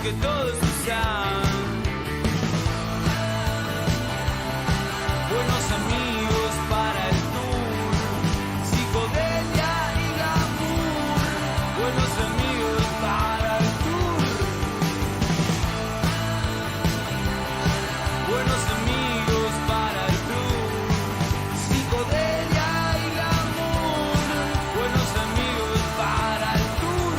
que todos usan. Buenos amigos para el tour, psicodelia y glamour. Buenos amigos para el tour. Buenos amigos para el tour, psicodelia y glamour. Buenos amigos para el tour.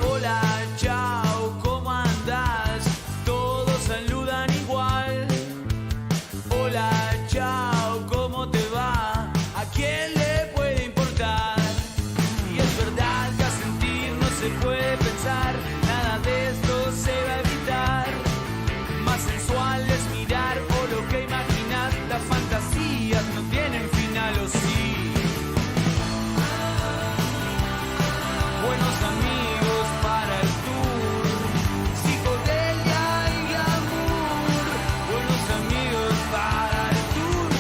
Hola, chao, ¿cómo andás? Todos saludan igual. Hola, chao, ¿cómo te va? ¿A quién le puede importar? Y es verdad que a sentir no se puede pensar, nada de esto se va a evitar. Más sensual es mirar o lo que imaginas, las fantasías no tienen final, o sí. Buenos amigos para el tour, psicodelia y glamour. Buenos amigos para el tour.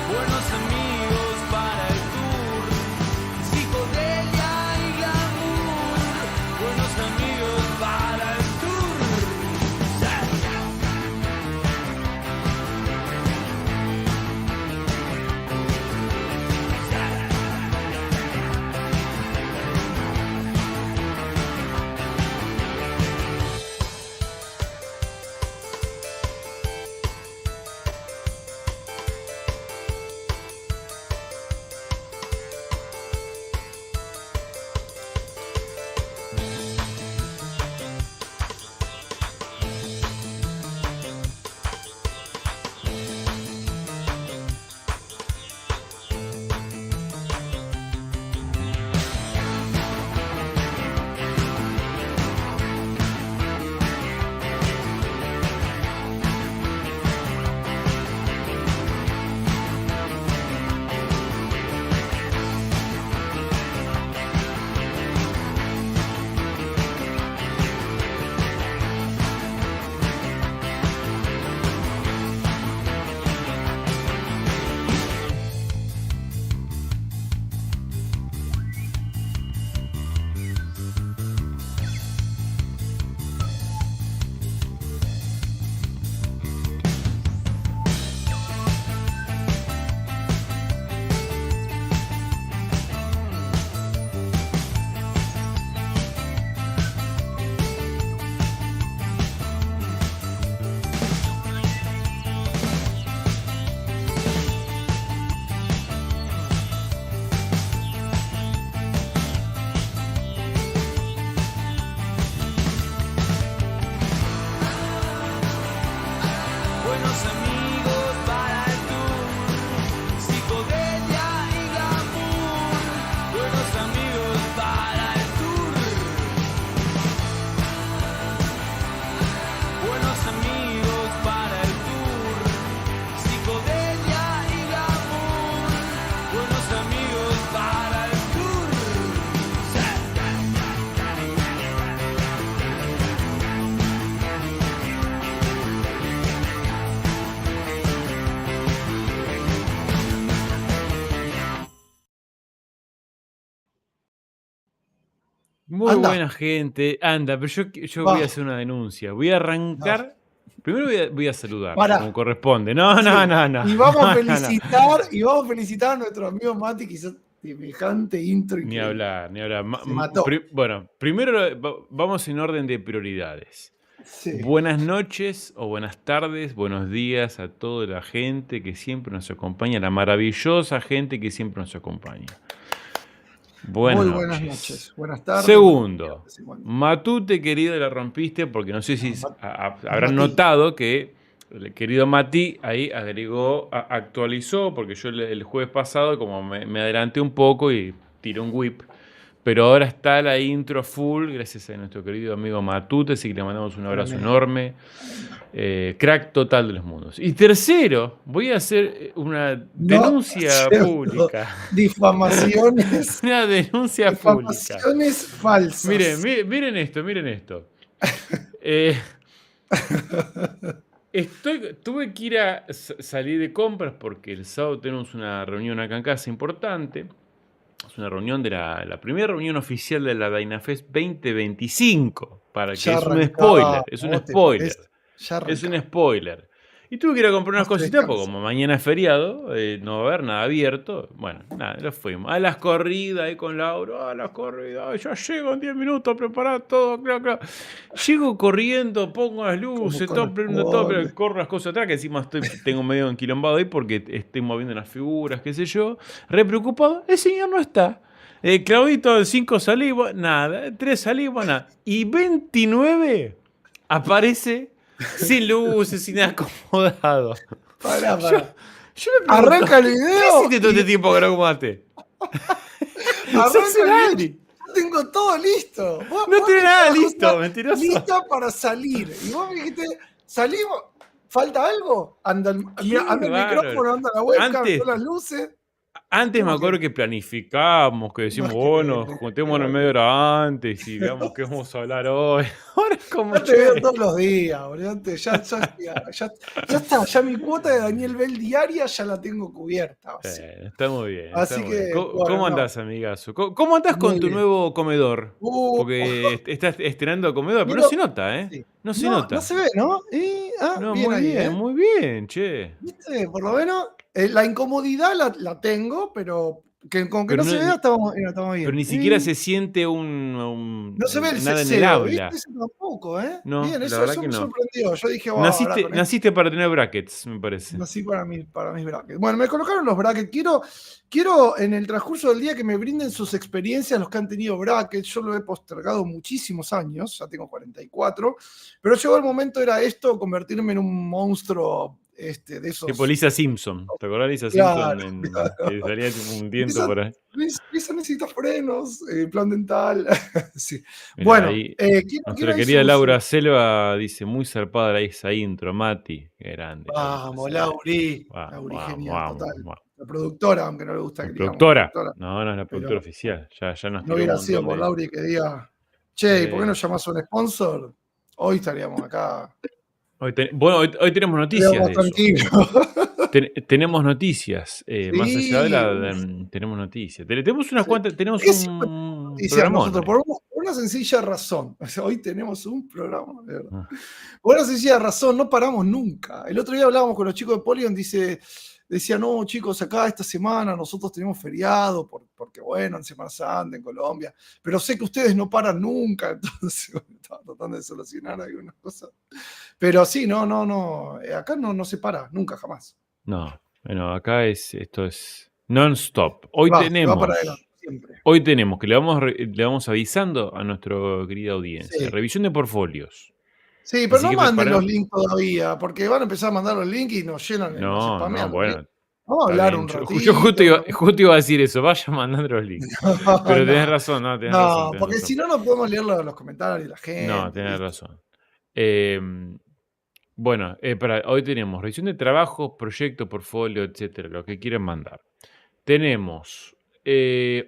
Buenos amigos para el tour, psicodelia y glamour. Buenos amigos para el tour. Buenos amigos para el tour, psicodelia y glamour. Buenos amigos para el tour. Buenos amigos para el tour, psicodelia y glamour. Buenos amigos para el tour. Muy Anda. buena gente. Anda, pero yo Va. voy a hacer una denuncia. Voy a arrancar. Primero voy a saludar, Pará. como corresponde. No. Y vamos a No. felicitar a nuestro amigo Mati, que hizo semejante intro Ni increíble. hablar, ni hablar. Se mató. Bueno, primero vamos en orden de prioridades. Sí. Buenas noches o buenas tardes, buenos días a toda la gente que siempre nos acompaña, la maravillosa gente que siempre nos acompaña. Buenas Muy noches. buenas noches. Buenas tardes. Segundo, buenas tardes, igual. Matute, querido, la rompiste porque no sé si habrán Mati. notado que el querido Mati ahí agregó, actualizó, porque yo el jueves pasado como me adelanté un poco y tiré un whip, Pero ahora está la intro full, gracias a nuestro querido amigo Matute, así que le mandamos un abrazo Tremendo. enorme. Crack total de los mundos. Y tercero, voy a hacer una denuncia pública. Difamaciones. Una denuncia pública. Difamaciones falsas. Miren esto. Tuve que ir a salir de compras porque el sábado tenemos una reunión acá en casa importante. Es una reunión de la primera reunión oficial de la Dynafest 2025. Para que Ya es un arrancaba, spoiler. Es un ¿vos te spoiler. parece? Ya Es un arrancaba. spoiler. Y tuve que ir a comprar unas No se cositas porque descansa. como mañana es feriado, no va a haber nada abierto. Bueno, nada, nos fuimos. A las corridas ahí con Laura, a las corridas, ya llego en 10 minutos, preparar todo, claro. Llego corriendo, pongo las luces, todo, prendo todo, pero corro las cosas atrás, que encima tengo medio enquilombado ahí porque estoy moviendo las figuras, qué sé yo. Re preocupado, el señor no está. Claudito, 5 salimos, nada, 3 salimos, nada. Y 29 aparece sin luces, sin acomodado. Pará. Yo me pregunto, Arranca el ¿qué video. hiciste todo este tiempo que no acomodaste? Arranca Sos un el video. Andy. Yo tengo todo listo. No Vos tiene tenés nada la listo, cosa mentiroso. lista para salir. Y vos me dijiste, salimos. ¿Falta algo? Anda el bárbaro. micrófono, anda la webcam, Antes- todas las luces. Antes me ¿Cómo acuerdo que planificamos, que decimos, No es que- bueno, juntémonos media hora antes y veamos qué vamos a hablar hoy. Ahora es como, Yo te veo che, todos los días, boludo. Ya está, ya mi cuota de Daniel Bell diaria ya la tengo cubierta. O sea. está muy bien. Así está muy que, bien. ¿Cómo, bueno, cómo no. andás, amigazo? ¿Cómo andás con Muy tu bien. nuevo comedor? Porque estás estrenando comedor, pero no se nota, ¿eh? Sí. No se nota. No se ve, ¿no? No, bien muy ahí, bien, ¿eh? muy bien, che. ¿Viste? Por lo menos la incomodidad la tengo, pero con que Pero no se vea estamos bien. Pero ni siquiera se siente un No se ve el nada en el ceseo, habla. ¿viste? Eso tampoco, ¿eh? No, Bien, la eso verdad me que no. sorprendió. Yo dije, wow, ahora con Naciste para tener brackets, me parece. nací para mis brackets. Bueno, me colocaron los brackets. Quiero en el transcurso del día que me brinden sus experiencias los que han tenido brackets. Yo lo he postergado muchísimos años, ya tengo 44, pero llegó el momento, era esto, convertirme en un monstruo de esos. Tipo Lisa Simpson. ¿Te acordás de Lisa Claro, Simpson? claro. Que salía tipo un diente Lisa- por ahí. Lisa necesita frenos, plan dental. Sí. Mirá, Bueno, ahí quiero nuestra ahí querida su- Laura Selva dice, muy zarpada esa intro, Mati. Qué grande. Vamos, Lauri. Vamos, Lauri, vamos, genial, vamos, total. vamos. La productora, aunque no le gusta La que digamos productora. productora. No, es la productora Pero oficial. Ya nos No tiró hubiera un sido montón por de- Lauri que diga, che, ¿y por qué no Sí. llamás a un sponsor? Hoy estaríamos acá. Hoy tenemos noticias de Estaríamos eso. tranquilos. Tenemos noticias. Más allá de la. Sí. Tenemos noticias. Tenemos unas Sí. cuantas. Tenemos ¿Qué siempre un noticias programón nosotros? hoy. Por una sencilla razón. O sea, hoy tenemos un programa, de verdad. Ah. Por una sencilla razón, no paramos nunca. El otro día hablábamos con los chicos de Polion, decía, no, chicos, acá esta semana nosotros tenemos feriado, porque bueno, en Semana Santa, en Colombia, pero sé que ustedes no paran nunca, entonces bueno, estaba tratando de solucionar algunas cosas. Pero sí, no, acá no se para, nunca, jamás. No. Bueno, acá esto es non-stop. Hoy Va tenemos. para adelante, siempre. Hoy tenemos que le vamos avisando a nuestra querida audiencia. Sí. Revisión de portfolios. Sí, pero Así no que manden prepara- los links todavía, porque van a empezar a mandar los links y nos llenan, nos No, spamean. bueno. Vamos a Está hablar bien. un Yo ratito. justo iba a decir eso. Vaya mandando los links. Pero tenés razón, no, tenés razón. tenés porque razón. si no, no podemos leer los comentarios de la gente. No, tenés ¿viste? razón. Bueno, hoy tenemos revisión de trabajos, proyecto, portfolio, etcétera, lo que quieran mandar. Tenemos,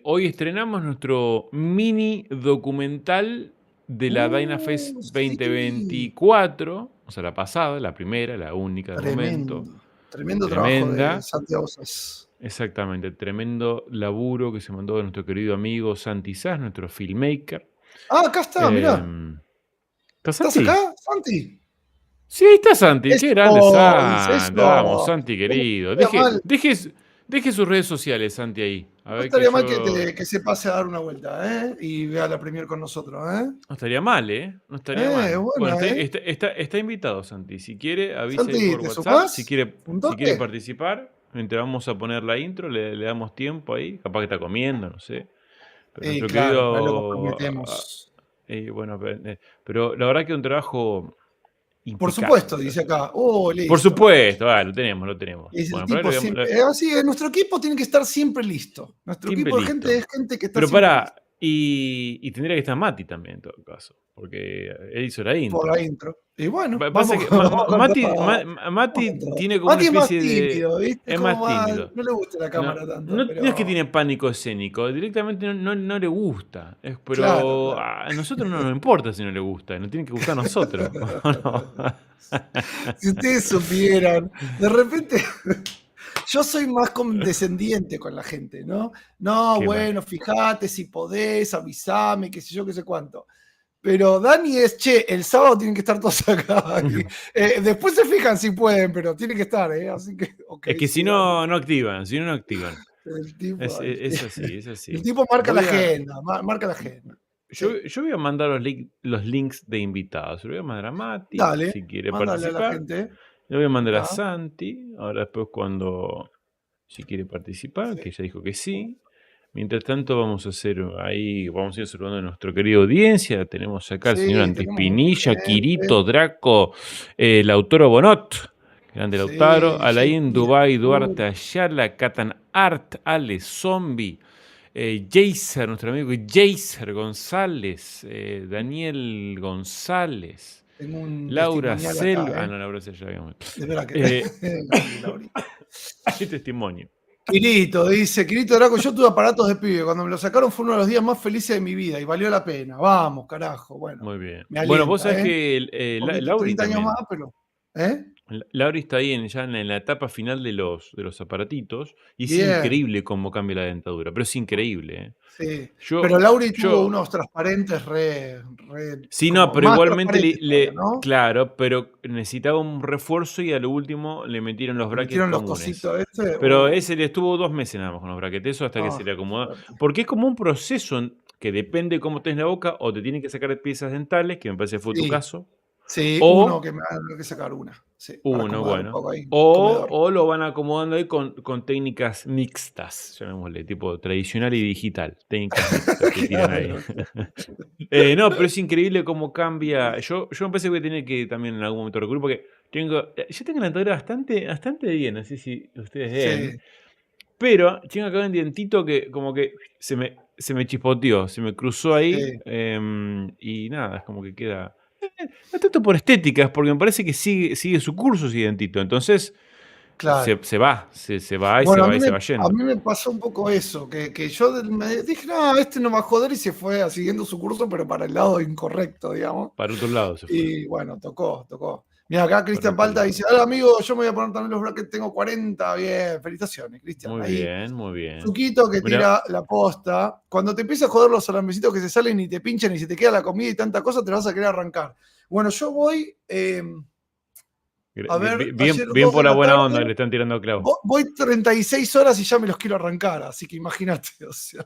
hoy estrenamos nuestro mini documental de la Dynafest Sí. 2024, o sea, la pasada, la primera, la única del momento. Tremendo Tremenda. trabajo de Santiago Sas. Exactamente, tremendo laburo que se mandó de nuestro querido amigo Santi Sass, nuestro filmmaker. Ah, acá está, mirá. ¿Está ¿Estás Santi? acá, Santi? Sí, ahí está Santi. Qué Eso, grande Santi. eso. Vamos, Santi querido. No estaría mal. Deje sus redes sociales, Santi, ahí. A No ver estaría mal yo- que se pase a dar una vuelta, ¿eh? Y vea la premier con nosotros, ¿eh? No estaría mal, ¿eh? No estaría mal. buena, está invitado, Santi. Si quiere, avise Santi, por ¿te WhatsApp. sumás? Si quiere ¿Un toque? participar, mientras vamos a poner la intro, le damos tiempo ahí. Capaz que está comiendo, no sé. Pero nuestro Claro, ahí lo querido. comprometemos. Bueno, pero la verdad que un trabajo. Por impecable. supuesto, dice acá. Listo. Por supuesto, lo tenemos. Y ese Bueno, tipo pero siempre, así es, nuestro equipo tiene que estar siempre listo. Nuestro Siempre equipo de listo. gente es gente que está Pero siempre pará, lista. Y tendría que estar Mati también, en todo caso, porque él hizo la por intro. la intro. Y bueno, Pasa vamos, que vamos con todo. Vamos Mati con todo. tiene como una Mati es más especie de... tímido, ¿viste? Es Como más más, tímido. no le gusta la No, cámara tanto, no es que pero tiene pánico escénico, directamente no le gusta. claro, Pero claro. a nosotros no nos importa si no le gusta, nos tiene que gustar a nosotros. ¿O no? Si ustedes supieran, de repente yo soy más condescendiente con la gente, ¿no? No, Qué mal. bueno, fíjate si podés, avísame, qué sé yo, qué sé cuánto. Pero Dani es, che, el sábado tienen que estar todos acá. Y, después se fijan si pueden, pero tienen que estar, ¿eh? Así que, ok, Es que si sí, Dani. no, no activan, si no, no activan. El tipo, Es así, es el así. tipo marca la Voy a, agenda, marca la agenda. Sí. yo voy a mandar los links de invitados. Se lo voy a mandar a Mati, Dale, si quiere mándale a la participar. gente. Le voy a mandar a Acá. Santi, ahora después si quiere participar, Sí. que ya dijo que sí. Mientras tanto vamos a ir saludando a nuestra querida audiencia. Tenemos acá al señor Sí, Antis tenemos mucha Pinilla, gente. Quirito, Draco, Lautaro Bonot, grande Lautaro, Sí, Alain Jay Dubai, Artur. Duarte Ayala, Catan Art, Ale Zombie, Jaser, nuestro amigo Jaser González, Daniel González, Tengo un Laura testimonial acá, Selva. Ah, ¿eh? no, Laura Selva ya habíamos. De verdad que. Grande, Laurita. Hay testimonio. Quirito, dice, Quirito Draco, yo tuve aparatos de pibe. Cuando me lo sacaron fue uno de los días más felices de mi vida y valió la pena. Vamos, carajo. Bueno, Muy bien. me Bueno, vos alienta, sabés ¿eh? que Un poquito, Lauri 30 años también. más, pero. ¿Eh? Lauri está ahí ya en la etapa final de los aparatitos y es Bien, increíble cómo cambia la dentadura, pero es increíble, ¿eh? sí. Yo, Pero Lauri tuvo yo, unos transparentes sí, no, como pero más igualmente transparentes todavía, ¿no? claro, pero necesitaba un refuerzo y a lo último le metieron los Le brackets metieron los comunes. cositos este. Pero ese le estuvo 2 meses nada más con los brackets, eso hasta que se le Qué acomodó. fuerte. Porque es como un proceso que depende de cómo tenés la boca, o te tienen que sacar piezas dentales, que me parece que fue tu Sí, caso, sí, uno o que me va a tener que sacar una. Sí, para uno, acomodar un bueno. poco ahí. O, Comedor. o lo van acomodando ahí con técnicas mixtas, llamémosle, tipo tradicional y digital. Técnicas mixtas que tiran ahí. No, pero es increíble cómo cambia. Yo me parece que voy a tener que también en algún momento recurrir, porque yo tengo la dentadura bastante bien, no sé si ustedes ven. Sí, Pero tengo acá un dientito que como que se me chispoteó, se me cruzó ahí. sí, Y nada, es como que queda. No tanto por estética, es porque me parece que sigue su curso ese dientito. Entonces claro. se va y se Bueno, va y se va a yendo. mí me pasó un poco eso, que yo me dije, no, este no va a joder y se fue siguiendo su curso, pero para el lado incorrecto, digamos. Para otro lado se fue. Y bueno, tocó. Mira, acá Para Cristian otro Palta lado. dice, hola amigo, yo me voy a poner también los brackets, tengo 40, bien, felicitaciones, Cristian. Muy Ahí, bien, muy bien. Zuquito que Mira, tira la posta. Cuando te empieza a joder los salambecitos que se salen y te pinchan y se te queda la comida y tanta cosa, te vas a querer arrancar. Bueno, yo voy, a ver, ayer bien 2 por de la la buena onda tarde. que le están tirando a clavo. Voy 36 horas y ya me los quiero arrancar, así que imagínate. O sea,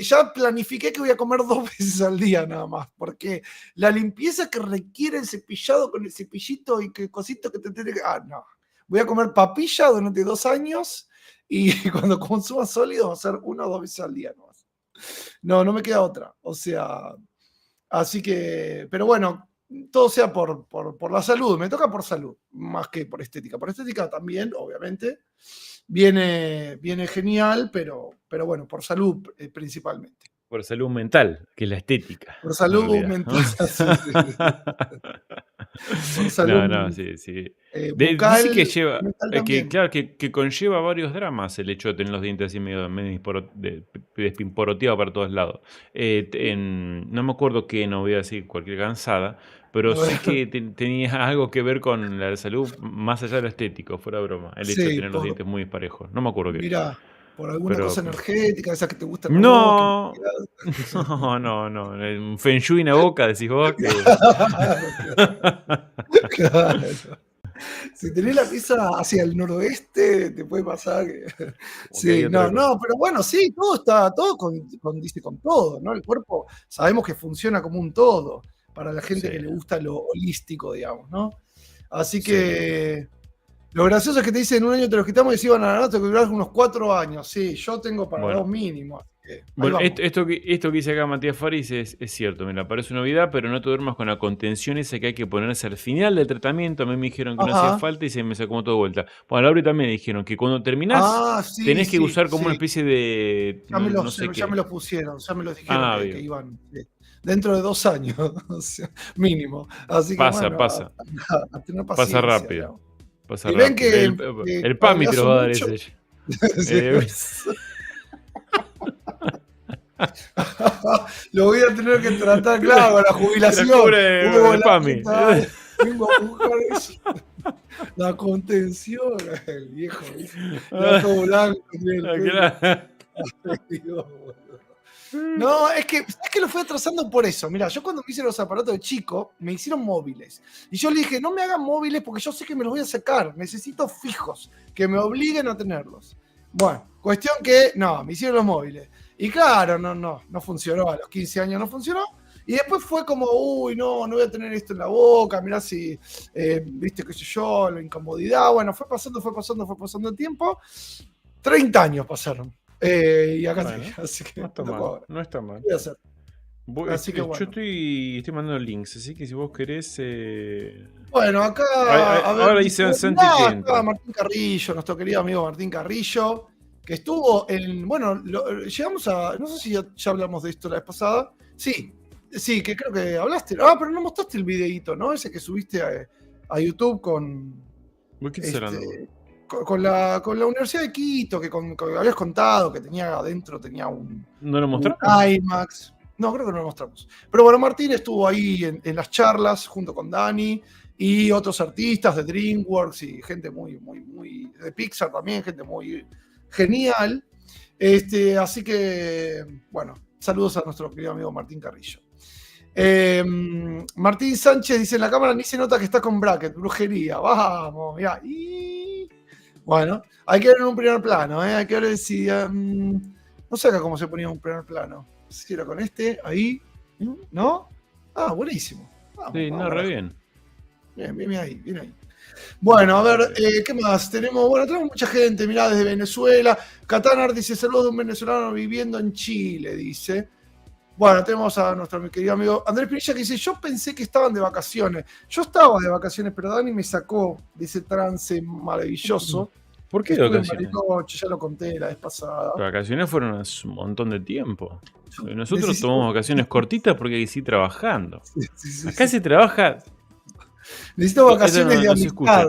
ya planifiqué que voy a comer 2 veces al día nada más, porque la limpieza que requiere el cepillado con el cepillito y que cosito que te tiene que. Ah, no. Voy a comer papilla durante 2 años y cuando consuma sólidos va a ser 1 o 2 veces al día nomás. No me queda otra. O sea, así que, pero bueno, todo sea por la salud, me toca por salud, más que por estética. Por estética también, obviamente, viene genial, pero bueno, por salud principalmente. Por salud mental, que es la estética. Por En salud realidad, ¿no? mental, sí. Por salud No, sí. bucal Dice que y lleva, mental que también. claro, que conlleva varios dramas el hecho de tener los dientes así medio despimporoteados para todos lados. No me acuerdo qué, no voy a decir cualquier cansada, pero sí que tenía algo que ver con la salud más allá de lo estético, fuera broma, el hecho de Sí, tener los dientes muy disparejos. No me acuerdo qué, mirá, por alguna pero... cosa energética, esa que te gustan a vos. No, no, un Feng Shui en la boca, decís vos que... Claro. Si tenés la pieza hacia el noroeste, te puede pasar que. Como que hay Sí, otra cosa. pero bueno, sí, todo condice con todo, ¿no? El cuerpo sabemos que funciona como un todo para la gente Sí, que le gusta lo holístico, digamos, ¿no? Así sí. que lo gracioso es que te dicen en un año te los quitamos y se iban a ganar, te durar unos 4 años. Sí, yo tengo para Bueno. 2 mínimos. ahí Bueno, vamos. esto que dice acá Matías Faris es cierto, mira, parece una novedad, pero no te duermas con la contención esa que hay que ponerse al final del tratamiento. A mí me dijeron que no hacía Ajá. falta y se me sacó todo de vuelta. Bueno, a Laura también me dijeron que cuando terminás Sí, tenés que usar como una sí. especie de Ya me no sé ya me qué. lo pusieron, ya me lo dijeron que Bien. iban dentro de 2 años, o sea, mínimo. Así que Pasa, bueno, pasa. a tener Pasa paciencia, rápido. digamos. Pasa Y ven rápido. que, El PAMI te lo adelgazo va a dar mucho. ese. Sí, lo voy a tener que tratar, claro, a la jubilación. La cubre el La PAMI. puta madre, vengo a buscar eso. La contención, el viejo, ¿viste? Ya todo blanco, tiene el pelo. Claro. Ay, Dios, boludo. No, es que lo fui atrasando por eso. Mira, yo cuando me hice los aparatos de chico, me hicieron móviles. Y yo le dije, no me hagan móviles porque yo sé que me los voy a sacar. Necesito fijos, que me obliguen a tenerlos. Bueno, cuestión que, no, me hicieron los móviles. Y claro, no funcionó. A los 15 años no funcionó. Y después fue como, uy, no voy a tener esto en la boca. Mirá si, viste, qué sé yo, la incomodidad. Bueno, fue pasando el tiempo. 30 años pasaron. Y acá Bueno, estoy, así que no está me tocó mal. ahora. No está mal. ¿Qué voy a hacer? Así que Yo bueno. estoy mandando links, así que si vos querés. Bueno, acá. A ver, ahora dice Santi que entra. estaba Martín Carrillo, nuestro querido amigo Martín Carrillo, que estuvo en. Bueno, llegamos a. No sé si ya hablamos de esto la vez pasada. Sí, que creo que hablaste. Pero no mostraste el videíto, ¿no? Ese que subiste a YouTube con. ¿Vos qué estás hablando? Con la Universidad de Quito, que habías contado que tenía adentro, tenía un. ¿No lo mostramos? Un IMAX. No, creo que no lo mostramos. Pero bueno, Martín estuvo ahí en las charlas junto con Dani y otros artistas de DreamWorks y gente muy de Pixar también, gente muy genial. Así que, bueno, saludos a nuestro querido amigo Martín Carrillo. Martín Sánchez dice, en la cámara ni se nota que está con bracket, brujería. Vamos, mirá. Bueno, hay que ver en un primer plano, hay que ver si... no sé acá cómo se ponía un primer plano. Si era con ahí, ¿no? Buenísimo. Sí, re bien. Bien ahí. Bueno, a ver, ¿qué más? Tenemos mucha gente, mirá, desde Venezuela. Catanar dice, saludos de un venezolano viviendo en Chile, dice. Bueno, tenemos a nuestro querido amigo Andrés Pinilla que dice, yo pensé que estaban de vacaciones. Yo estaba de vacaciones, pero Dani me sacó de ese trance maravilloso. ¿Por qué de vacaciones? Ya lo conté la vez pasada. Las vacaciones fueron hace un montón de tiempo. Nosotros tomamos vacaciones cortitas porque hay que seguir trabajando. Acá se trabaja. Necesito vacaciones de amistad.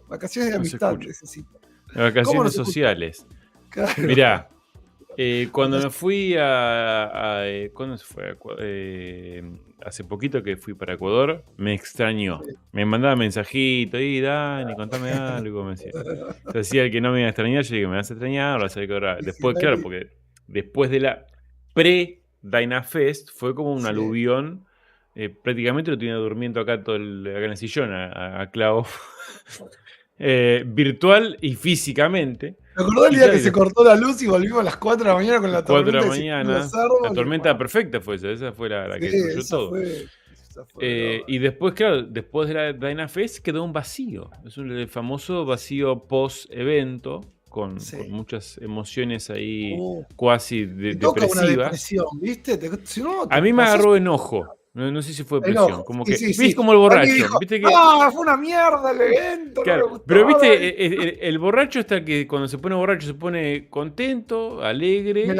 Vacaciones de amistad necesito. Vacaciones sociales. Claro. Mirá, cuando me fui ¿cuándo se fue? Hace poquito que fui para Ecuador, me extrañó. Me mandaba mensajito, Dani, contame algo, me decía. Se hacía el que no me iba a extrañar, yo dije, me vas a extrañar, vas a ver que ahora. Después, claro, porque después de la pre-Dynafest fue como un aluvión. Prácticamente lo tenía durmiendo acá acá en el sillón a Clau. Virtual y físicamente. ¿Te acordás el día que se cortó la luz y volvimos a las 4 de la mañana con la tormenta? 4 de la mañana. La tormenta perfecta fue esa fue la que destruyó todo. Y después, claro, después de la Dynafest quedó un vacío. Es el famoso vacío post-evento. Con muchas emociones ahí cuasi depresivas. Una depresión, ¿viste? A mí me agarró enojo. No sé si fue depresión. Como que, sí. ¿viste? Como el borracho. Dijo, ¿viste que... fue una mierda el evento. Claro, no pero viste, el borracho está que cuando se pone borracho se pone contento, alegre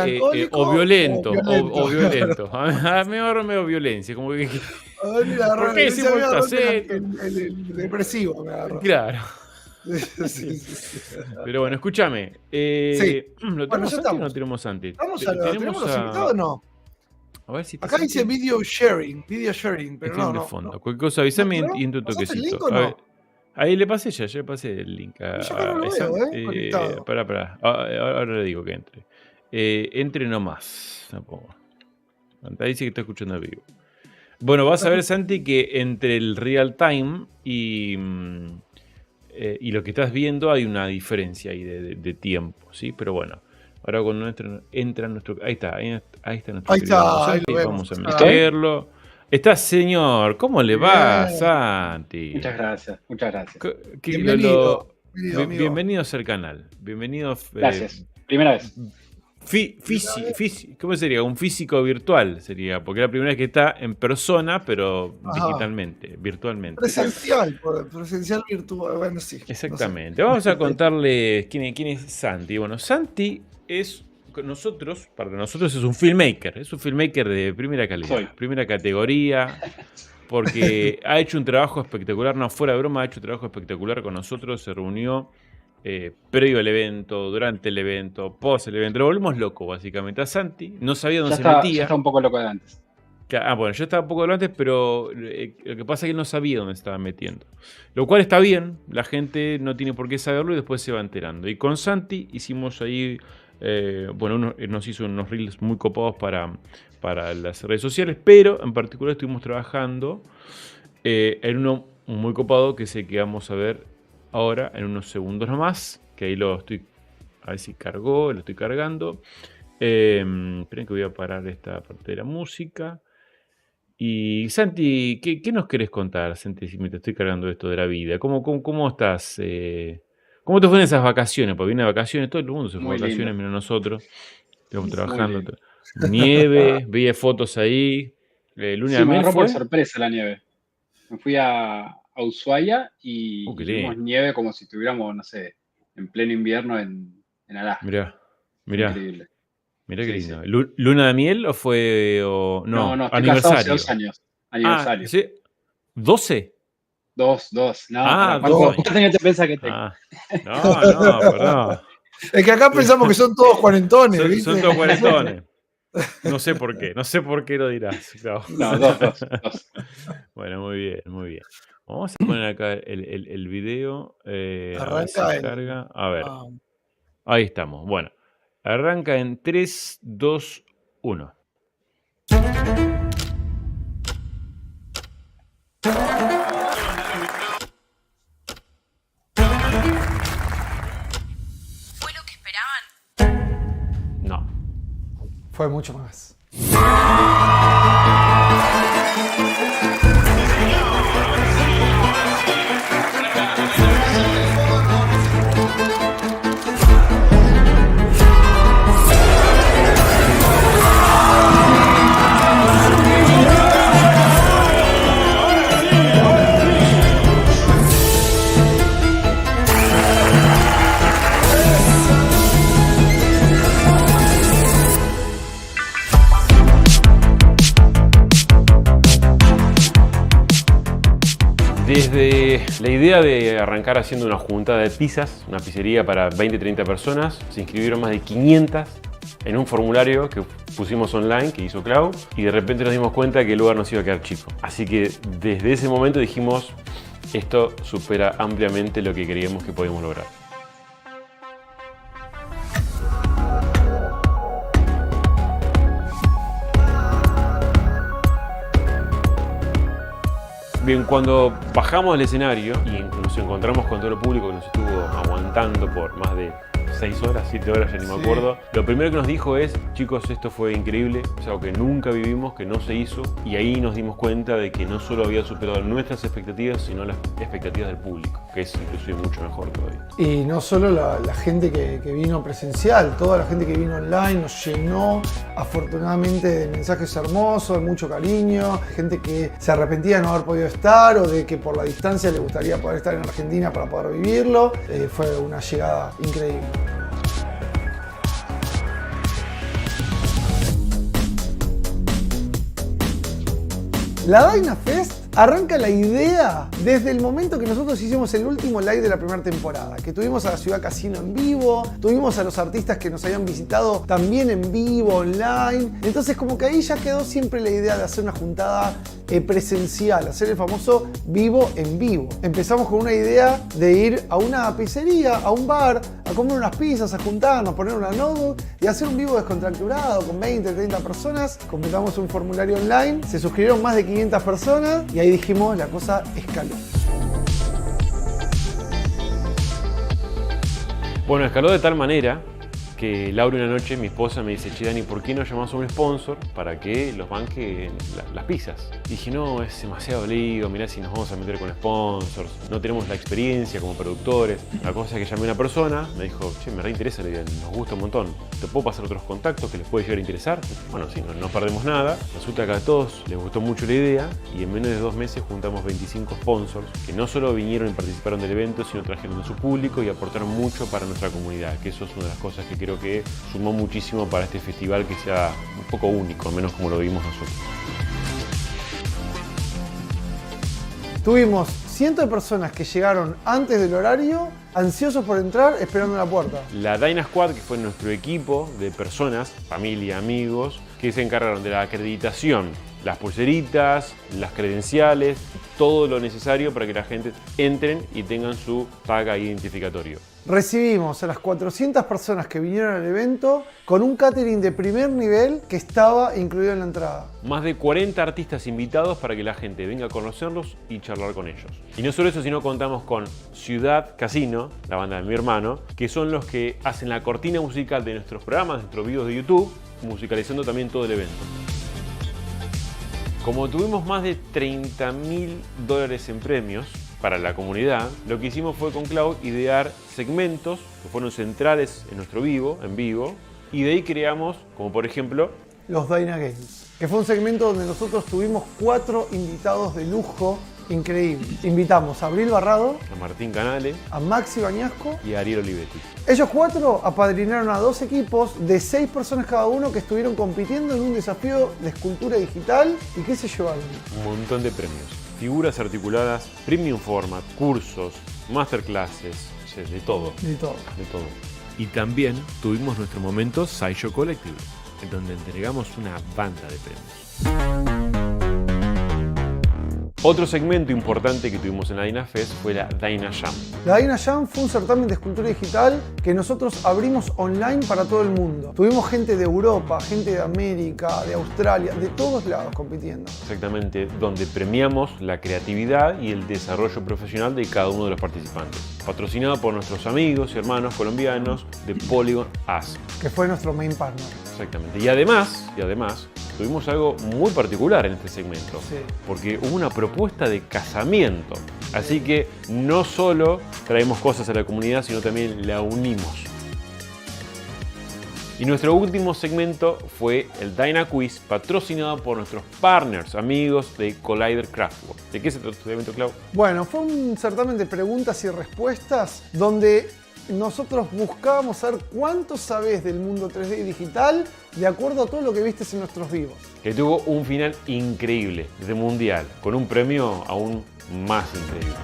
o violento. O violento. A mí me agarró medio violencia. Como que... ¿Por qué hicimos el depresivo me agarró. Claro. Pero bueno, escúchame. ¿Lo tenemos antes o no tenemos antes? ¿Tenemos los invitados o no? A ver si acá dice video sharing, pero no. Fondo. Cualquier cosa avísame y entro un toquecito. Ahí le pasé ya le pasé el link a esa. Pará. Ahora le digo que entre. Entre nomás. Ahí dice que está escuchando el vivo. Bueno, vas a ver, Santi, que entre el real time y lo que estás viendo hay una diferencia ahí de tiempo, ¿sí? Pero bueno, ahora cuando entra nuestro... Ahí está nuestro... Ahí vamos a meterlo. Está, señor. ¿Cómo le va, Santi? Muchas gracias. Bienvenido. Bienvenidos al canal. Bienvenidos. Gracias. Primera vez. ¿Cómo sería? Un físico virtual sería, porque es la primera vez que está en persona, pero Ajá. digitalmente, virtualmente. Presencial virtual, bueno, sí. Exactamente. Vamos a contarles quién es Santi. Bueno, Santi es para nosotros es un filmmaker de primera calidad, primera categoría, porque ha hecho un trabajo espectacular, no fuera de broma, ha hecho un trabajo espectacular con nosotros, se reunió previo al evento, durante el evento, post el evento, lo volvimos loco básicamente. A Santi no sabía dónde se metía. Ya estaba un poco loco de antes. Bueno, yo estaba un poco antes, pero lo que pasa es que él no sabía dónde estaba metiendo. Lo cual está bien, la gente no tiene por qué saberlo y después se va enterando. Y con Santi hicimos ahí, nos hizo unos reels muy copados para las redes sociales, pero en particular estuvimos trabajando en uno muy copado que sé que vamos a ver ahora en unos segundos nomás, que ahí lo estoy, a ver si cargó, lo estoy cargando. Esperen que voy a parar esta parte de la música. Y Santi, ¿qué nos querés contar, Santi, si me te estoy cargando esto de la vida? ¿Cómo estás? ¿Cómo te fueron esas vacaciones? Porque viene de vacaciones, todo el mundo se fue de vacaciones, menos nosotros. Estamos trabajando. Nieve, veía fotos ahí. Luna de me miel agarró fue. por sorpresa la nieve. Me fui a Ushuaia y vimos nieve como si estuviéramos, no sé, en pleno invierno en Alaska. Mirá. Increíble. Mirá qué lindo. Sí. ¿Luna de miel o fue no, estoy aniversario? casado hace 2 años. Aniversario. ¿Sí? ¿12? 2. No, ¿cuántos años te pensás que tengo? No, perdón. Es que acá pensamos que son todos cuarentones, ¿viste? Son todos cuarentones. No sé por qué lo dirás. No, 2. Bueno, muy bien. Vamos a poner acá el video. Arranca a ver si carga. A ver. Ahí estamos. Bueno. Arranca en 3, 2, 1. ¿Fue lo que esperaban? No. Fue mucho más. Desde la idea de arrancar haciendo una juntada de pizzas, una pizzería para 20-30 personas, se inscribieron más de 500 en un formulario que pusimos online, que hizo Clau, y de repente nos dimos cuenta que el lugar nos iba a quedar chico. Así que desde ese momento dijimos, esto supera ampliamente lo que creíamos que podíamos lograr. Bien, cuando bajamos del escenario y nos encontramos con todo el público que nos estuvo aguantando por más de 6 horas, 7 horas, ya ni me acuerdo. Lo primero que nos dijo es, chicos, esto fue increíble, es algo que nunca vivimos, que no se hizo. Y ahí nos dimos cuenta de que no solo había superado nuestras expectativas, sino las expectativas del público, que es inclusive mucho mejor todavía. Y no solo la gente que vino presencial, toda la gente que vino online nos llenó afortunadamente de mensajes hermosos, de mucho cariño, gente que se arrepentía de no haber podido estar o de que por la distancia le gustaría poder estar en Argentina para poder vivirlo. Fue una llegada increíble. La Dynafest arranca la idea desde el momento que nosotros hicimos el último live de la primera temporada, que tuvimos a la Ciudad Casino en vivo, tuvimos a los artistas que nos habían visitado también en vivo, online. Entonces como que ahí ya quedó siempre la idea de hacer una juntada presencial, hacer el famoso vivo en vivo. Empezamos con una idea de ir a una pizzería, a un bar, a comer unas pizzas, a juntarnos, poner una notebook y hacer un vivo descontracturado con 20, 30 personas. Completamos un formulario online, se suscribieron más de 500 personas y ahí dijimos, la cosa escaló. Bueno, escaló de tal manera que Laura una noche, mi esposa, me dice, che Dani, ¿por qué no llamamos a un sponsor para que los banque las pizzas? Y dije, no, es demasiado lío, mirá si nos vamos a meter con sponsors, no tenemos la experiencia como productores. La cosa es que llamé a una persona, me dijo, che, me reinteresa la idea, nos gusta un montón, ¿te puedo pasar otros contactos que les puede llegar a interesar? Bueno, sí, no perdemos nada. Resulta que a todos les gustó mucho la idea y en menos de 2 meses juntamos 25 sponsors que no solo vinieron y participaron del evento, sino trajeron de su público y aportaron mucho para nuestra comunidad, que eso es una de las cosas que creo que sumó muchísimo para este festival que sea un poco único, al menos como lo vimos nosotros. Tuvimos cientos de personas que llegaron antes del horario, ansiosos por entrar, esperando en la puerta. La Dyna Squad, que fue nuestro equipo de personas, familia, amigos, que se encargaron de la acreditación, las pulseritas, las credenciales, todo lo necesario para que la gente entren y tengan su tag identificatorio. Recibimos a las 400 personas que vinieron al evento con un catering de primer nivel que estaba incluido en la entrada. Más de 40 artistas invitados para que la gente venga a conocerlos y charlar con ellos. Y no solo eso, sino contamos con Ciudad Casino, la banda de mi hermano, que son los que hacen la cortina musical de nuestros programas, de nuestros videos de YouTube, musicalizando también todo el evento. Como tuvimos más de $30.000 en premios para la comunidad, lo que hicimos fue con Clau idear segmentos que fueron centrales en nuestro en vivo, y de ahí creamos, como por ejemplo, los Dyna Games, que fue un segmento donde nosotros tuvimos 4 invitados de lujo increíbles. Invitamos a Abril Barrado, a Martín Canale, a Maxi Bañasco y a Ariel Olivetti. Ellos 4 apadrinaron a 2 equipos de 6 personas cada uno que estuvieron compitiendo en un desafío de escultura digital. ¿Y qué se llevaron? Un montón de premios. Figuras articuladas, premium format, cursos, masterclasses, de todo. De todo. De todo. Y también tuvimos nuestro momento SciShow Collective, en donde entregamos una banda de premios. Otro segmento importante que tuvimos en la Dyna Fest fue la Dyna Jam. La Dyna Jam fue un certamen de escultura digital que nosotros abrimos online para todo el mundo. Tuvimos gente de Europa, gente de América, de Australia, de todos lados compitiendo. Exactamente, donde premiamos la creatividad y el desarrollo profesional de cada uno de los participantes. Patrocinado por nuestros amigos y hermanos colombianos de Polygon As, que fue nuestro main partner. Exactamente. Y además, tuvimos algo muy particular en este segmento, sí, porque hubo una propuesta de casamiento. Así que no solo traemos cosas a la comunidad, sino también la unimos. Y nuestro último segmento fue el Dyna Quiz, patrocinado por nuestros partners, amigos de Collider Craftwork. ¿De qué se trató este evento, Clau? Bueno, fue un certamen de preguntas y respuestas donde nosotros buscábamos saber cuánto sabés del mundo 3D digital de acuerdo a todo lo que viste en nuestros vivos. Que tuvo un final increíble, de mundial, con un premio aún más increíble.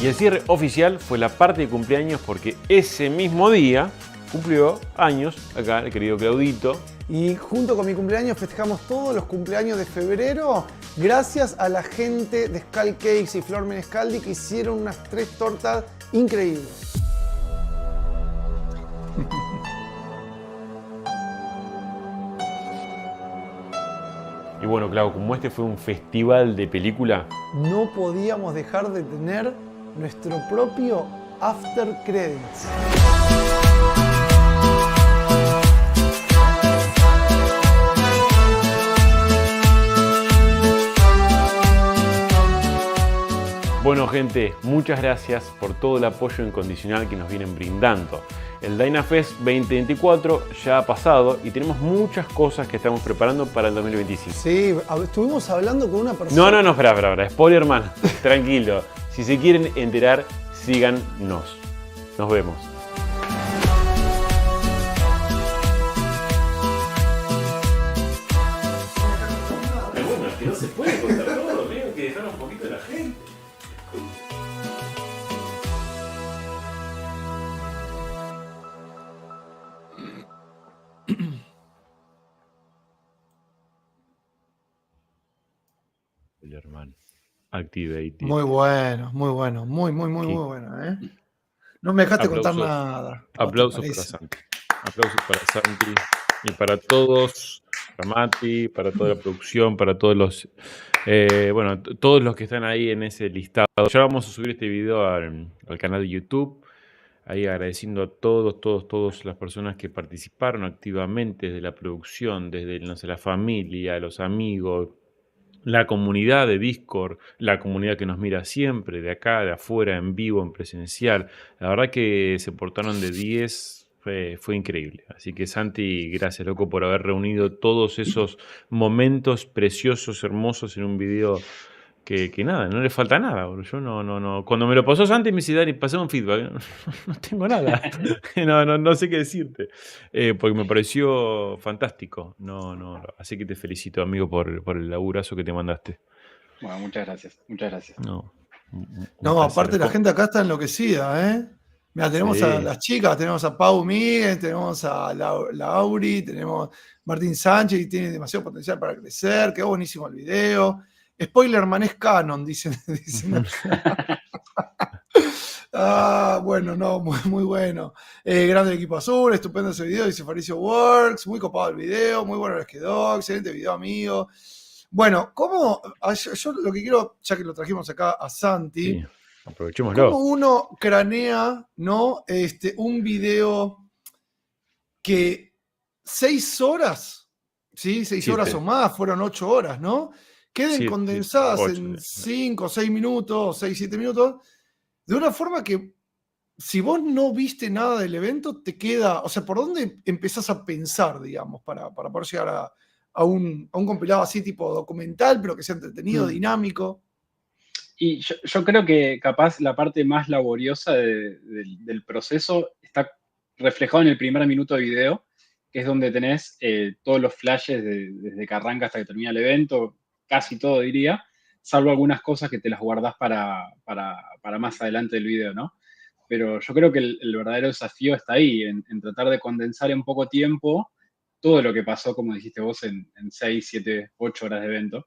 Y el cierre oficial fue la parte de cumpleaños, porque ese mismo día cumplió años acá el querido Claudito. Y junto con mi cumpleaños festejamos todos los cumpleaños de febrero gracias a la gente de Skull Cakes y Flor Menescaldi, que hicieron unas 3 tortas increíbles. Y bueno, Clau, como este fue un festival de película, no podíamos dejar de tener nuestro propio After Credits. Bueno, gente, muchas gracias por todo el apoyo incondicional que nos vienen brindando. El Dyna Fest 2024 ya ha pasado y tenemos muchas cosas que estamos preparando para el 2025. Sí, estuvimos hablando con una persona... No, espera. Spoiler, man. Tranquilo. Si se quieren enterar, síganos. Nos vemos. Bueno, es que no se puede contar todo, tengo que dejar un poquito de la gente. El hermano. Activate. Muy bueno, muy bueno. Muy bueno, ¿eh? No me dejaste contar nada. Aplausos para Santi. Aplausos para Santi y para todos, para Mati, para toda la producción, para todos los, todos los que están ahí en ese listado. Ya vamos a subir este video al canal de YouTube. ahí agradeciendo a todas las personas que participaron activamente desde la producción, desde no sé, la familia, los amigos, la comunidad de Discord, la comunidad que nos mira siempre, de acá, de afuera, en vivo, en presencial. La verdad que se portaron de 10, fue increíble. Así que Santi, gracias, loco, por haber reunido todos esos momentos preciosos, hermosos en un video que nada, no le falta nada, bro. Yo no. Cuando me lo pasó Santi me dice, Dani, pasame un feedback. No tengo nada. No sé qué decirte. Porque me pareció fantástico. No. Así que te felicito, amigo, por el laburazo que te mandaste. Bueno, muchas gracias. No, No, aparte la gente acá está enloquecida, ¿eh? Mira, tenemos Sí. a las chicas, tenemos a Pau Miguel, tenemos a Lauri, tenemos Martín Sánchez, y tiene demasiado potencial para crecer, quedó buenísimo el video. Spoiler man es canon, dicen. Bueno, no, muy bueno. Grande el equipo azul, estupendo ese video, dice Faricio Works, muy copado el video, muy bueno les quedó, excelente video, amigo. Bueno, ¿cómo? Yo lo que quiero, ya que lo trajimos acá a Santi, Sí, aprovechémoslo. ¿cómo uno cranea, ¿no? Un video que 6 horas, ¿sí? 6 horas 7. o más, fueron 8 horas, ¿no? Queden 7, condensadas 8. en 5 o 6 minutos, 6, 7 minutos, de una forma que si vos no viste nada del evento, te queda, o sea, ¿por dónde empezás a pensar, digamos, para poder llegar a un compilado así tipo documental, pero que sea entretenido, dinámico? Y yo creo que capaz la parte más laboriosa del proceso está reflejado en el primer minuto de video, que es donde tenés todos los flashes desde que arranca hasta que termina el evento, casi todo diría, salvo algunas cosas que te las guardás para más adelante del video, ¿no? Pero yo creo que el verdadero desafío está ahí, en tratar de condensar en poco tiempo todo lo que pasó, como dijiste vos, en 6, 7, 8 horas de evento.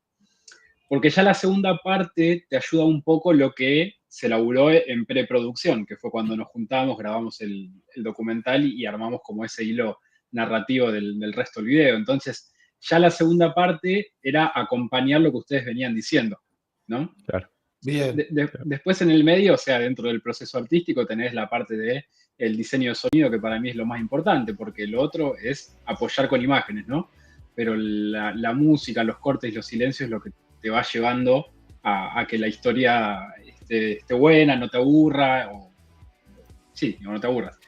Porque ya la segunda parte te ayuda un poco lo que se laburó en preproducción, que fue cuando nos juntamos, grabamos el documental y armamos como ese hilo narrativo del resto del video. Entonces, ya la segunda parte era acompañar lo que ustedes venían diciendo, ¿no? Claro. Bien. Después en el medio, o sea, dentro del proceso artístico, tenés la parte del diseño de sonido, que para mí es lo más importante, porque lo otro es apoyar con imágenes, ¿no? Pero la música, los cortes y los silencios es lo que te va llevando a que la historia esté buena, no te aburra, o no te aburras.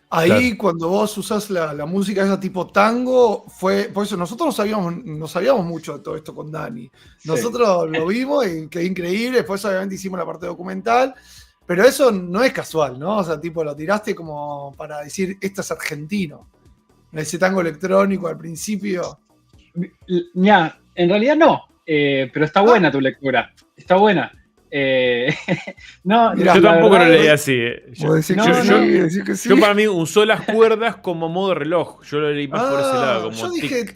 Ahí Claro. cuando vos usás la música esa tipo tango, fue, por eso nosotros no sabíamos mucho de todo esto con Dani. Nosotros lo vimos y quedó increíble, después obviamente hicimos la parte documental, pero eso no es casual, ¿no? O sea, tipo lo tiraste como para decir, esto es argentino. Ese tango electrónico al principio. Mira, en realidad no, pero está buena tu lectura, está buena. No, Mirá, yo tampoco verdad, lo leí así. Yo Para mí usó las cuerdas como modo reloj. Yo lo leí más por ese lado. Como yo dije,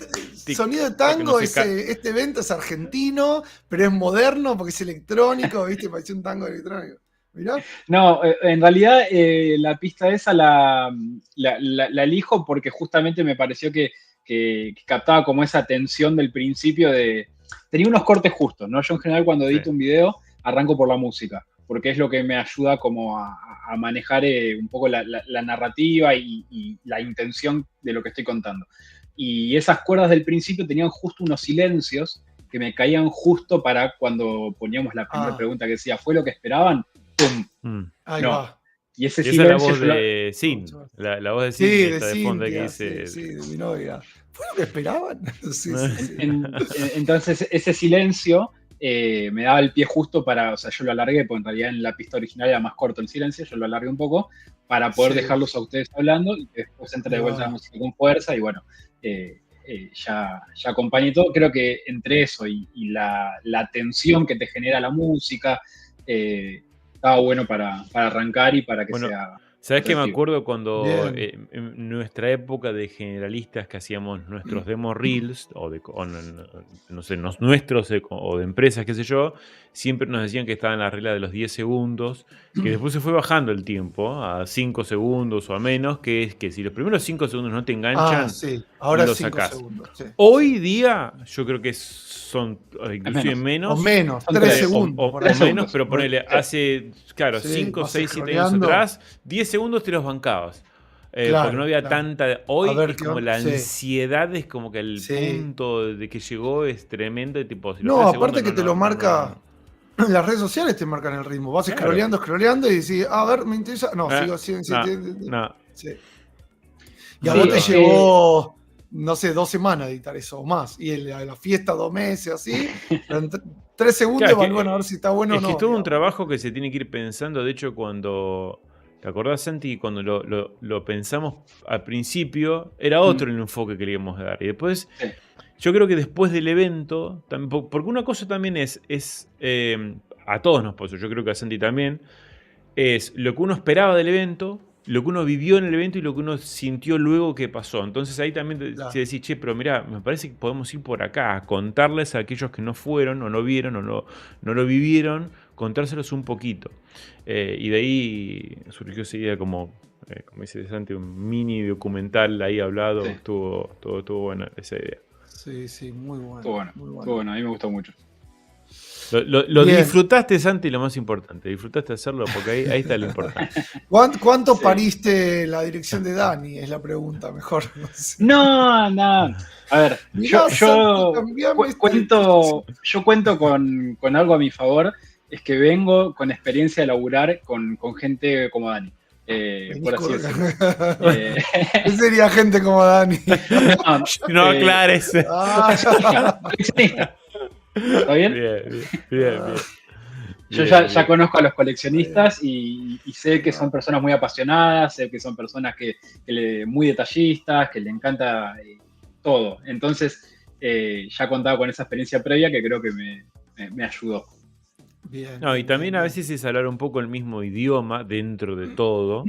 tic, sonido de para que tango, no se este evento es argentino, pero es moderno porque es electrónico, ¿viste? Pareció un tango electrónico. Mirá. No, en realidad la pista esa la elijo porque justamente me pareció que captaba como esa tensión del principio tenía unos cortes justos, ¿no? Yo en general cuando edito un video arranco por la música, porque es lo que me ayuda como a manejar un poco la narrativa y la intención de lo que estoy contando. Y esas cuerdas del principio tenían justo unos silencios que me caían justo para cuando poníamos la primera pregunta que decía, ¿fue lo que esperaban? ¡Pum! Ahí no. va. Y ese esa silencio... es la voz de Sin. La voz de Sin. Sí, está de fondo que Cintia, dice... sí, de mi novia. ¿Fue lo que esperaban? Sí. Entonces, ese silencio me daba el pie justo para, o sea, yo lo alargué, porque en realidad en la pista original era más corto el silencio, yo lo alargué un poco para poder dejarlos a ustedes hablando y que después entre de vuelta la música con fuerza y bueno, ya acompañé todo. Creo que entre eso y la tensión que te genera la música, estaba bueno para arrancar y para que sea... ¿Sabes qué me acuerdo cuando en nuestra época de generalistas que hacíamos nuestros demo reels, no sé, nuestros o de empresas, qué sé yo, siempre nos decían que estaba en la regla de los 10 segundos, que después se fue bajando el tiempo a 5 segundos o a menos, que es que si los primeros 5 segundos no te enganchan, ahora lo 5 sacás. segundos. Sí. Hoy día yo creo que son inclusive menos. O menos, 3 segundos. O menos, pero ponele, hace, claro, 5, 6, 7 años atrás, 10 segundos te los bancabas. Claro, porque no había claro. tanta. Hoy A ver es qué como onda, la sí. ansiedad, es como que el Sí. punto de que llegó es tremendo. Tipo, si los No, 3 aparte segundos que te lo marca. Las redes sociales te marcan el ritmo. Vas Claro. scrolleando y decís, a ver, me interesa. No, Ah, sigo sí. no. Sí. Y a Sí, vos te es que- llevó, no sé, 2 semanas editar eso o más. Y a la fiesta 2 meses, así. Pero en 3 segundos Claro, que- evalúan a ver si está bueno Es o que no. es todo un digamos. trabajo que se tiene que ir pensando. De hecho, cuando. ¿Te acordás, Santi? Cuando lo pensamos al principio, era otro el enfoque que queríamos dar. Y después, Sí. yo creo que después del evento, porque una cosa también es a todos nos pasó, yo creo que a Santi también, es lo que uno esperaba del evento, lo que uno vivió en el evento y lo que uno sintió luego que pasó. Entonces ahí también Claro. te decís, che, pero mirá, me parece que podemos ir por acá, a contarles a aquellos que no fueron, o no vieron, o no lo vivieron, contárselos un poquito. Y de ahí surgió esa idea como dice Santi, un mini documental ahí hablado. Sí. Estuvo buena esa idea. Sí, muy bueno. Estuvo bueno, muy estuvo bueno, a mí me gustó mucho. Lo Bien. disfrutaste, Santi, lo más importante. Disfrutaste hacerlo porque ahí está lo importante. ¿Cuánto Sí. pariste la dirección de Dani? Es la pregunta, mejor. No sé. No. A ver, Mirá, yo Santi, cambiame este- cuento con algo a mi favor, es que vengo con experiencia de laburar con gente como Dani, Venís por así con- decirlo. ¿Qué sería gente como Dani? No aclares. Coleccionista. ¿Está bien? Bien. Yo Bien, ya bien. conozco a los coleccionistas y sé que son personas muy apasionadas, sé que son personas muy detallistas, que le encanta todo. Entonces, ya contaba con esa experiencia previa que creo que me ayudó. Bien, No, y bien, también bien, a bien. veces es hablar un poco el mismo idioma dentro de todo,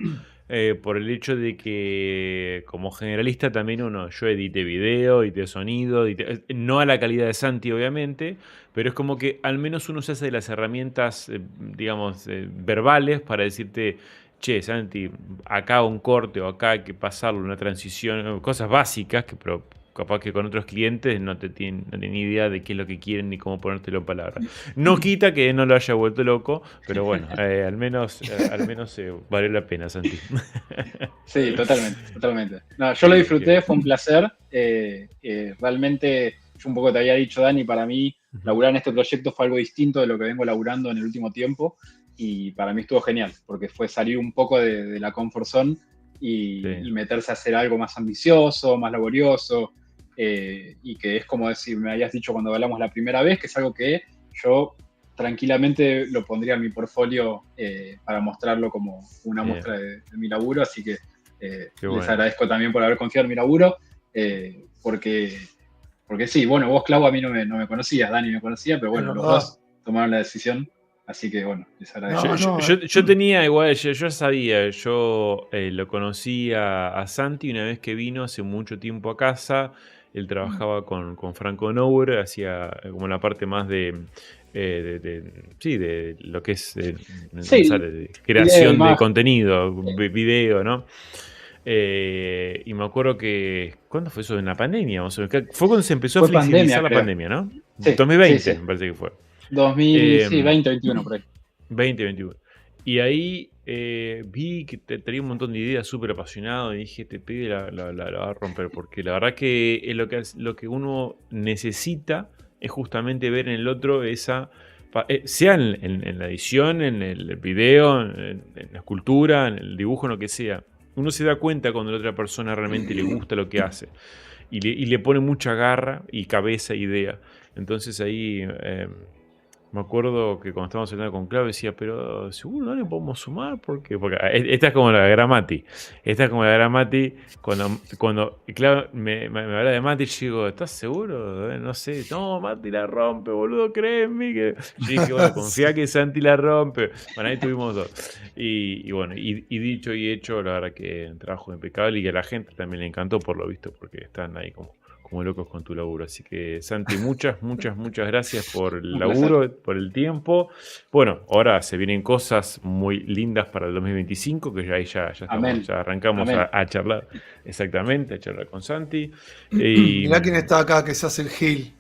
por el hecho de que como generalista también yo edité video, edité sonido, no a la calidad de Santi obviamente, pero es como que al menos uno se hace de las herramientas, digamos, verbales para decirte, che, Santi, acá un corte o acá hay que pasarlo, una transición, cosas básicas que capaz que con otros clientes no tienen ni idea de qué es lo que quieren ni cómo ponértelo en palabras. No quita que no lo haya vuelto loco, pero bueno, al menos valió la pena, Santi. Sí, totalmente. No, yo lo disfruté, fue un placer. Realmente, yo un poco te había dicho, Dani, para mí laburar en este proyecto fue algo distinto de lo que vengo laburando en el último tiempo y para mí estuvo genial, porque fue salir un poco de la comfort zone y meterse a hacer algo más ambicioso, más laborioso, y que es como decir, me habías dicho cuando hablamos la primera vez, que es algo que yo tranquilamente lo pondría en mi portfolio para mostrarlo como una muestra de mi laburo, así que les agradezco también por haber confiado en mi laburo, porque sí, bueno, vos, Clau, a mí no me conocías, Dani me conocía, pero bueno, los dos tomaron la decisión, así que bueno, les agradezco. Yo tenía igual, yo sabía, yo lo conocí a Santi una vez que vino hace mucho tiempo a casa. Él trabajaba con Franco Nour, hacía como la parte más de lo que es de creación de contenido, video, ¿no? Y me acuerdo que, ¿cuándo fue eso? En la pandemia, fue cuando se empezó a flexibilizar la pandemia, ¿no? Sí, 2020 sí. me parece que fue. 2021 por ahí. 2021. Y ahí vi que tenía un montón de ideas, súper apasionado, y dije, este pibe la va a romper, porque la verdad que lo que uno necesita es justamente ver en el otro esa, sea en la edición, en el video, en la escultura, en el dibujo, en lo que sea. Uno se da cuenta cuando a la otra persona realmente le gusta lo que hace y le pone mucha garra y cabeza, idea. Entonces ahí me acuerdo que cuando estábamos hablando con Clau decía, pero seguro no le podemos sumar, porque esta es como la Gramati. Esta es como la Gramati. Cuando Clau me habla de Mati, yo digo, ¿estás seguro? No sé. No, Mati la rompe, boludo, créeme. Yo dije, bueno, confía que Santi la rompe. Bueno, ahí tuvimos dos. Y bueno, y dicho y hecho, la verdad que un trabajo impecable y que a la gente también le encantó por lo visto, porque están ahí como locos con tu laburo. Así que, Santi, muchas gracias por el laburo, por el tiempo. Bueno, ahora se vienen cosas muy lindas para el 2025, que ya estamos, ya arrancamos a charlar. Exactamente, a charlar con Santi. Mirá quién está acá, que se hace el Gil.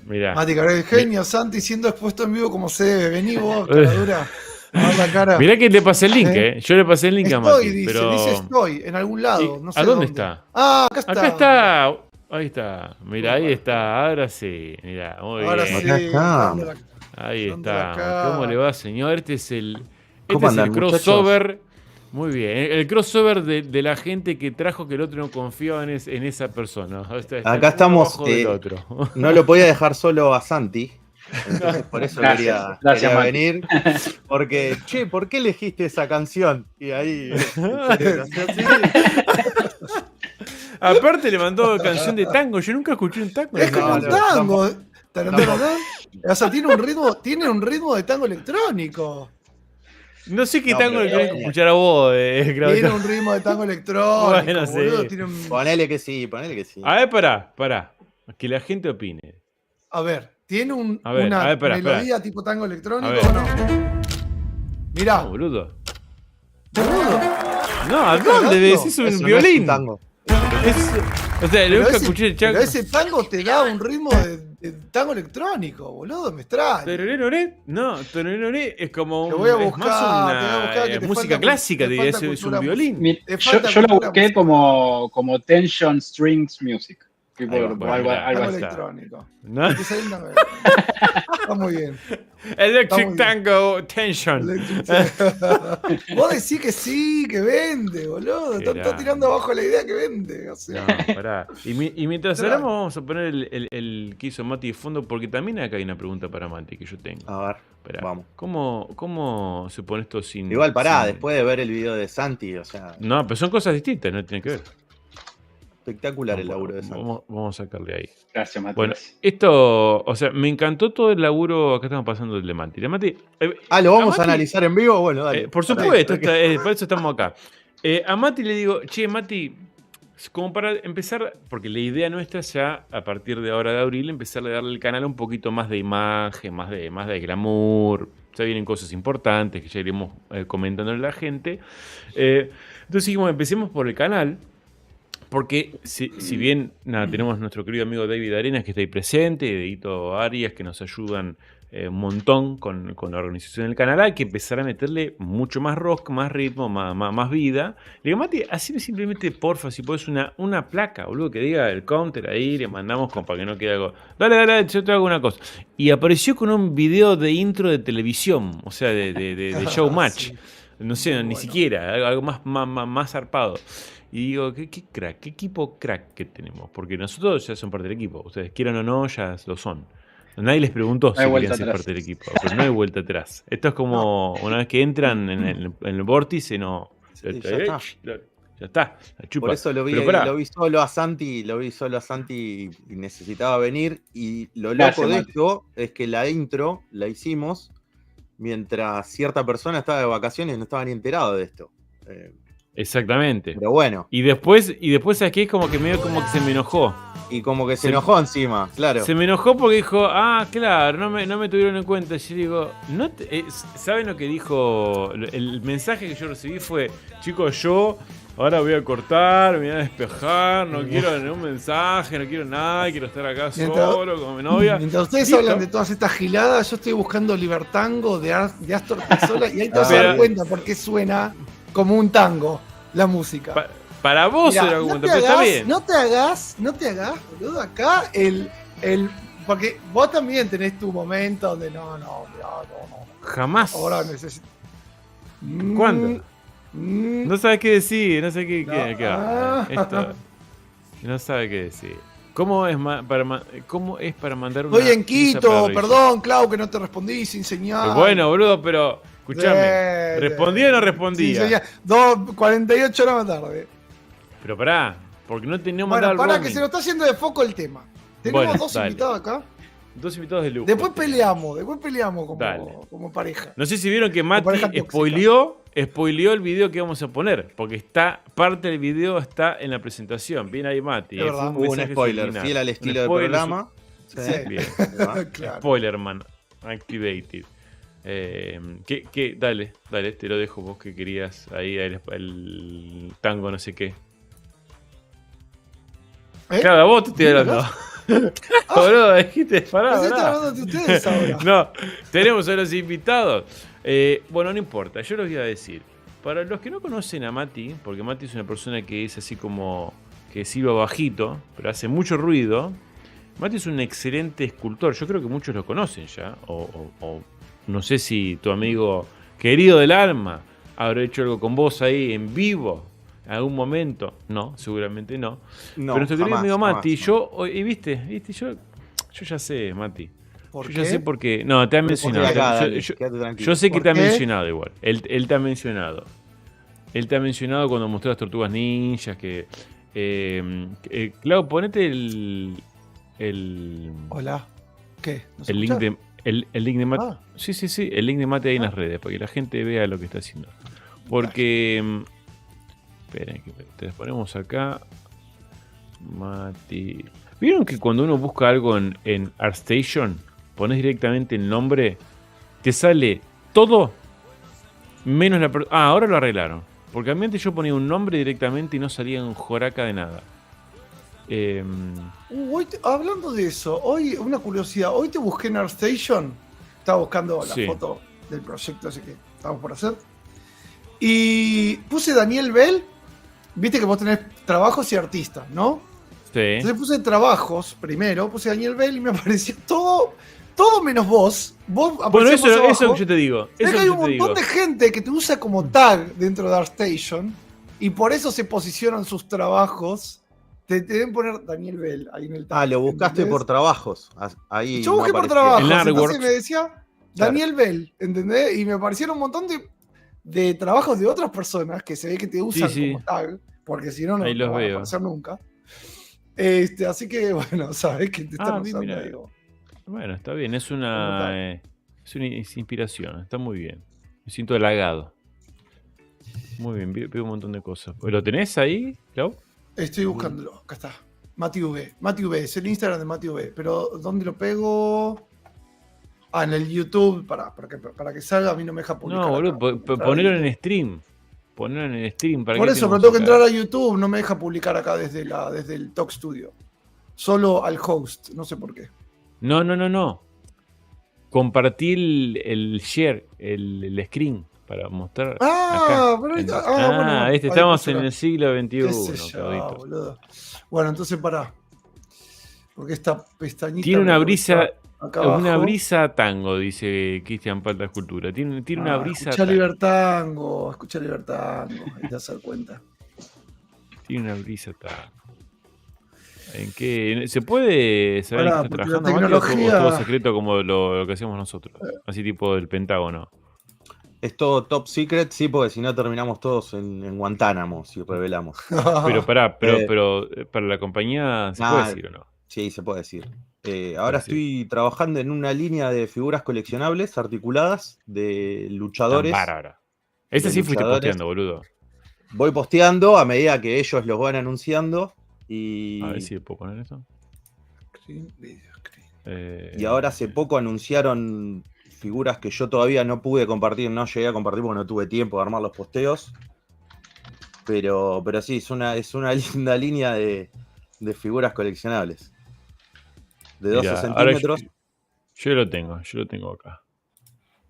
Mirá. Mati Cabrera, el genio, Santi siendo expuesto en vivo como se debe. Vení vos, caradura. A ver la cara. Mirá que le pasé el link, Yo le pasé el link a Estoy, Mati, dice, pero... dice estoy, en algún lado. No sé ¿A dónde está? Ah, acá está. Acá está. Ahí está. Mira, ahí está. Ahora sí. Mira, muy Ahora bien. sí. Acá está. dando la- Ahí dando está. la cara. ¿Cómo le va, señor? Este es el ¿Cómo andan, crossover. Muy bien. El crossover de la gente que trajo que el otro no confiaba en esa persona. Está Acá uno estamos, abajo del otro. No lo podía dejar solo a Santi. Entonces por eso Gracias, quería Mati. venir. Porque, che, ¿por qué elegiste esa canción? Y ahí. Aparte le mandó canción de tango. Yo nunca escuché un tango. Es como un no, tango. tampoco. O sea, tiene un ritmo de tango electrónico. No sé qué No, tango pero le tenés que genial. escuchar a vos. Tiene un ritmo de tango electrónico. Bueno, sí. boludo, tiene un- Ponele que sí, ponele que sí. A ver, pará. Que la gente opine. A ver, ¿tiene A ver, una espera. melodía tipo tango electrónico A ver. o no? Mirá, No, boludo. boludo. No, ¿a ¿Estás dónde? cagando? Decís un Eso no es violín. un tango. O sea, Pero nunca ese, escuché el pero chango. ese tango te da un ritmo de tango electrónico, boludo, me extraña. Tereré, no, tereré es como Te voy a es buscar, más te voy a una buscar que te música falta- clásica, te diría, falta es un cultura violín. Te Yo falta la cultura busqué como Tension Strings Music. Tipo, Ahí va, o bueno, algo, mirá. algo Tango así. electrónico. ¿No? Te sale un tango electrónico. Está muy bien. Electric muy bien. Tango Tension. Vos decís que sí, que vende, boludo. Qué Está grande. tirando abajo la idea que vende. O sea, No, pará. Y mientras Claro. hablamos, vamos a poner el que hizo Mati de fondo, porque también acá hay una pregunta para Mati que yo tengo. A ver, Esperá. vamos. ¿Cómo se pone esto sin. Igual pará, sin- después de ver el video de Santi, o sea, No, pero son cosas distintas, no tienen que ver. espectacular el laburo de Santi. Vamos a sacarle ahí. Gracias, Matías. Bueno, esto, o sea, me encantó todo el laburo. Acá estamos pasando el de Mati. De Mati, Ah, ¿lo vamos a Mati- analizar en vivo? Bueno, dale. por Pará, supuesto, pará por eso estamos acá. A Mati le digo, che, Mati, como para empezar, porque la idea nuestra ya a partir de ahora de abril, empezar a darle al canal un poquito más de imagen, más de glamour. Ya vienen cosas importantes que ya iremos comentando a la gente. Entonces dijimos, empecemos por el canal. Porque si bien tenemos nuestro querido amigo David Arenas que está ahí presente, y Edito Arias que nos ayudan un montón con la organización del canal, hay que empezar a meterle mucho más rock, más ritmo, más vida. Le digo, Mati, así simplemente, porfa, si podés una placa, boludo, que diga el counter ahí, le mandamos para que no quede algo. Dale, yo te hago una cosa. Y apareció con un video de intro de televisión, o sea, de showmatch. Sí. No sé, Muy ni bueno. siquiera, algo más zarpado. Y digo, qué crack, qué equipo crack que tenemos. Porque nosotros ya son parte del equipo. Ustedes quieran o no, ya lo son. Nadie les preguntó si hay querían vuelta ser atrás. parte del equipo. Pero no hay vuelta atrás. Esto es como una vez que entran en el vórtice, no. Sí, ya está. Ya está, la chupa. Por eso lo vi solo a Santi, y necesitaba venir. Y lo loco Gracias, de Mati. esto es que la intro la hicimos mientras cierta persona estaba de vacaciones y no estaba ni enterado de esto. Exactamente. Pero bueno, Y después, ¿sabes qué? Es como que medio como que se me enojó. y como que se Se- enojó encima, claro. Se me enojó porque dijo, claro, no me tuvieron en cuenta. Yo digo, ¿saben lo que dijo? El mensaje que yo recibí fue, chicos, yo ahora voy a cortar, me voy a despejar, no quiero ningún mensaje, no quiero nada, quiero estar acá Mientras- solo con mi novia. Mientras ustedes Listo. hablan de todas estas giladas, yo estoy buscando Libertango de Astor Piazzolla y ahí te vas a Pero- dar cuenta por qué suena como un tango la música. Para vos Mirá, era no como, te pero está hagas, bien. no te hagas, boludo, acá porque vos también tenés tu momento donde no. Jamás. Ahora necesito. ¿Cuándo? Mm, No sabes qué decir, no sé qué No. va. Esto, no sabe qué decir. ¿Cómo es para mandar una Estoy en pizza para Quito, revisar? perdón, Clau, que no te respondí sin señal. Pero bueno, boludo, pero escúchame. Sí, ¿Respondía o no sí, respondía? señal. 48 horas más tarde. Pero pará, porque no teníamos Bueno, mandado el para que roaming. se nos está haciendo de foco el tema. Tenemos Bueno, dos dale. invitados acá. Dos invitados de lujo. Después peleamos Dale. como pareja. No sé si vieron que pareja Mati tóxica. spoileó el video que vamos a poner, porque parte del video está en la presentación. Bien ahí, Mati. Es verdad. Fue Hubo un mensaje spoiler, subliminal. fiel al Un estilo del spoiler programa. Sí. Bien. Claro. Spoiler, man. Activated. Dale, te lo dejo vos que querías ahí el tango no sé qué. ¿Eh? Claro, a vos te estoy ¿Sí, hablando. Boludo, dijiste, pará, Pensé que pará. estaban hablando de ustedes ahora. No, tenemos a los invitados. Bueno, no importa, yo les voy a decir. Para los que no conocen a Mati, porque Mati es una persona que es así como que silba bajito, pero hace mucho ruido. Mati es un excelente escultor. Yo creo que muchos lo conocen ya. O no sé si tu amigo querido del alma habrá hecho algo con vos ahí en vivo en algún momento. No, seguramente no. No, Pero nuestro querido jamás, amigo Mati, jamás, y viste, yo ya sé, Mati. ¿Por Yo qué? ya sé porque. No, te ha no. mencionado. Quédate acá, dale, Yo quédate tranquilo. yo sé que ¿Por te ha qué? mencionado igual. Él te ha mencionado. Él te ha mencionado cuando mostró las tortugas ninjas. Clau, ponete el Hola. ¿Qué? ¿No se link escucha? de. El link de Mati. Ah. Sí, el link de Mati ahí en las redes, para que la gente vea lo que está haciendo. Porque. Esperen, que te las ponemos acá. Mati. ¿Vieron que cuando uno busca algo en ArtStation, pones directamente el nombre, te sale todo menos la persona? Ah, ahora lo arreglaron. Porque antes yo ponía un nombre directamente y no salía un joraca de nada. Hablando de eso, hoy, una curiosidad, hoy te busqué en ArtStation, estaba buscando la Sí. foto del proyecto ese que estamos por hacer, y puse Daniel Bell, viste que vos tenés trabajos y artistas, ¿no? Sí. Entonces puse trabajos primero, puse Daniel Bell y me apareció todo menos vos. Vos Bueno, aparecés más eso abajo. que yo te digo. Es Eso que hay que un yo te montón digo. de gente que te usa como tag dentro de ArtStation y por eso se posicionan sus trabajos. Te deben poner Daniel Bell ahí en el tag. Ah, lo buscaste ¿entendés? por trabajos. Ahí Yo no busqué por aparecía. trabajos, En entonces Artworks. me decía Daniel Bell, ¿entendés? Y me aparecieron un montón de trabajos de otras personas que se ve que te usan Sí. como tag, porque si no, Ahí no los van a veo. aparecer nunca. Así que, bueno, sabés que te están vi, usando, mira. digo. Bueno, está bien. Es Como una tal. inspiración. Está muy bien. Me siento halagado. Muy bien, veo un montón de cosas. ¿Lo tenés ahí, Clau? Estoy buscándolo, acá está. Mati V. Mati V, es el Instagram de Mati V. Pero, ¿dónde lo pego? Ah, en el YouTube, para que salga, a mí no me deja publicar. No, boludo, acá. ponelo en stream. Ponelo en stream. ¿Para Por qué eso, pero tenemos tengo que acá? entrar a YouTube, no me deja publicar acá desde el Talk Studio. Solo al host, no sé por qué. No. Compartí el share, el screen, para mostrar. Ah, acá. pero ahí está. Bueno, ahí estamos puse en acá. el siglo XXI, Qué sé yo, Claudito. boludo. Bueno, entonces pará. Porque esta pestañita. Tiene una me brisa, acá abajo. una brisa tango, dice Cristian Palta Escultura. Tiene una brisa Escucha tango. Libertango, escucha Libertango. Ahí te vas a dar cuenta. Tiene una brisa tango. ¿En qué? ¿Se puede saber Pará, en qué está porque la trabajando Mati, o tecnología- es todo secreto como lo que hacemos nosotros? Así tipo del Pentágono. Es todo top secret, sí, porque si no terminamos todos en Guantánamo, si revelamos. Pero pará, pero Eh, para la compañía se nah, puede decir o no. Sí, se puede decir. Ahora sí. estoy trabajando en una línea de figuras coleccionables articuladas de luchadores. Tan bárbara. Ese de sí fuiste luchadores. posteando, boludo. Voy posteando a medida que ellos los van anunciando. Y, A ver si puedo poner eso. Screen, video, screen. y ahora hace poco anunciaron figuras que yo todavía no pude compartir, no llegué a compartir porque no tuve tiempo de armar los posteos. Pero sí, es una linda línea de figuras coleccionables. De 12 Mirá, ahora centímetros. yo lo tengo acá.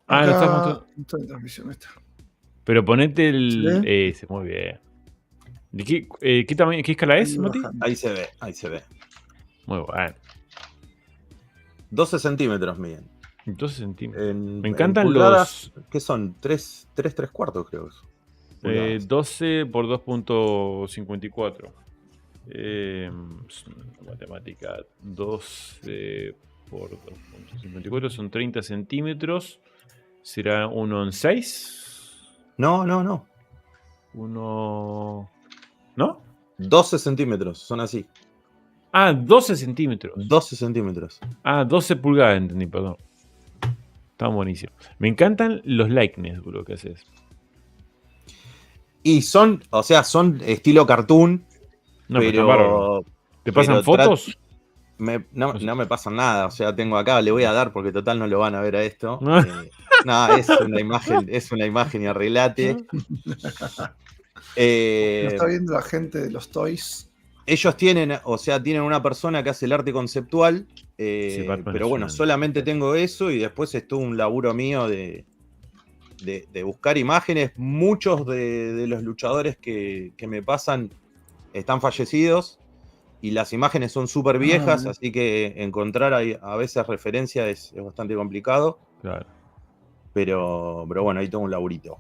Ah, lo estás Acá mostrando. está en transmisión esta. Pero ponete el. ¿Sí? Ese, muy bien. ¿De qué tamaño, qué escala es, Ahí Mati? bajando. Ahí se ve. Muy bueno. 12 centímetros miden. 12 centímetros. En Me encantan pulgadas, ¿qué son? 3 cuartos, creo. los Pulgadas. 12 por 2.54. Matemática. 12 por 2.54 son 30 centímetros. ¿Será uno en 6? No. Uno. ¿No? 12 centímetros, son así. Ah, 12 centímetros. 12 centímetros. Ah, 12 pulgadas, entendí, perdón. Está buenísimo. Me encantan los likeness, boludo, que haces. Y son estilo cartoon, No, pero está bárbaro. pero ¿Te pasan pero fotos? no me pasan nada. O sea, tengo acá, le voy a dar porque total no lo van a ver a esto. No. No, es una imagen y arreglate. Lo está viendo la gente de los toys. Ellos tienen una persona que hace el arte conceptual, Sí, Batman pero es bueno, un- solamente tengo eso y después es todo un laburo mío de de buscar imágenes. Muchos de los luchadores que me pasan están fallecidos y las imágenes son súper viejas, así que encontrar a veces referencia es bastante complicado. Claro. Pero bueno, ahí tengo un laburito.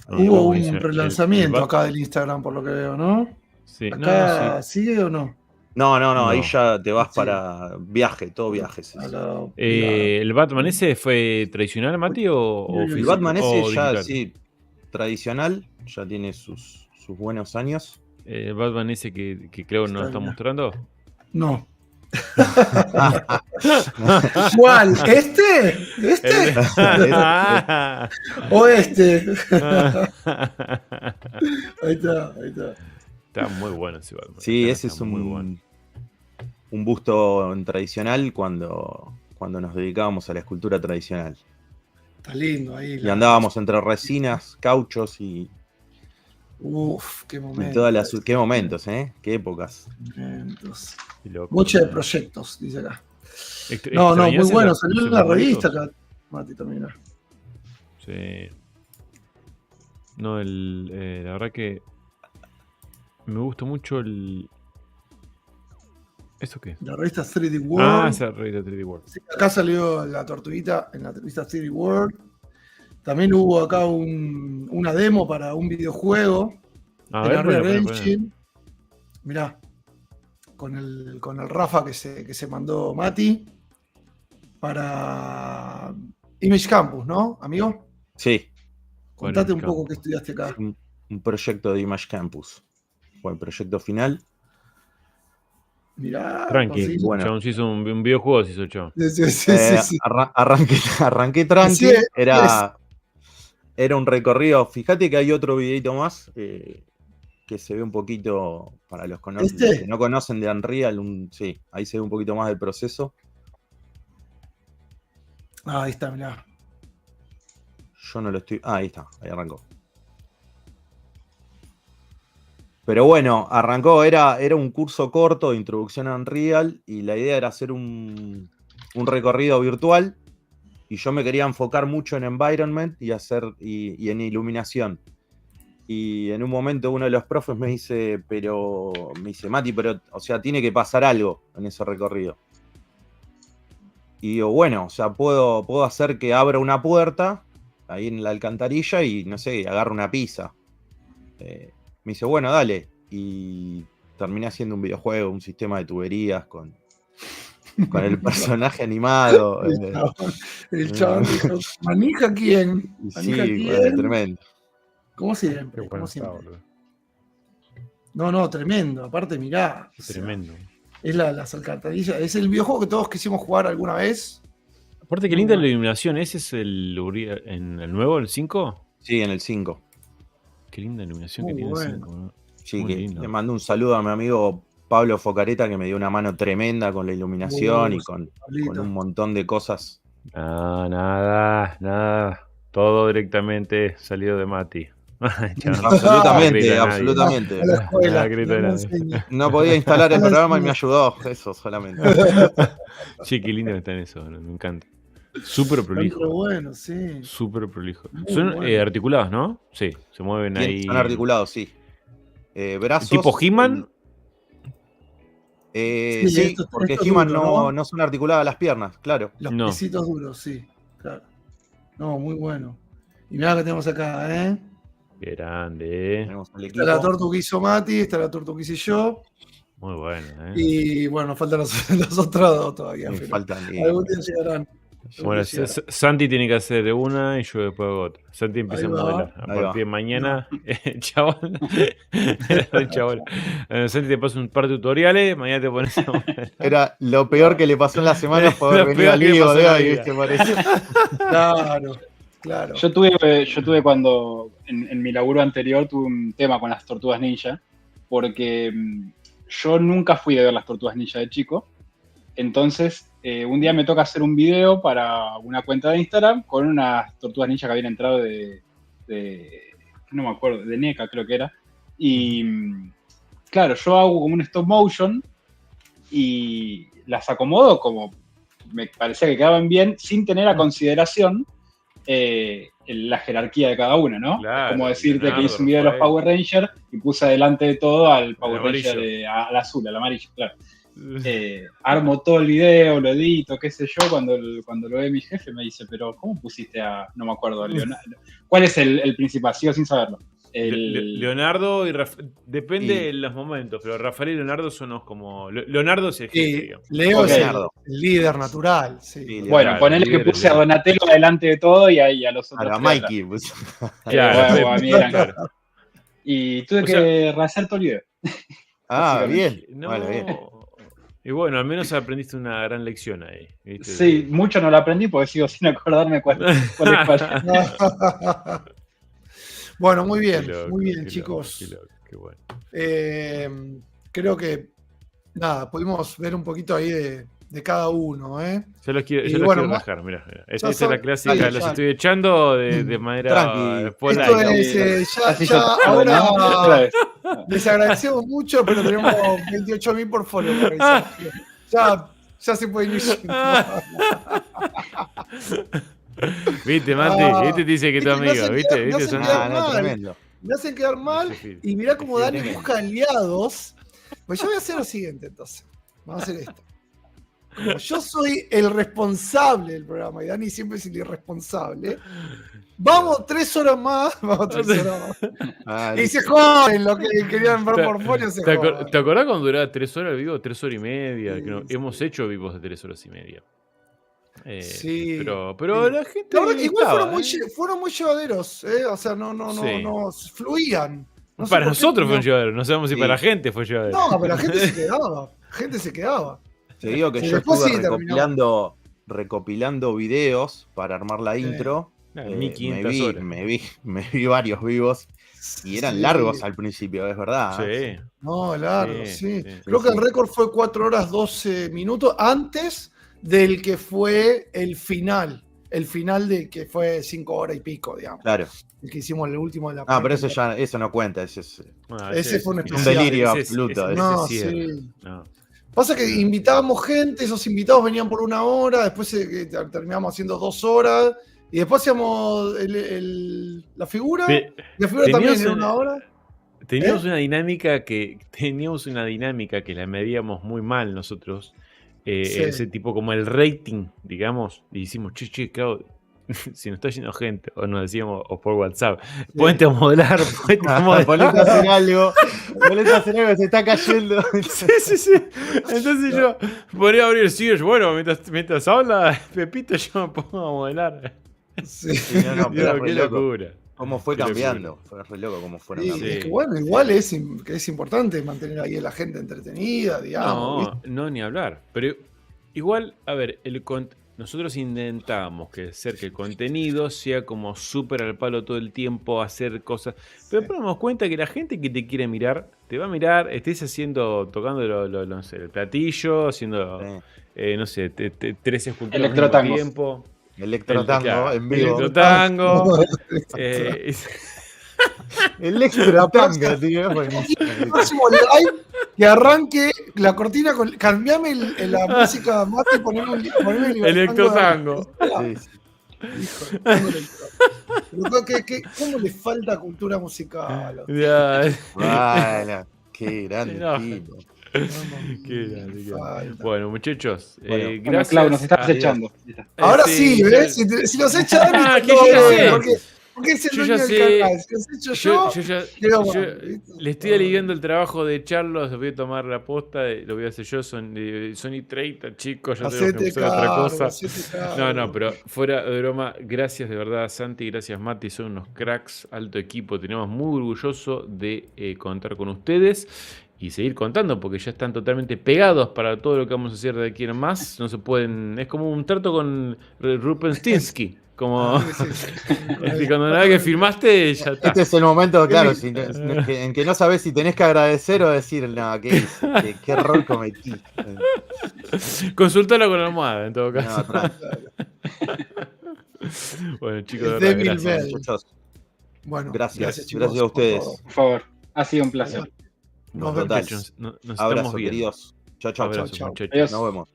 Hubo dice, un relanzamiento el acá del Instagram, por lo que veo, ¿no? Sí, ¿Acá sigue o no? No, No. ahí ya te vas Sí. para viaje, todo viajes. A la- ¿El Batman ese fue tradicional, Mati, o El El físico? Batman ese o ya, digital? sí, tradicional, ya tiene sus buenos años. El Batman ese que creo nos está bien. mostrando. No. ¿Cuál? ¿Este? ¿Este? ¿O este? Ahí está. Está muy bueno ese Batman. Sí, Está ese es muy bueno. un busto tradicional cuando nos dedicábamos a la escultura tradicional. Está lindo ahí. Y andábamos entre resinas, cauchos y Uf, qué momento. todas las... Qué momentos, ¿eh? Qué épocas. Momentos. Qué loco. Bocha de proyectos, dice acá. Ext- No, muy ¿extrañás bueno. esos- Salió en esos la momentos? revista acá. Mati también. Mira. Sí. No, la verdad que me gusta mucho el... ¿Esto qué? La revista 3D World. Esa revista 3D World. Sí, acá salió la tortuguita en la revista 3D World. También hubo acá una demo para un videojuego A de ver, la Real ponelo. Engine. Mirá, con el Rafa que se mandó Mati para Image Campus, ¿no, amigo? Sí, Contate un Image poco qué estudiaste acá. un proyecto de Image Campus. Fue el proyecto final. Mirá, Tranqui. conseguí- Bueno. Chabón se hizo un videojuego, se hizo el chabón. Sí. Arranqué tranqui. Sí, Era un recorrido. Fíjate que hay otro videito más que se ve un poquito para los ¿Este? que no conocen de Unreal. Sí, ahí se ve un poquito más del proceso. Ah, ahí está, mirá. Yo no lo estoy. Ahí está, ahí arrancó. Pero bueno, arrancó, era un curso corto de introducción a Unreal y la idea era hacer un recorrido virtual y yo me quería enfocar mucho en environment y en iluminación. Y en un momento uno de los profes me dice, Mati, o sea, tiene que pasar algo en ese recorrido. Y digo, bueno, o sea, puedo hacer que abra una puerta ahí en la alcantarilla y, no sé, agarre una pizza. Me dice, bueno, dale. Y terminé haciendo un videojuego, un sistema de tuberías con el personaje animado. El chabón dijo, ¿manija quién? Sí, ¿Manija bueno, quién? tremendo. Como Qué siempre, bueno como está, siempre. boludo. No, tremendo. Aparte, mirá. o sea, Tremendo. es las alcantarillas. Es el videojuego que todos quisimos jugar alguna vez. Aparte, qué linda la iluminación. ¿Ese es en el nuevo, el 5? Sí, en el 5. Qué linda iluminación Muy que tiene bueno. el 5. ¿no? Sí, Muy que lindo. le mando un saludo a mi amigo Pablo Focareta, que me dio una mano tremenda con la iluminación y con Pablito. un montón de cosas. Nada. Todo directamente salido de Mati. Chabón, Absolutamente, grita a nadie. absolutamente. A la escuela. Nada, grito de no nadie. enseña. No podía instalar el programa y me ayudó, eso solamente. Che, qué lindo que está en eso, me encanta. Súper Pero prolijo. bueno, sí. Súper prolijo. Muy Son bueno. articulados, ¿no? Sí, se mueven ahí. Son articulados, sí. Brazos. ¿Tipo He-Man? Sí, Sí, esto porque es He-Man duro, no son articuladas las piernas, claro. Los No. pesitos duros, sí. Claro. No, muy bueno. Y mirá lo que tenemos acá, ¿eh? Qué grande, Tenemos el Está la equipo. tortu que hizo Mati, está la tortu que hice yo. Muy bueno, Y bueno, nos faltan los otros dos todavía. Me pero faltan. algún día llegarán. Bueno, Santi tiene que hacer una y yo después hago otra. Santi empieza a Ahí va. modelar. A Ahí partir va. de mañana, chabón. El chabón. Santi te pasa un par de tutoriales, mañana te pones a modelar. Era lo peor que le pasó en la semana fue Lo haber venido peor al que le lío pasó de en la hoy, vida. ¿viste? Parece. Claro. Yo tuve cuando, en mi laburo anterior, tuve un tema con las tortugas ninja, porque yo nunca fui de ver las tortugas ninja de chico. Entonces, un día me toca hacer un video para una cuenta de Instagram con unas tortugas ninja que habían entrado de no me acuerdo, de NECA creo que era. Y claro, yo hago como un stop motion y las acomodo como me parecía que quedaban bien, sin tener a consideración la jerarquía de cada uno, ¿no? Claro, Como decirte Leonardo, que hice un video de los Rafael. Power Rangers y puse adelante de todo al Power amarillo. Ranger al azul, al amarillo, claro. Armo todo el video, lo edito, qué sé yo, cuando lo ve mi jefe me dice, pero ¿cómo pusiste a, no me acuerdo, a Leonardo? ¿Cuál es el principal? Sigo sin saberlo. Leonardo y Rafael, depende Sí. de los momentos, pero Rafael y Leonardo son los como. Leonardo es el jefe, Y digamos. Leo Ok. es Leonardo. el líder natural. Sí. Sí, Bueno, Claro, ponele que líder, puse a líder. Donatello adelante de todo y ahí a los otros. A la tres atrás. Mikey. Pues. Claro, Bueno, a mí eran- claro. Y tuve O que rehacer todo el video. Ah, Básicamente. bien. No. Bueno, bien. Y bueno, al menos aprendiste una gran lección ahí. ¿viste? Sí, mucho no lo aprendí porque sigo sin acordarme cuál es cuál. Bueno, muy Qué bien, loco, muy bien, qué chicos. loco, qué bueno. Creo que, nada, pudimos ver un poquito ahí de cada uno, ¿eh? Yo los quiero, Y yo los bueno, quiero ma- rajar, mirá. ya Esta es son- la clásica, dale, los ya. estoy echando de manera Tranqui. polite. Esto es, ya Así yo ahora otra vez. les agradecemos mucho, pero tenemos 28.000 por follow. por eso. Ya se pueden ir yendo. Viste, Mati, este te dice que tu Viste, me amigo, hacen ¿viste? quedar- me ¿Viste? hacen Son- quedar Ah, no, mal. tremendo. Me hacen quedar mal. Sí, Y mirá cómo Dani tremendo. busca aliados. Pues yo voy a hacer lo siguiente, entonces. Vamos a hacer esto. Como yo soy el responsable del programa y Dani siempre es el irresponsable, vamos 3 horas más. Vamos 3 horas más. Ah, Y se joden lo que querían ver por folio, se ¿Te joden. ¿Te acordás cuando duraba 3 horas el vivo? 3 horas y media. Sí, que no- sí. hemos hecho vivos de 3 horas y media. Sí. Pero Sí. la gente. La verdad que igual estaba, fueron muy llevaderos, ¿eh? O sea, Sí. no, fluían. No sé Para por qué, nosotros fue un no. llevadero. No sabemos si Sí. para la gente fue llevadero. No, pero la gente se quedaba. Gente se quedaba. Te digo que Sí, yo después estuve sí terminó. recopilando videos para armar la intro. Claro, Eh, 1500 horas. me vi varios vivos y eran Sí. largos al principio, es verdad. Sí. No, largo, Sí, sí. sí. Creo que Sí. el récord fue 4 horas 12 minutos antes del que fue el final. El final de que fue 5 horas y pico, digamos. Claro. El que hicimos el último de la Ah, pero primera eso no cuenta. Ese es Ah, Ese fue un un especial. delirio ese es- absoluto. ese- No, ese cierre. sí. No. Pasa que invitábamos gente, esos invitados venían por 1 hora, después terminamos haciendo 2 horas, y después hacíamos la figura, Te- y la figura también teníamos era un- 1 hora. Teníamos una dinámica que la medíamos muy mal nosotros. Sí. Ese tipo como el rating, digamos. Y decimos, che, claro, si nos está yendo gente, o nos decíamos, o por WhatsApp, ponete a modelar, ponete a modelar. Ponete a hacer algo. Ponete a hacer algo, se está cayendo. Sí. Entonces yo podría abrir Sears. Bueno, mientras habla Pepito, yo me pongo a modelar. Sí. Sí, no, no, pero Dios, es re qué loco. locura. ¿Cómo fue Qué cambiando? Fue re loco cómo fueron Sí, cambiando. es que bueno, igual que es importante mantener ahí a la gente entretenida, digamos. ¿viste? No, ni hablar. Pero igual, a ver, nosotros intentamos que el contenido sea como súper al palo todo el tiempo, hacer cosas. Pero después nos damos cuenta que la gente que te quiere mirar, te va a mirar, estés tocando no sé, el platillo, haciendo, Sí. no sé, 3 esculturas al mismo Electrotangos. tiempo. Electrotango Claro, en vivo. Electrotango. Electrotango, tío. buenísimo. El próximo live que arranque la cortina con. Cambiame la música más y poneme el Electrotango. Sí, sí. Hijo, ¿cómo le falta cultura musical? Ya. Bueno, qué grande Sí, no. tipo. Qué grande, qué grande. Falta. Bueno, muchachos, Bueno, Bueno, gracias. Clau, nos estás a- echando. Ahora Sí, sí, yo- ¿ves? Si nos echa Dani, Ah, está que yo todo ya bien, sé. porque es el Yo dueño ya del sé. canal. Si los echo Yo yo, ya quedó mal, ¿viste? le estoy aliviando el trabajo de Charlos, voy a tomar la posta, lo voy a hacer yo, son y 30 chicos, yo tengo que Hacete hacer otra cargo, cosa. hacete cargo. No, pero fuera de broma, gracias de verdad Santi, gracias Mati, son unos cracks, alto equipo, tenemos muy orgulloso de contar con ustedes y seguir contando porque ya están totalmente pegados para todo lo que vamos a hacer de aquí en más, no se pueden, es como un trato con Rupenstinsky, como cuando nada que firmaste ya está. Este es el momento, claro, en que no sabes si tenés que agradecer o decir, no, ¿qué hice? ¿Qué error cometí? Consultalo con la almohada en todo caso. No, tranqui. Bueno, chicos, de Es verdad, débil gracias. ver. Muchachos, Bueno, gracias chicos, a ustedes. por todo. Por favor, ha sido un placer. Nos Total. vemos. Muchachos, nos estamos Abrazo, viendo. queridos. Chao, chao. Abrazos, chao. muchachos. Adiós. Nos vemos.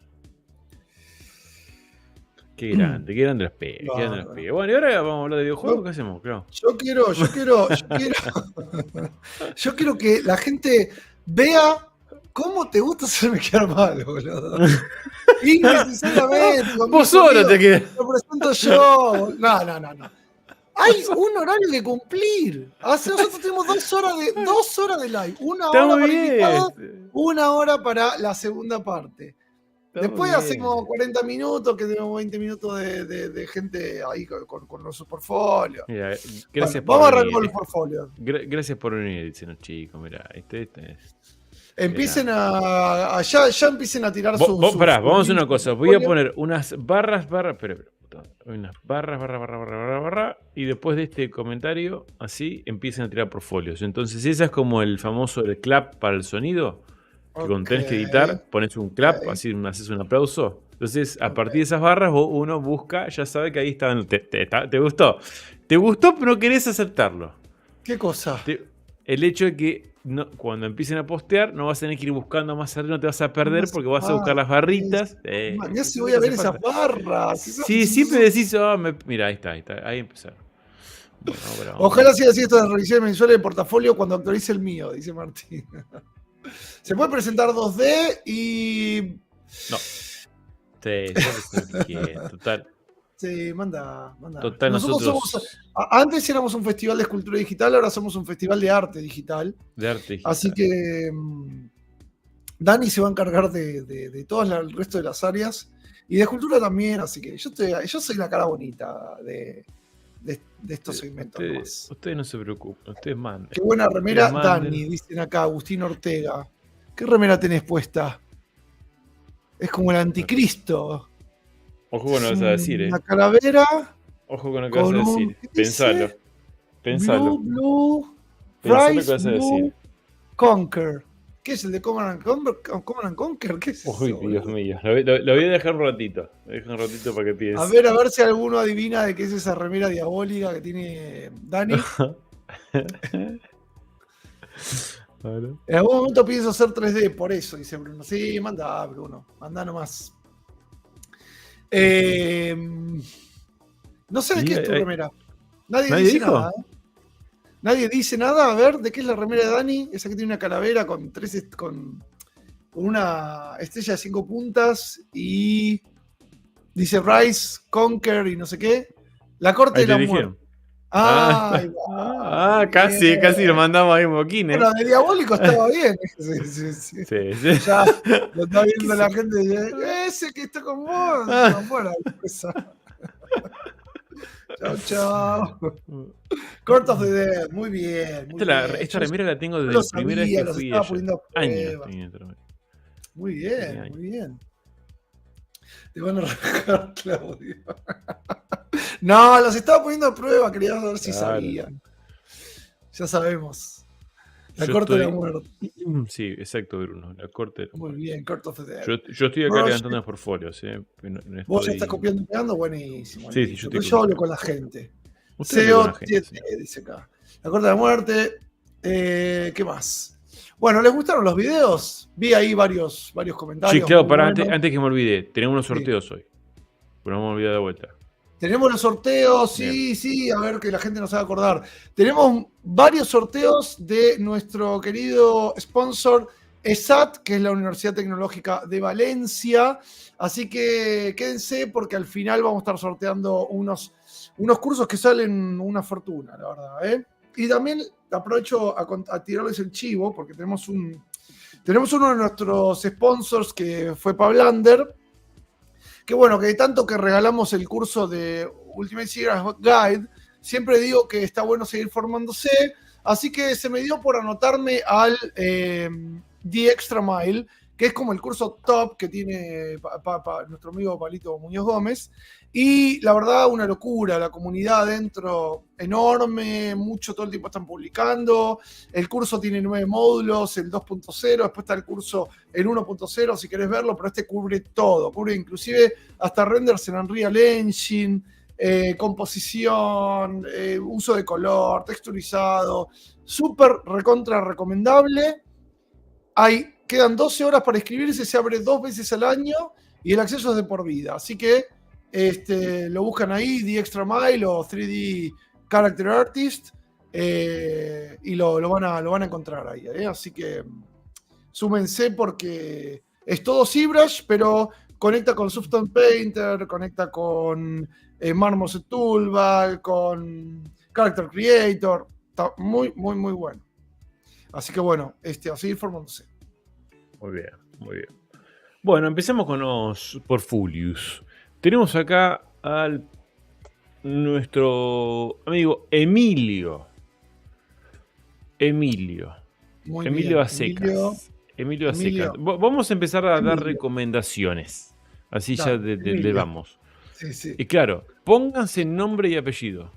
Qué Qué grande los pibes, qué grande los pibes. Bueno, y ahora vamos a hablar de videojuegos, ¿qué hacemos? Claro. Yo quiero que la gente vea cómo te gusta hacerme quedar mal, boludo. Innecesariamente. Vos solo te quedas. Lo presento yo. No. Hay un horario que cumplir. Nosotros tenemos 2 horas de live. Una Está hora muy para bien. invitados, 1 hora para la segunda parte. Está Después muy hacemos bien. 40 minutos, que tenemos 20 minutos de gente ahí con los portfolios. Mira, gracias Vamos a por arrancar venir. con los portfolios. Gracias por venir, dicen los chicos. Mira, Empiecen ya empiecen a tirar Pará, vamos a hacer una sus cosa. Voy a portfolios. poner unas barras, unas barra, y después de este comentario, así empiezan a tirar portfolios. Entonces, esa es como el famoso el clap para el sonido. Que cuando tenés que editar, pones un clap, así haces un aplauso. Entonces, a partir de esas barras, uno busca, ya sabe que ahí está. ¿Te gustó? ¿Te gustó, pero no querés aceptarlo? ¿Qué cosa? El hecho de que cuando empiecen a postear, no vas a tener que ir buscando más arriba, no te vas a perder porque vas a buscar las barritas. Mirá si voy a ver esas barras. Sí, siempre decís, mira, ahí está, ahí empezaron. Bueno, Ojalá siga así esto de revisiones mensuales de portafolio cuando actualice el mío, dice Martín. Se puede presentar 2D y. No. Sí, total. Sí, manda. Total, nosotros antes éramos un festival de escultura digital, ahora somos un festival de arte digital. De arte digital. Así que Dani se va a encargar de todo el resto de las áreas y de escultura también, así que yo soy la cara bonita de estos segmentos. Ustedes no se preocupen, ustedes manden. Qué buena remera, manden. Dani, dicen acá, Agustín Ortega. ¿Qué remera tenés puesta? Es como el anticristo. Ojo con lo que vas a decir, Una calavera. Ojo con lo que vas a decir. Pensalo. Blue, Pensá lo que Price, vas a Blue, decir. Conquer. ¿Qué es el de Command and Conquer? ¿Qué es Uy, eso, Dios boludo? mío. Lo voy a dejar un ratito. Para que pienses. A ver si alguno adivina de qué es esa remera diabólica que tiene Dani. Vale. En algún momento pienso hacer 3D, por eso, dice Bruno. Sí, manda, Bruno. Manda nomás. No sé de qué es tu remera. Nadie dice dijo? nada. Nadie dice nada. A ver, ¿de qué es la remera de Dani? Esa que tiene una calavera con una estrella de 5 puntas y dice Rise, Conquer y no sé qué. La corte Ahí de te la muerte. dijeron. Ahí va. Casi lo mandamos ahí moquines. Bueno, de diabólico estaba bien. Sí. Sí. Ya lo está viendo la gente y dice, ese que está con vos. Afuera. Chao. Court of the Dead, muy bien. Esta remera la tengo desde lo la primera vez sabía, que los fui estaba allá. poniendo a Años prueba. tenía esta remera. Muy bien. Te van a arrancar, Claudio. No, los estaba poniendo a prueba, quería ver si sabían. Ya sabemos. La corte de la muerte. Sí, exacto, Bruno. La corte de la Muy muerte. bien, Court of the Dead. Yo estoy acá levantando los portfolios. Vos ya estás copiando y pegando, buenísimo. Sí, yo hablo con la gente. Ustedes hablan con la gente, CO7 dice acá. La corte de la muerte. ¿Qué más? Bueno, ¿les gustaron los videos? Vi ahí varios comentarios. Sí, claro, muy pará, buenos. antes que me olvide, tenemos unos sorteos hoy. Pero no me olvidé de vuelta. Tenemos los sorteos, sí, a ver que la gente nos haga acordar. Tenemos varios sorteos de nuestro querido sponsor ESAT, que es la Universidad Tecnológica de Valencia. Así que quédense porque al final vamos a estar sorteando unos cursos que salen una fortuna, la verdad, ¿eh? Y también aprovecho a tirarles el chivo porque tenemos uno de nuestros sponsors que fue Pablander. Que bueno, que de tanto que regalamos el curso de Ultimate Cigarettes Guide, siempre digo que está bueno seguir formándose, así que se me dio por anotarme al The Extra Mile, que es como el curso top que tiene nuestro amigo Palito Muñoz Gómez, y la verdad una locura, la comunidad adentro enorme, todo el tiempo están publicando, el curso tiene 9 módulos, el 2.0, después está el curso el 1.0 si querés verlo, pero este cubre todo, cubre inclusive hasta renders en Unreal Engine, composición, uso de color, texturizado, súper recontra recomendable. Quedan 12 horas para inscribirse, se abre 2 veces al año y el acceso es de por vida. Así que Lo buscan ahí, The Extra Mile o 3D Character Artist, y lo van a encontrar ahí. Así que súmense porque es todo ZBrush, pero conecta con Substance Painter, conecta con Marmoset Toolbar, con Character Creator. Está muy, muy, muy bueno. Así que bueno, a seguir formándose. Muy bien, muy bien. Bueno, empecemos con los portfolios. Tenemos acá al nuestro amigo Emilio. Muy Emilio bien. a secas. Emilio a secas. Vamos a empezar a dar recomendaciones. Así ya le vamos. Sí. Y claro, pónganse nombre y apellido.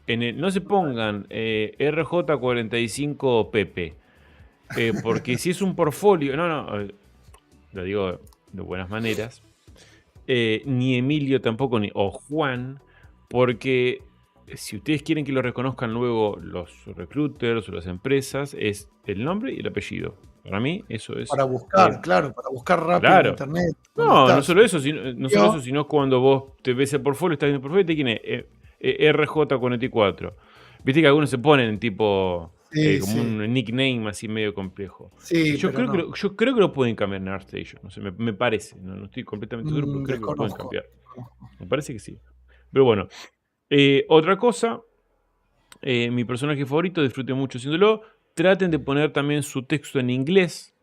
No se pongan RJ45PP. Porque si es un portfolio. No, lo digo de buenas maneras. Ni Emilio tampoco, o Juan. Porque si ustedes quieren que lo reconozcan luego los recruiters o las empresas, es el nombre y el apellido. Para mí, eso es. Para buscar, para buscar rápido en internet. No solo eso, sino cuando vos te ves el portfolio, estás viendo el portfolio y te tiene RJ44. Viste que algunos se ponen tipo como un nickname así medio complejo. Sí, yo creo que lo pueden cambiar en ArtStation. No sé, me parece. No estoy completamente seguro, pero creo que lo pueden cambiar. Me parece que sí. Pero bueno. Otra cosa, mi personaje favorito, disfruten mucho haciéndolo. Traten de poner también su texto en inglés,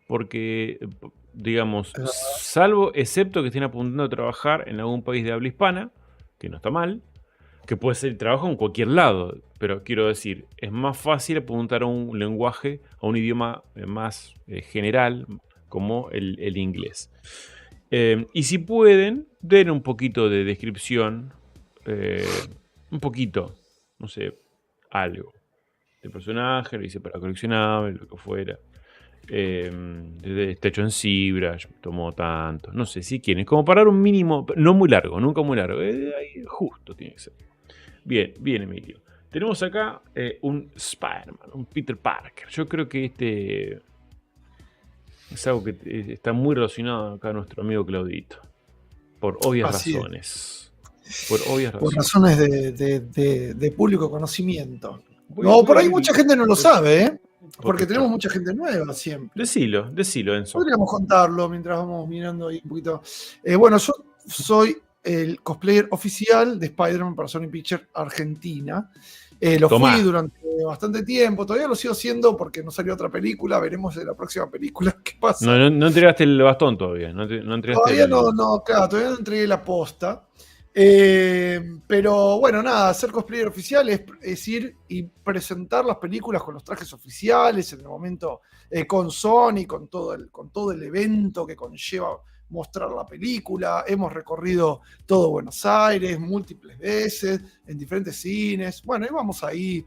porque, digamos, excepto que estén apuntando a trabajar en algún país de habla hispana, que no está mal, que puede ser trabajo en cualquier lado, pero quiero decir, es más fácil apuntar a un lenguaje, a un idioma más general, como el inglés. Y si pueden, den un poquito de descripción. Un poquito, no sé, algo de personaje, lo hice para coleccionable, lo que fuera. Está hecho en ZBrush, tomó tanto, no sé, si quieren, como para dar un mínimo, no muy largo, nunca muy largo, ahí justo tiene que ser. Bien, Emilio. Tenemos acá un Spider-Man, un Peter Parker. Yo creo que es algo que está muy relacionado acá a nuestro amigo Claudito, por obvias razones. Por razones de público conocimiento. Por ahí mucha gente no lo sabe, porque tenemos mucha gente nueva siempre. Decilo, Enzo. Podríamos contarlo mientras vamos mirando ahí un poquito. Bueno, yo soy el cosplayer oficial de Spider-Man para Sony Pictures Argentina. Lo fui durante bastante tiempo, todavía lo sigo haciendo porque no salió otra película, veremos de la próxima película qué pasa. No entregaste el bastón todavía. Todavía no entregué la posta. Pero bueno, nada, ser cosplayer oficial es ir y presentar las películas con los trajes oficiales en el momento con Sony, con todo el evento que conlleva mostrar la película. Hemos recorrido todo Buenos Aires múltiples veces, en diferentes cines. Bueno, y vamos ahí,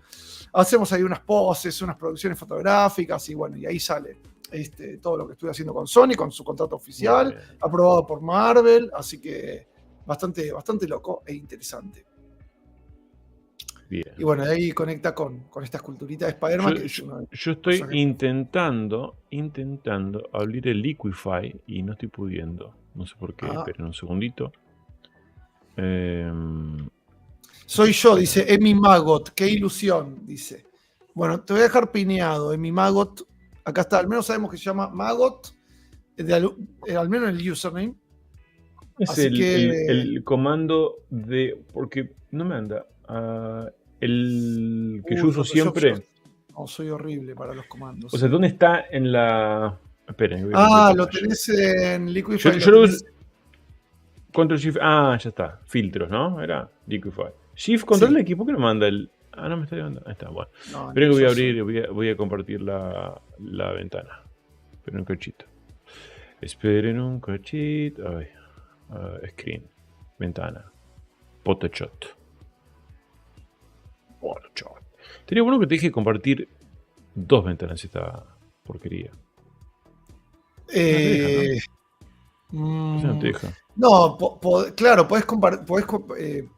hacemos ahí unas poses, unas producciones fotográficas, y bueno, y ahí sale todo lo que estoy haciendo con Sony, con su contrato oficial, aprobado por Marvel, así que bastante loco e interesante. Bien. Y bueno, ahí conecta con esta esculturita de Spider-Man. Yo estoy intentando abrir el Liquify y no estoy pudiendo. No sé por qué, esperen un segundito. Soy yo, dice Emi Magot. Qué ilusión, dice. Bueno, te voy a dejar pineado, Emi Magot. Acá está, al menos sabemos que se llama Magot. Al menos el username. Es el comando de... Porque no me anda. El que yo uso siempre. Soy horrible para los comandos. O sea, ¿dónde está en la...? Esperen. Lo tenés en Liquify. Yo lo uso... Control Shift... ya está. Filtros, ¿no? Era Liquify. Shift, Control X. ¿Por qué no manda el...? No me está llevando. Ahí está, bueno. Esperen que voy a abrir, voy a compartir la ventana. Esperen un cachito. Ay. Screen. Ventana. Photoshop. Sería bueno que te deje compartir 2 ventanas esta porquería. No te deja. No, claro, podés compartir.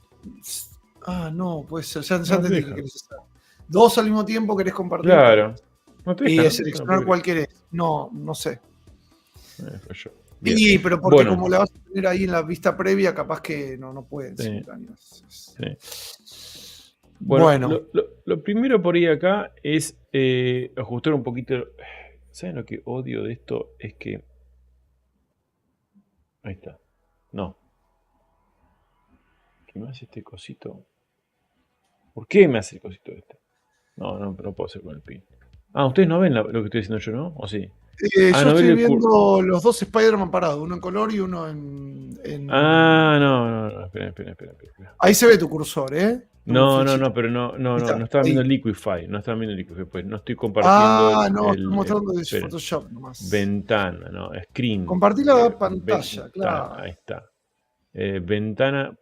No, puede ser. Ya entendí que querés hacer. 2 al mismo tiempo querés compartir. Claro. No te deja, y seleccionar cuál querés. No sé. Bien. Sí, pero porque Bueno. como la vas a tener ahí en la vista previa, capaz que no pueden Sí. simultáneos. Sí. Bueno, Bueno. lo primero por ahí acá es ajustar un poquito. ¿Saben lo que odio de esto? Es que. Ahí está. No. ¿Qué me hace este cosito? ¿Por qué me hace el cosito este? No puedo hacer con el pin. Ah, ustedes no ven lo que estoy diciendo yo, ¿no? ¿O sí? Yo no ven estoy el viendo los dos Spider-Man parados, uno en color y uno en. Ah, no. Espera. Ahí se ve tu cursor, ¿eh? No, Flechita. pero no Está, estaba ahí. viendo Liquify. No estaba viendo Liquify, pues no estoy compartiendo Estoy mostrando de esperen. Photoshop nomás. Ventana, no, screen. Compartí la pantalla, Ventana, claro. ahí está. Ventana,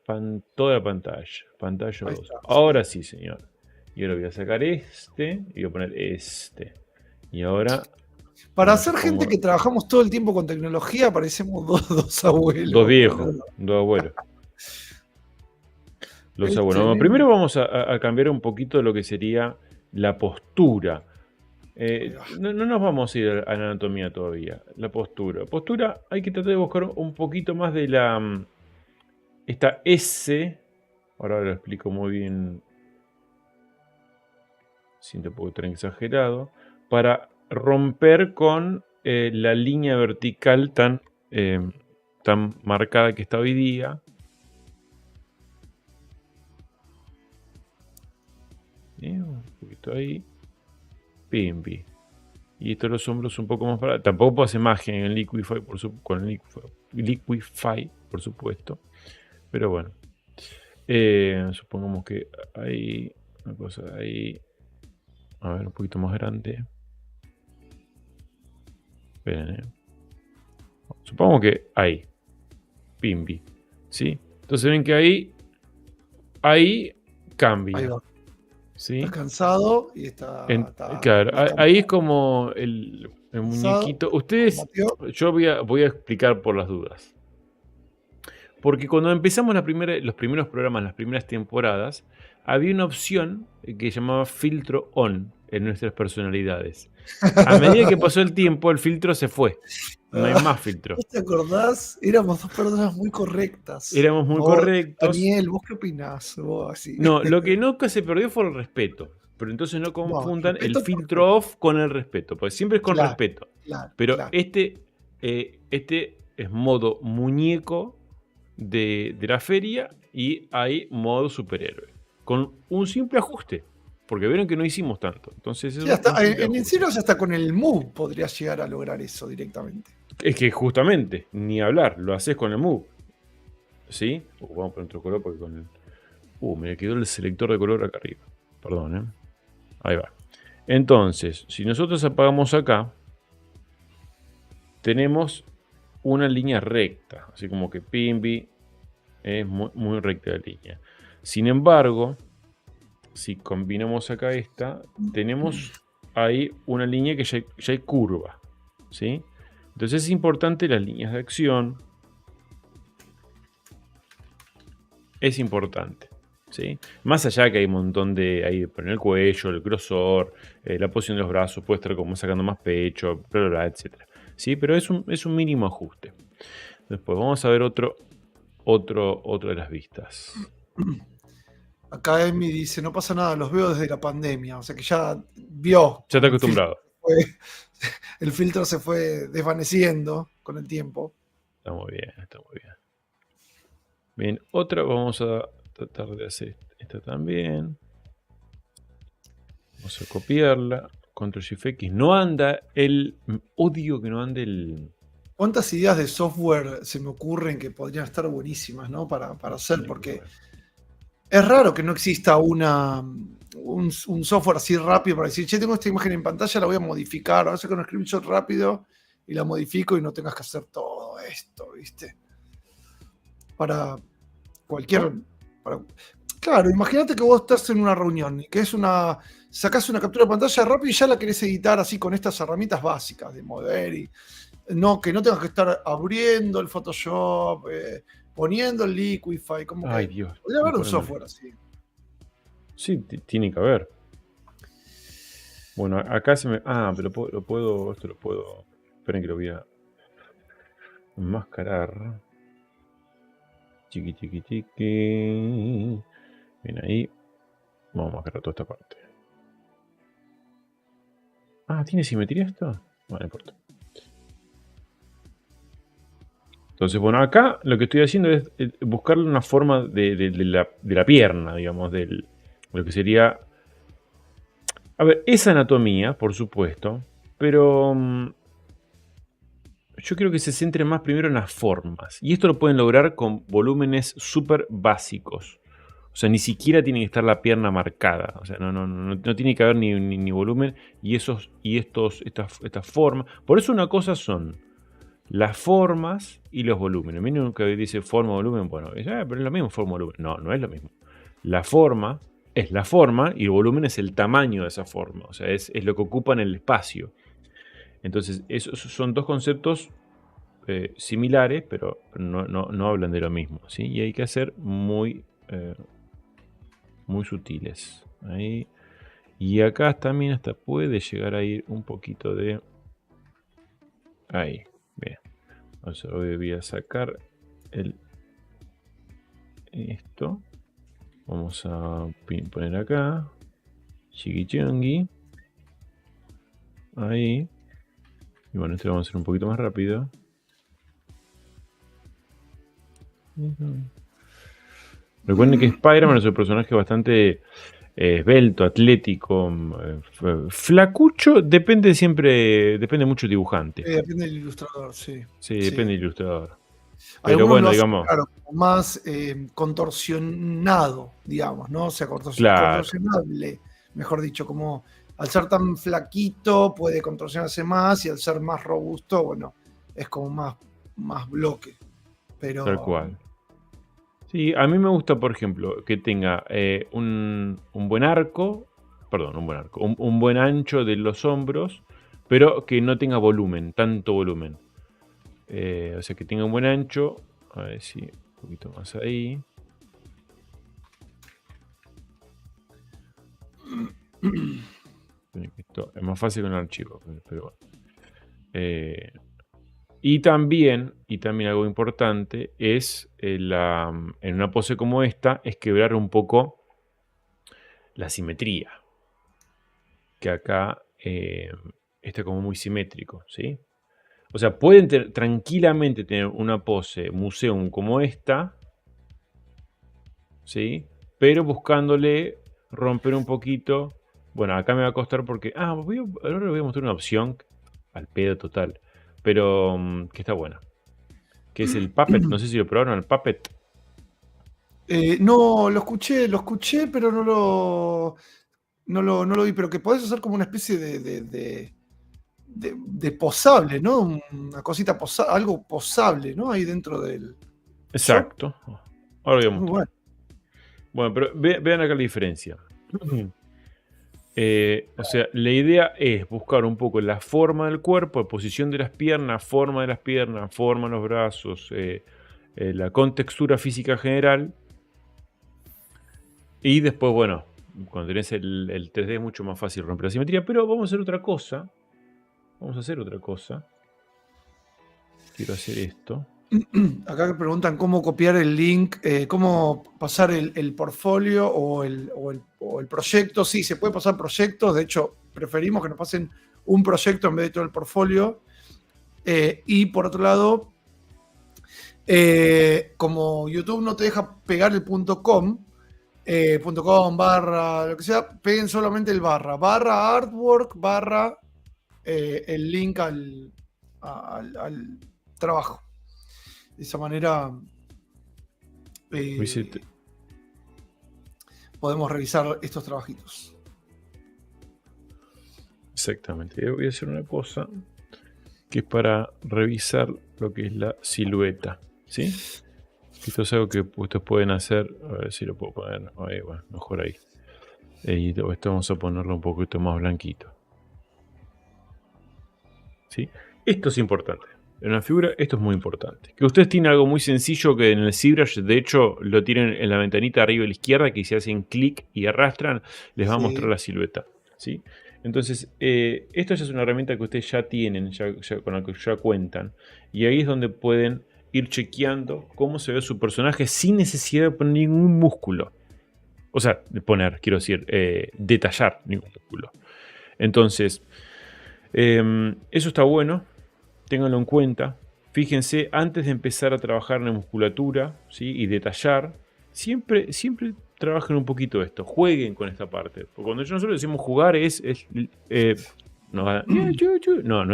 toda la pantalla. Pantalla Ahí 2. está. Ahora sí, señor. Y ahora voy a sacar este y voy a poner este. Y ahora. Para bueno, ser yo gente pongo que trabajamos todo el tiempo con tecnología, parecemos dos abuelos. dos viejos, boludo. dos abuelos. Los Es abuelos. Bueno, tremendo. primero vamos a cambiar un poquito lo que sería la postura. No nos vamos a ir a la anatomía todavía. La postura. Postura, hay que tratar de buscar un poquito más de la. Esta S. Ahora lo explico muy bien. Siento un poco tan exagerado. Para romper con la línea vertical tan marcada que está hoy día. Un poquito ahí. Pimpi. Y esto los hombros un poco más para. Tampoco puedo hacer magia en Liquify, con Liquify, por supuesto. Pero bueno. Supongamos que hay una cosa ahí. A ver, un poquito más grande. Esperen, Supongo que ahí. Pimpi. ¿Sí? Entonces ven que ahí cambia. Ahí va. ¿Sí? Estás cansado y está. Claro, está ahí es como el cansado, muñequito. Ustedes, combatió. yo voy a explicar por las dudas. Porque cuando empezamos los primeros programas, las primeras temporadas, había una opción que llamaba filtro on en nuestras personalidades. A medida que pasó el tiempo, el filtro se fue. No hay más filtro. ¿Vos te acordás? Éramos dos personas muy correctas. Éramos muy correctos. Daniel, ¿vos qué opinás? Vos, así. No, lo que nunca se perdió fue el respeto. Pero entonces no confundan respeto el filtro off con el respeto. Porque siempre es con respeto. Pero claro. este es modo muñeco de la feria y hay modo superhéroe. Con un simple ajuste. Porque vieron que no hicimos tanto. Entonces Sí, en serio, hasta con el Move podrías llegar a lograr eso directamente. Es que justamente, ni hablar, lo haces con el Move. ¿Sí? Vamos a poner otro color porque con el. Me quedó el selector de color acá arriba. Perdón, Ahí va. Entonces, si nosotros apagamos acá, tenemos una línea recta. Así como que Pimbi es muy, muy recta la línea. Sin embargo, si combinamos acá esta, tenemos ahí una línea que ya hay curva. ¿Sí? Entonces es importante las líneas de acción. Es importante. ¿Sí? Más allá que hay un montón de. Ahí poner el cuello, el grosor, la posición de los brazos, puede estar como sacando más pecho, etc. ¿Sí? Pero es un mínimo ajuste. Después vamos a ver otro de las vistas. Acá Emi dice, no pasa nada, los veo desde la pandemia. O sea que ya vio. Ya está acostumbrado. El filtro se fue desvaneciendo con el tiempo. Está muy bien. Bien, otra vamos a tratar de hacer esta también. Vamos a copiarla. Control Shift X. No anda odio que no ande el. ¿Cuántas ideas de software se me ocurren que podrían estar buenísimas, ¿no? Para hacer, porque es raro que no exista un software así rápido para decir, che, tengo esta imagen en pantalla, la voy a modificar, a veces con un screenshot rápido y la modifico y no tengas que hacer todo esto, ¿viste? Para cualquier... Claro, imagínate que vos estás en una reunión y que sacás una captura de pantalla rápido y ya la querés editar así con estas herramientas básicas de mover y que no tengas que estar abriendo el Photoshop, poniendo el Liquify, como Ay, que Dios. podría haber un software así. Sí, tiene que haber. Bueno, acá se me. Pero lo puedo. Esto lo puedo. Esperen que lo voy a. enmascarar. Chiqui, chiqui, chiqui. Bien ahí. Vamos a enmascarar toda esta parte. Ah, ¿tiene simetría esto? Bueno, no importa. Entonces, bueno, acá lo que estoy haciendo es buscarle una forma de la pierna, digamos, de lo que sería... A ver, es anatomía, por supuesto, pero yo creo que se centre más primero en las formas. Y esto lo pueden lograr con volúmenes súper básicos. O sea, ni siquiera tiene que estar la pierna marcada. O sea, no tiene que haber ni volumen y estas formas. Por eso una cosa son las formas y los volúmenes. Miren que dice forma, volumen. Bueno, pero es lo mismo forma, volumen. No, no es lo mismo. La forma es la forma y el volumen es el tamaño de esa forma. O sea, es lo que ocupa en el espacio. Entonces, esos son dos conceptos similares, pero no hablan de lo mismo, ¿sí? Y hay que ser muy sutiles. Ahí. Y acá también hasta puede llegar a ir un poquito de... Ahí, bien. Entonces voy a sacar esto. Vamos a poner acá. Chiquichangui. Ahí. Y bueno, esto lo vamos a hacer un poquito más rápido. Recuerden que Spider-Man es un personaje bastante esbelto, atlético, flacucho, depende mucho del dibujante. Depende del ilustrador, sí. Sí, depende del ilustrador. Pero Algunos bueno, lo hacen, digamos. claro, como más contorsionado, digamos, ¿no? O sea, Claro. contorsionable, mejor dicho, como al ser tan flaquito puede contorsionarse más y al ser más robusto, bueno, es como más bloque. Pero... Tal cual. Sí, a mí me gusta, por ejemplo, que tenga un buen arco, un buen ancho de los hombros, pero que no tenga volumen, tanto volumen. O sea, que tenga un buen ancho. A ver si un poquito más ahí. Esto es más fácil con el archivo, pero bueno. Y también algo importante es en una pose como esta, es quebrar un poco la simetría. Que acá está como muy simétrico, ¿sí? O sea, pueden tranquilamente tener una pose museum como esta, ¿sí? Pero buscándole romper un poquito. Bueno, acá me va a costar porque... ahora le voy a mostrar una opción al pedo total. Pero que está buena. Que es el Puppet. No sé si lo probaron, el Puppet. No, lo escuché, pero no lo vi. Pero que podés hacer como una especie de posable, ¿no? Una cosita algo posable, ¿no? Ahí dentro del... Exacto. Ahora voy a Muy mostrar. Bueno, pero vean acá la diferencia. O sea, la idea es buscar un poco la forma del cuerpo, posición de las piernas, forma de los brazos, la contextura física general. Y después, bueno, cuando tenés el 3D es mucho más fácil romper la simetría. Pero vamos a hacer otra cosa. Quiero hacer esto. Acá me preguntan cómo copiar el link, cómo pasar el portfolio o el proyecto. Sí, se puede pasar proyectos. De hecho, preferimos que nos pasen un proyecto en vez de todo el portfolio. Y por otro lado, como YouTube no te deja pegar el .com, /, lo que sea, peguen solamente el / artwork / el link al trabajo. De esa manera podemos revisar estos trabajitos. Exactamente. Voy a hacer una cosa que es para revisar lo que es la silueta. ¿Sí? Esto es algo que ustedes pueden hacer. A ver si lo puedo poner. Ahí, bueno, mejor ahí. Y esto vamos a ponerlo un poquito más blanquito. ¿Sí? Esto es importante. En una figura, esto es muy importante. Que ustedes tienen algo muy sencillo que en el ZBrush, de hecho, lo tienen en la ventanita arriba a la izquierda, que si hacen clic y arrastran, les va a mostrar la silueta. ¿Sí? Entonces, esto ya es una herramienta que ustedes ya tienen, con la que ya cuentan. Y ahí es donde pueden ir chequeando cómo se ve su personaje sin necesidad de poner ningún músculo. O sea, quiero decir, detallar ningún músculo. Entonces, eso está bueno. Ténganlo en cuenta. Fíjense, antes de empezar a trabajar en la musculatura, ¿sí? Y detallar, siempre trabajen un poquito esto. Jueguen con esta parte. Porque cuando nosotros decimos jugar no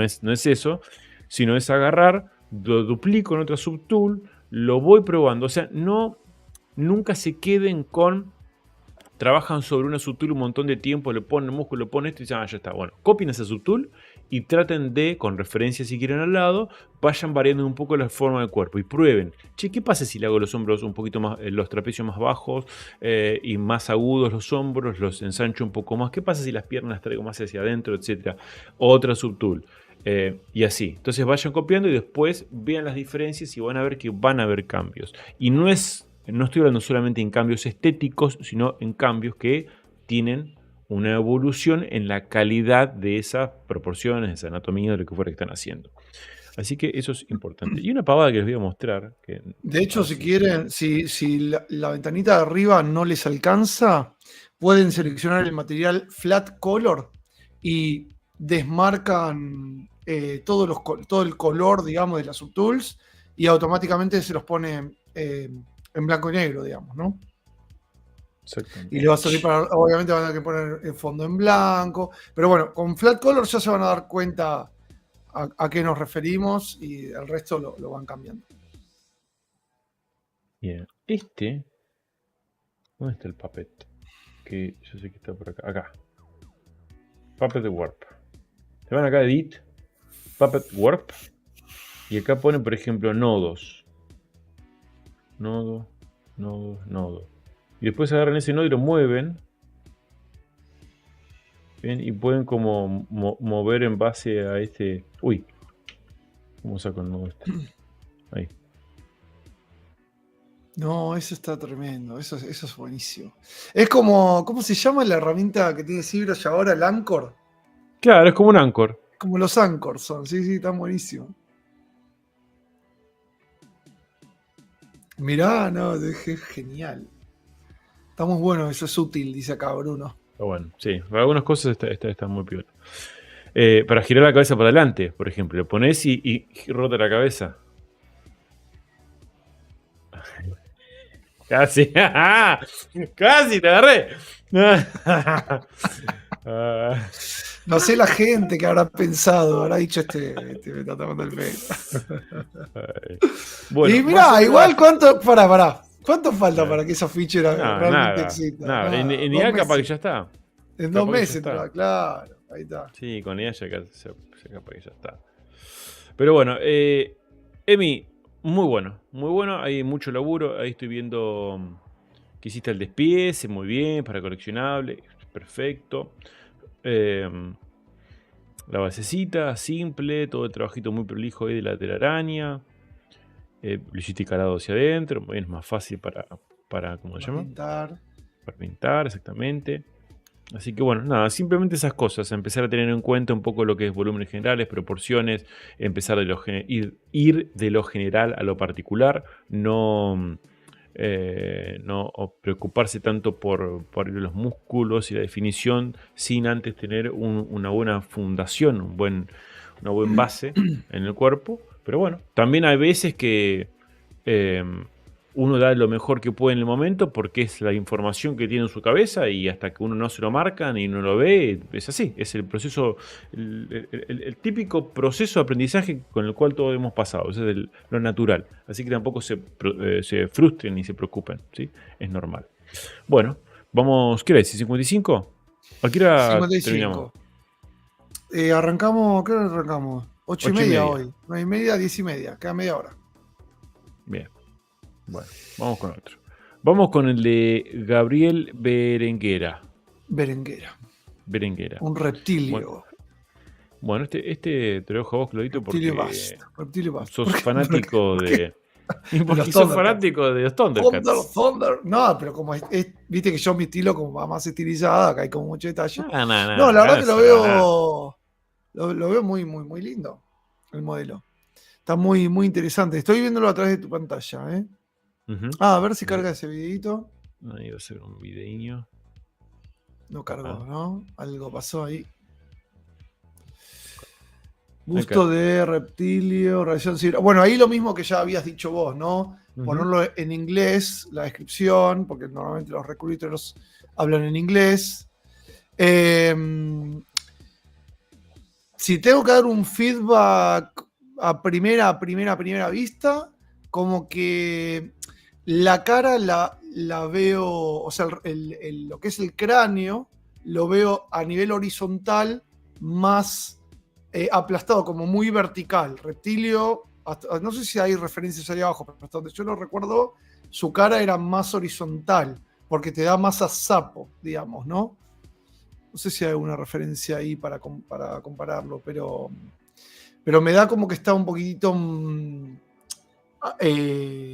es eso, sino es agarrar, lo duplico en otra subtool, lo voy probando. O sea, nunca se queden con... Trabajan sobre una subtool un montón de tiempo, le ponen el músculo, le ponen esto y dicen, ya está. Bueno, copien esa subtool y traten de, con referencias si quieren al lado, vayan variando un poco la forma del cuerpo y prueben. Che, ¿qué pasa si le hago los hombros un poquito más, los trapecios más bajos y más agudos los hombros, los ensancho un poco más? ¿Qué pasa si las piernas las traigo más hacia adentro, etcétera? Otra subtool. Y así. Entonces vayan copiando y después vean las diferencias y van a ver que van a haber cambios. Y no estoy hablando solamente en cambios estéticos, sino en cambios que tienen una evolución en la calidad de esas proporciones, de esa anatomía, de lo que fuera que están haciendo. Así que eso es importante. Y una pavada que les voy a mostrar. De hecho, si quieren, si la ventanita de arriba no les alcanza, pueden seleccionar el material Flat Color y desmarcan todo el color, digamos, de las subtools y automáticamente se los pone en blanco y negro, digamos, ¿no? Exactamente. Y le va a salir obviamente van a tener que poner el fondo en blanco, pero bueno, con Flat Color ya se van a dar cuenta a qué nos referimos y el resto lo van cambiando. Bien. ¿Dónde está el Puppet? Que yo sé que está por acá. Acá. Puppet Warp. Se van acá a Edit, Puppet Warp, y acá ponen, por ejemplo, nodos. Nodo. Y después agarran ese nodo y lo mueven. Bien, y pueden como mover en base a este... Uy. ¿Cómo saco el nodo este? Ahí. No, eso está tremendo. Eso es buenísimo. Es como... ¿Cómo se llama la herramienta que tiene ZBrush ahora? El Anchor. Claro, es como un Anchor. Como los Anchors son. Sí, están buenísimos. Mirá, no, es genial. Estamos buenos, eso es útil, dice acá Bruno. Pero bueno, sí, para algunas cosas está muy piola. Para girar la cabeza para adelante, por ejemplo, lo pones y rota la cabeza. Casi, casi te agarré. No sé la gente que habrá pensado, habrá dicho me está tomando el pelo. Bueno, y mirá, igual cuánto, pará. ¿Cuánto falta para que esa feature realmente exista? Nada, en IA capaz que ya está. En 2 meses, claro, ahí está. Sí, con IA ya capaz que ya está. Pero bueno, Emi, muy bueno, hay mucho laburo, ahí estoy viendo que hiciste el despiece, muy bien, para coleccionable, perfecto. La basecita, simple, todo el trabajito muy prolijo ahí de la telaraña. Lo hiciste calado hacia adentro, es más fácil para ¿cómo se llama? Pintar. Para pintar, exactamente. Así que bueno, nada, simplemente esas cosas, empezar a tener en cuenta un poco lo que es volúmenes generales, proporciones, empezar ir de lo general a lo particular, no preocuparse tanto por los músculos y la definición sin antes tener una buena fundación, una buena base en el cuerpo. Pero bueno, también hay veces que uno da lo mejor que puede en el momento porque es la información que tiene en su cabeza y hasta que uno no se lo marca ni no lo ve, es así. Es el proceso, el típico proceso de aprendizaje con el cual todos hemos pasado. Eso es lo natural. Así que tampoco se frustren ni se preocupen, ¿sí? Es normal. Bueno, vamos, ¿qué hora es? ¿55? ¿A qué hora 55. terminamos? Arrancamos, ¿qué hora arrancamos? 8:30 hoy. 9:30, 10:30. Queda media hora. Bien. Bueno, vamos con otro. Vamos con el de Gabriel Berenguera. Un reptilio. Bueno, este te lo dejo a vos, Claudito, porque Reptilio basta. sos fanático de... Y de porque los sos Thundercats. fanático de los Thundercats. Thunder. No, pero como viste que yo mi estilo como va más estilizado, acá hay como mucho detalle. No, No, la verdad que lo veo. lo veo muy, muy, muy lindo, el modelo. Está muy, muy interesante. Estoy viéndolo a través de tu pantalla, ¿eh? A ver si carga ese videito. Ahí va a ser un videíño. No cargó, ¿no? Algo pasó ahí. Acá. Gusto de reptilio, radiación civil. Bueno, ahí lo mismo que ya habías dicho vos, ¿no? Ponerlo en inglés, la descripción, porque normalmente los recruiters hablan en inglés. Si tengo que dar un feedback a primera vista, como que la cara la veo, o sea, lo que es el cráneo, lo veo a nivel horizontal más aplastado, como muy vertical. Reptilio, no sé si hay referencias ahí abajo, pero hasta donde yo lo recuerdo, su cara era más horizontal, porque te da más a sapo, digamos, ¿no? No sé si hay alguna referencia ahí para compararlo, pero me da como que está un poquitito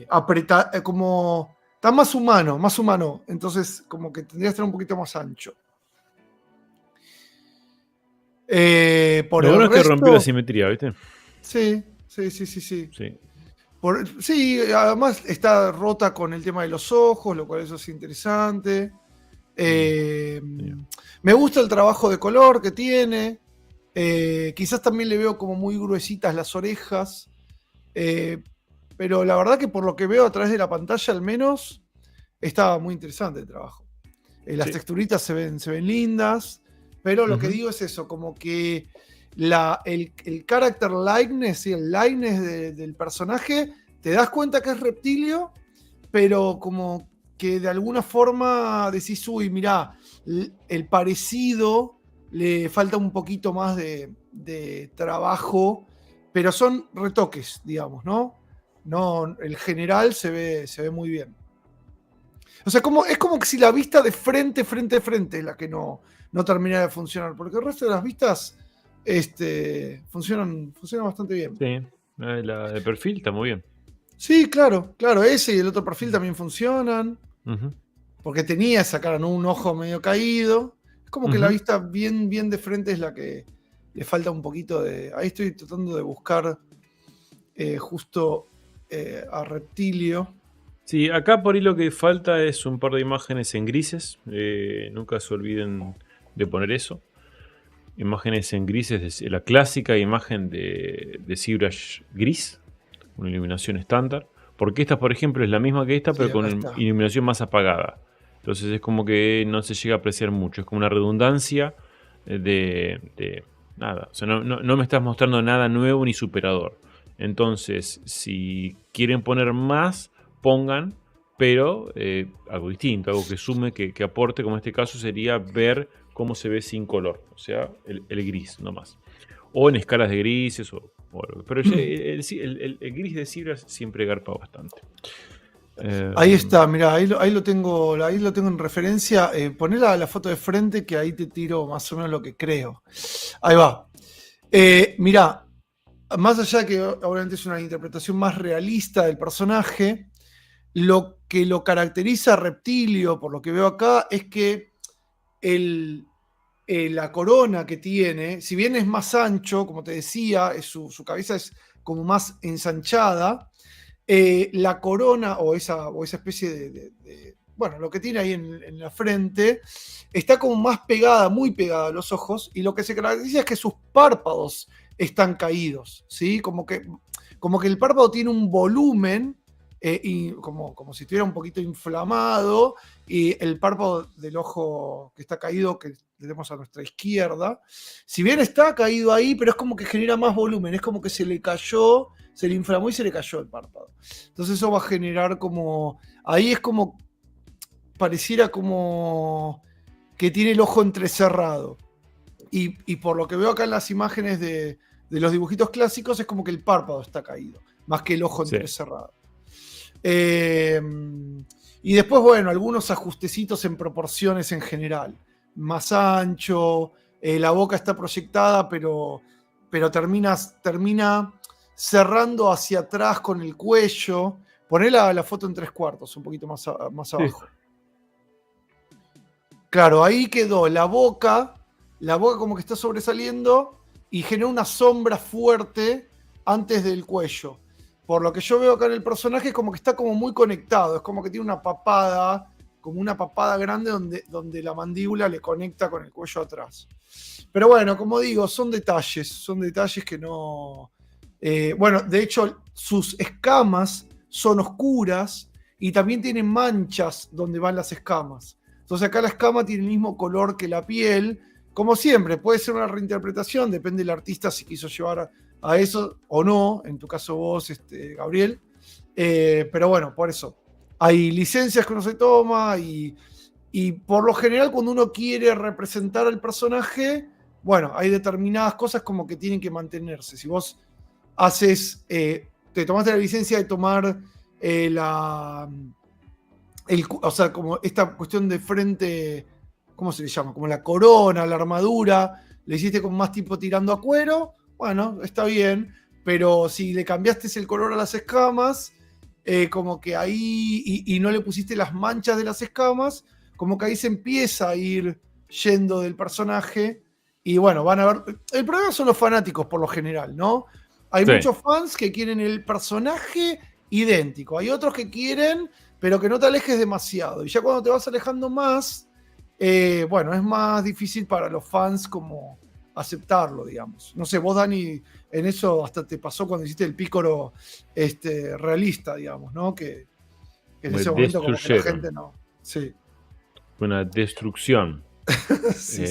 apretado, como está más humano, entonces como que tendría que estar un poquito más ancho. Por Lo el bueno es que resto, rompió la simetría, ¿viste? sí. Sí, además está rota con el tema de los ojos, lo cual eso es interesante. Me gusta el trabajo de color que tiene. Quizás también le veo como muy gruesitas las orejas. Pero la verdad que por lo que veo a través de la pantalla al menos, está muy interesante el trabajo. Las texturitas se ven lindas. Pero lo que digo es eso, como que el character likeness y el likeness del personaje, te das cuenta que es reptilio, pero como que de alguna forma decís, uy, mirá, el parecido le falta un poquito más de trabajo, pero son retoques, digamos, ¿no? No, el general se ve muy bien. O sea, es como que si la vista de frente es la que no termina de funcionar, porque el resto de las vistas funcionan bastante bien. Sí, la de perfil está muy bien. Sí, claro, ese y el otro perfil también funcionan, porque tenía esa cara, ¿no? Un ojo medio caído. Es como que la vista bien de frente es la que le falta un poquito de... Ahí estoy tratando de buscar justo a Reptilio. Sí, acá por ahí lo que falta es un par de imágenes en grises. Nunca se olviden de poner eso. Imágenes en grises, la clásica imagen de ZBrush gris, una iluminación estándar. Porque esta, por ejemplo, es la misma que esta, pero con iluminación más apagada. Entonces es como que no se llega a apreciar mucho. Es como una redundancia de nada. O sea, no me estás mostrando nada nuevo ni superador. Entonces, si quieren poner más, pongan, pero algo distinto, algo que sume, que aporte, como en este caso sería ver cómo se ve sin color, o sea, el gris nomás. O en escalas de grises, pero el gris de ZBrush siempre garpa bastante. Ahí está, mirá, ahí lo tengo en referencia. Poné la foto de frente, que ahí te tiro más o menos lo que creo. Ahí va. Mirá, más allá que obviamente es una interpretación más realista del personaje, lo que lo caracteriza a Reptilio, por lo que veo acá, es que la corona que tiene, si bien es más ancho, como te decía, su cabeza es como más ensanchada, la corona o esa especie de bueno, lo que tiene ahí en la frente, está como más pegada, muy pegada a los ojos, y lo que se caracteriza es que sus párpados están caídos, ¿sí? Como que el párpado tiene un volumen, y como si estuviera un poquito inflamado, y el párpado del ojo que está caído, que tenemos a nuestra izquierda, si bien está caído ahí, pero es como que genera más volumen, es como que se le inflamó y se le cayó el párpado. Entonces eso va a generar como, ahí es como, pareciera como que tiene el ojo entrecerrado. Y por lo que veo acá en las imágenes de los dibujitos clásicos, es como que el párpado está caído, más que el ojo entrecerrado. Y después, bueno, algunos ajustecitos en proporciones en general. Más ancho, la boca está proyectada, pero termina cerrando hacia atrás con el cuello, Poné la foto en 3/4, un poquito más Sí. abajo. Claro, ahí quedó la boca como que está sobresaliendo y genera una sombra fuerte antes del cuello. Por lo que yo veo acá en el personaje, es como que está como muy conectado, es como que tiene una papada, como una papada grande donde la mandíbula le conecta con el cuello atrás. Pero bueno, como digo, son detalles que no... bueno, de hecho, sus escamas son oscuras y también tienen manchas donde van las escamas. Entonces acá la escama tiene el mismo color que la piel. Como siempre, puede ser una reinterpretación, depende del artista si quiso llevar a eso o no, en tu caso vos, Gabriel. Pero bueno, por eso. Hay licencias que uno se toma y por lo general cuando uno quiere representar al personaje, bueno, hay determinadas cosas como que tienen que mantenerse. Si vos haces, te tomaste la licencia de tomar o sea, como esta cuestión de frente, ¿cómo se le llama? Como la corona, la armadura, le hiciste como más tipo tirando a cuero, bueno, está bien, pero si le cambiaste el color a las escamas, como que ahí, y no le pusiste las manchas de las escamas, como que ahí se empieza a ir yendo del personaje, y bueno, van a ver, el problema son los fanáticos por lo general, ¿no? Hay Sí. muchos fans que quieren el personaje idéntico, hay otros que quieren pero que no te alejes demasiado. Y ya cuando te vas alejando más, bueno, es más difícil para los fans como aceptarlo, digamos. No sé, vos, Dani, en eso hasta te pasó cuando hiciste el pícoro realista, digamos, ¿no? Que en Me ese momento como que la destruyeron. gente no... Sí. Una destrucción. sí.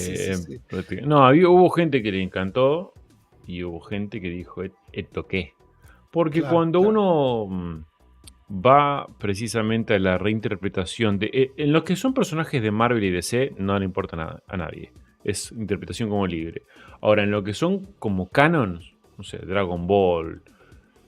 No, hubo gente que le encantó y hubo gente que dijo, ¿esto qué? Porque Claro, cuando claro. uno va precisamente a la reinterpretación de... en los que son personajes de Marvel y DC, no le importa nada a nadie. Es interpretación como libre. Ahora, en lo que son como canons, no sé, Dragon Ball,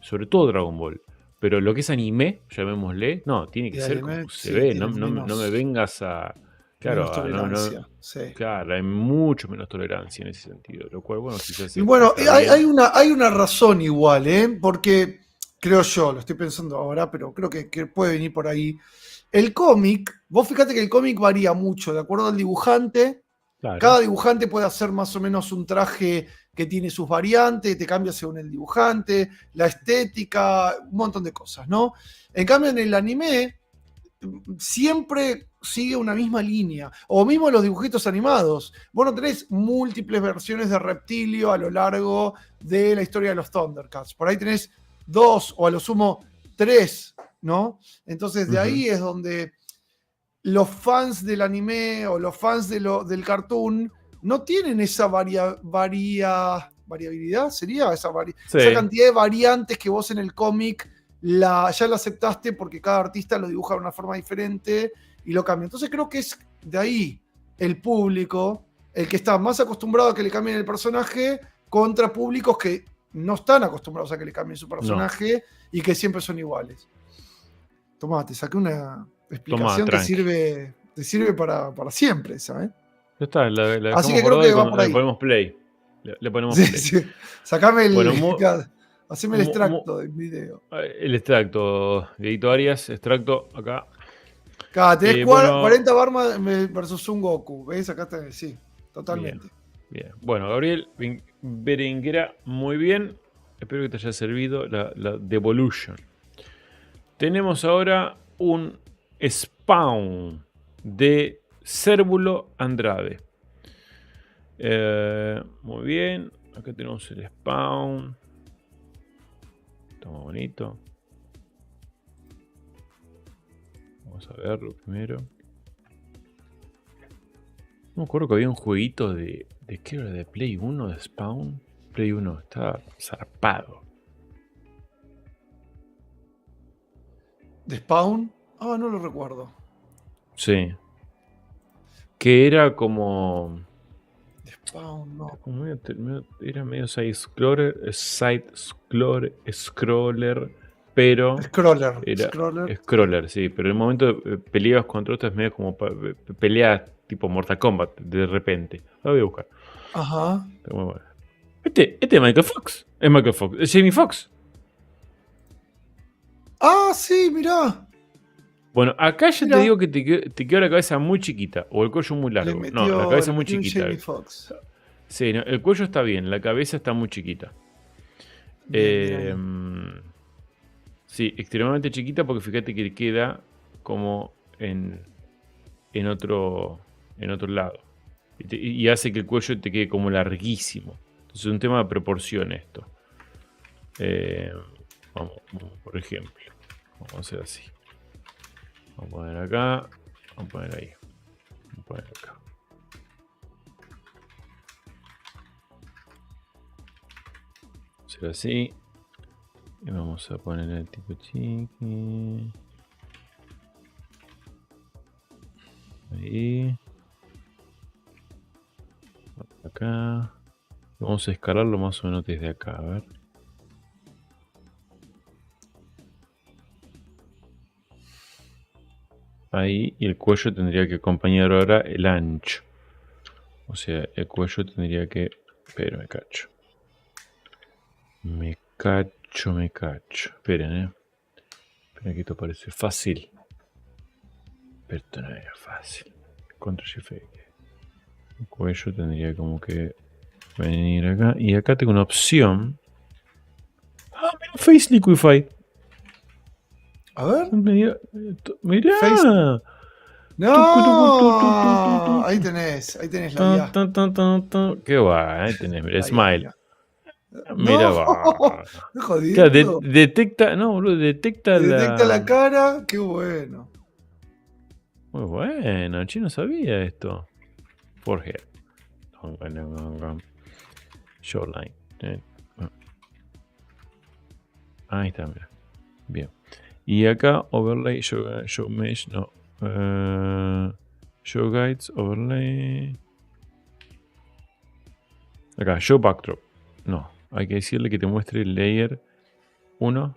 sobre todo Dragon Ball, pero lo que es anime, llamémosle, no, tiene que Y ser anime, como se sí, ve. tiene No me vengas a... menos Claro, tolerancia. Sí. claro, hay mucho menos tolerancia en ese sentido. Lo cual, bueno, quizás Y bueno, está bien. hay una razón igual, porque creo yo, lo estoy pensando ahora, pero creo que puede venir por ahí. El cómic, vos fíjate que el cómic varía mucho, de acuerdo al dibujante. Claro. Cada dibujante puede hacer más o menos un traje que tiene sus variantes, te cambia según el dibujante, la estética, un montón de cosas, ¿no? En cambio, en el anime siempre sigue una misma línea. O mismo en los dibujitos animados. Vos no tenés múltiples versiones de Reptilio a lo largo de la historia de los Thundercats. Por ahí tenés 2 o a lo sumo 3, ¿no? Entonces de ahí es donde los fans del anime o los fans del cartoon no tienen esa variabilidad, sería esa cantidad de variantes que vos en el cómic ya la aceptaste porque cada artista lo dibuja de una forma diferente y lo cambia. Entonces creo que es de ahí el público, el que está más acostumbrado a que le cambien el personaje contra públicos que no están acostumbrados a que le cambien su personaje y que siempre son iguales. Tomá, te saqué una explicación que te sirve para siempre, ¿sabes? Ya está, la Así que dejamos creo que va guardada y por ahí. le ponemos play. Le ponemos play. Sí. Sacame haceme el mu- extracto del video. El extracto, Dieguito Arias, extracto acá. Acá tenés bueno, 40 Barma versus un Goku. ¿Ves? Acá está, sí, totalmente. Bien. Bueno, Gabriel Berenguera, muy bien. Espero que te haya servido la Devolution. Tenemos ahora un Spawn de Cérvulo Andrade. Muy bien. Acá tenemos el Spawn. Está muy bonito. Vamos a verlo primero. No me acuerdo que había un jueguito de ¿qué era? ¿De Play 1? ¿De Spawn? Play 1, estaba zarpado. ¿De Spawn? Ah, no lo recuerdo. Sí. Que era como... De Spawn, no. Era medio side-scroller, pero... Scroller, sí. Pero en el momento peleabas contra otras medio como peleas tipo Mortal Kombat, de repente. Lo voy a buscar. Ajá. Pero muy bueno. Este es Michael Fox. Es Michael Fox. Es Jamie Foxx. Ah, sí, mirá. Bueno, acá ya te Mirá. digo que te quedó la cabeza muy chiquita o el cuello muy Le largo. No, la metió, cabeza le muy metió un chiquita. Jamie Foxx. Sí, no, el cuello está bien, la cabeza está muy chiquita. Bien ahí. Sí, extremadamente chiquita porque fíjate que queda como en otro lado. Y hace que el cuello te quede como larguísimo. Entonces es un tema de proporción esto. Vamos, por ejemplo. Vamos a hacer así. Vamos a poner acá. Vamos a poner ahí. Vamos a poner acá. Hacer así. Y vamos a poner el tipo chiqui. Ahí. Acá. Vamos a escalarlo más o menos desde acá, a ver. Ahí, y el cuello tendría que acompañar ahora el ancho. O sea, el cuello tendría que... Pero me cacho. Me cacho. Esperen, Esperen que esto parece fácil. Pero esto no era fácil. Control Shift X. El cuello tendría como que venir acá. Y acá tengo una opción. Ah, mira, Face Liquify. A ver. Mirá. Face- Tucu, No, ahí tenés la IA. Qué guay, ahí tenés, mira, La Smile. IA. Mira, No, va. estoy jodiendo. Claro, detecta, no, boludo, detecta Detecta la la... cara, qué bueno. Muy bueno, yo no sabía esto. Forehead. Shoreline. Ahí está, mira. Bien. Y acá, overlay, show mesh, no. Show guides, overlay. Acá, show backdrop. No, hay que decirle que te muestre layer 1,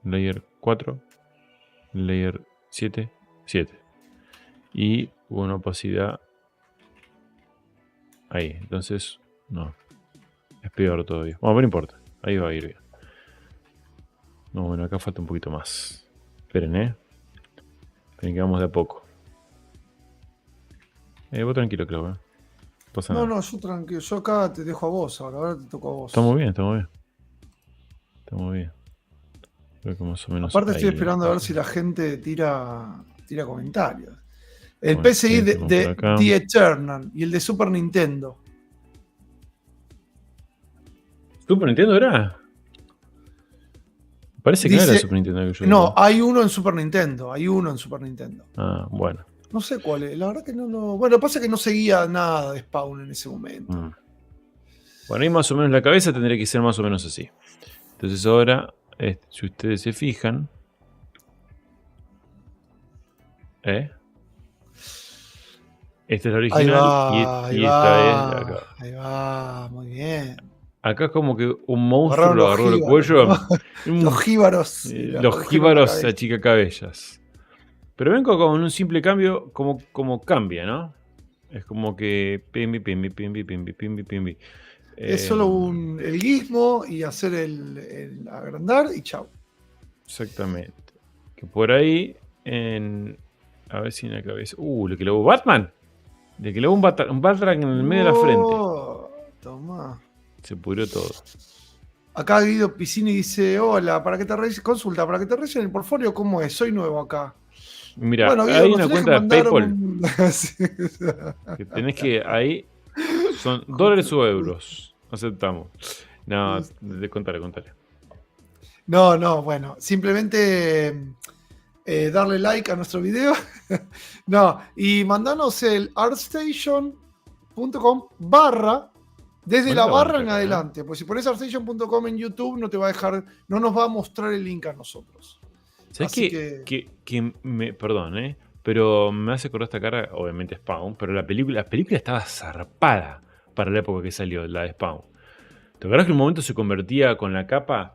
layer 4, layer 7, 7. Y una opacidad ahí. Entonces, no. Es peor todavía. Bueno, pero no importa. Ahí va a ir bien. No, bueno, acá falta un poquito más. Esperen, Esperen que vamos de a poco. Vos tranquilo, Clau, No pasa nada. No, yo tranquilo. Yo acá te dejo a vos ahora te toco a vos. Estamos bien. Creo que más o menos. Aparte estoy ahí, esperando a ver si la gente tira comentarios. El Bueno, PSI tenemos por de acá. The Eternal y el de Super Nintendo. ¿Super Nintendo era? Parece que no Dice- era Super Nintendo que yo No, digo. hay uno en Super Nintendo. Ah, bueno. No sé cuál es. La verdad que no lo. Bueno, pasa que no seguía nada de Spawn en ese momento. Bueno, ahí más o menos la cabeza tendría que ser más o menos así. Entonces ahora, si ustedes se fijan. Esta es la original Ahí y va, esta es la acá. ahí va, muy bien. Acá es como que un monstruo Agarraron lo los agarró el jíbaros, cuello. ¿no? Los jíbaros. y le Los redujeron la jíbaros cabeza. achica cabellas. Pero ven con un simple cambio, como cambia, ¿no? Es como que pimbi. Es solo el gizmo y hacer el agrandar y chau. Exactamente. Que por ahí, a ver si en la cabeza. Le clavó Batman. Le clavó un Batarang en el medio de la frente. Tomá. Se pudrió todo. Acá Guido Piscini dice: Hola, para que te consulta, para que te revisen el portfolio, ¿cómo es? Soy nuevo acá. Mira, Bueno, Guido, hay nos una tenés cuenta que de mandar PayPal Sí. que tenés que ahí. Son dólares o euros. Aceptamos. No, contale. No, bueno, simplemente darle like a nuestro video. No, y mandanos el artstation.com/ desde la barra en adelante. Pues si pones artstation.com en YouTube no te va a dejar, no nos va a mostrar el link a nosotros. ¿Sabes Así perdón, pero me hace acordar esta cara, obviamente Spawn, pero la película estaba zarpada para la época que salió, la de Spawn. ¿Te acuerdas que en un momento se convertía con la capa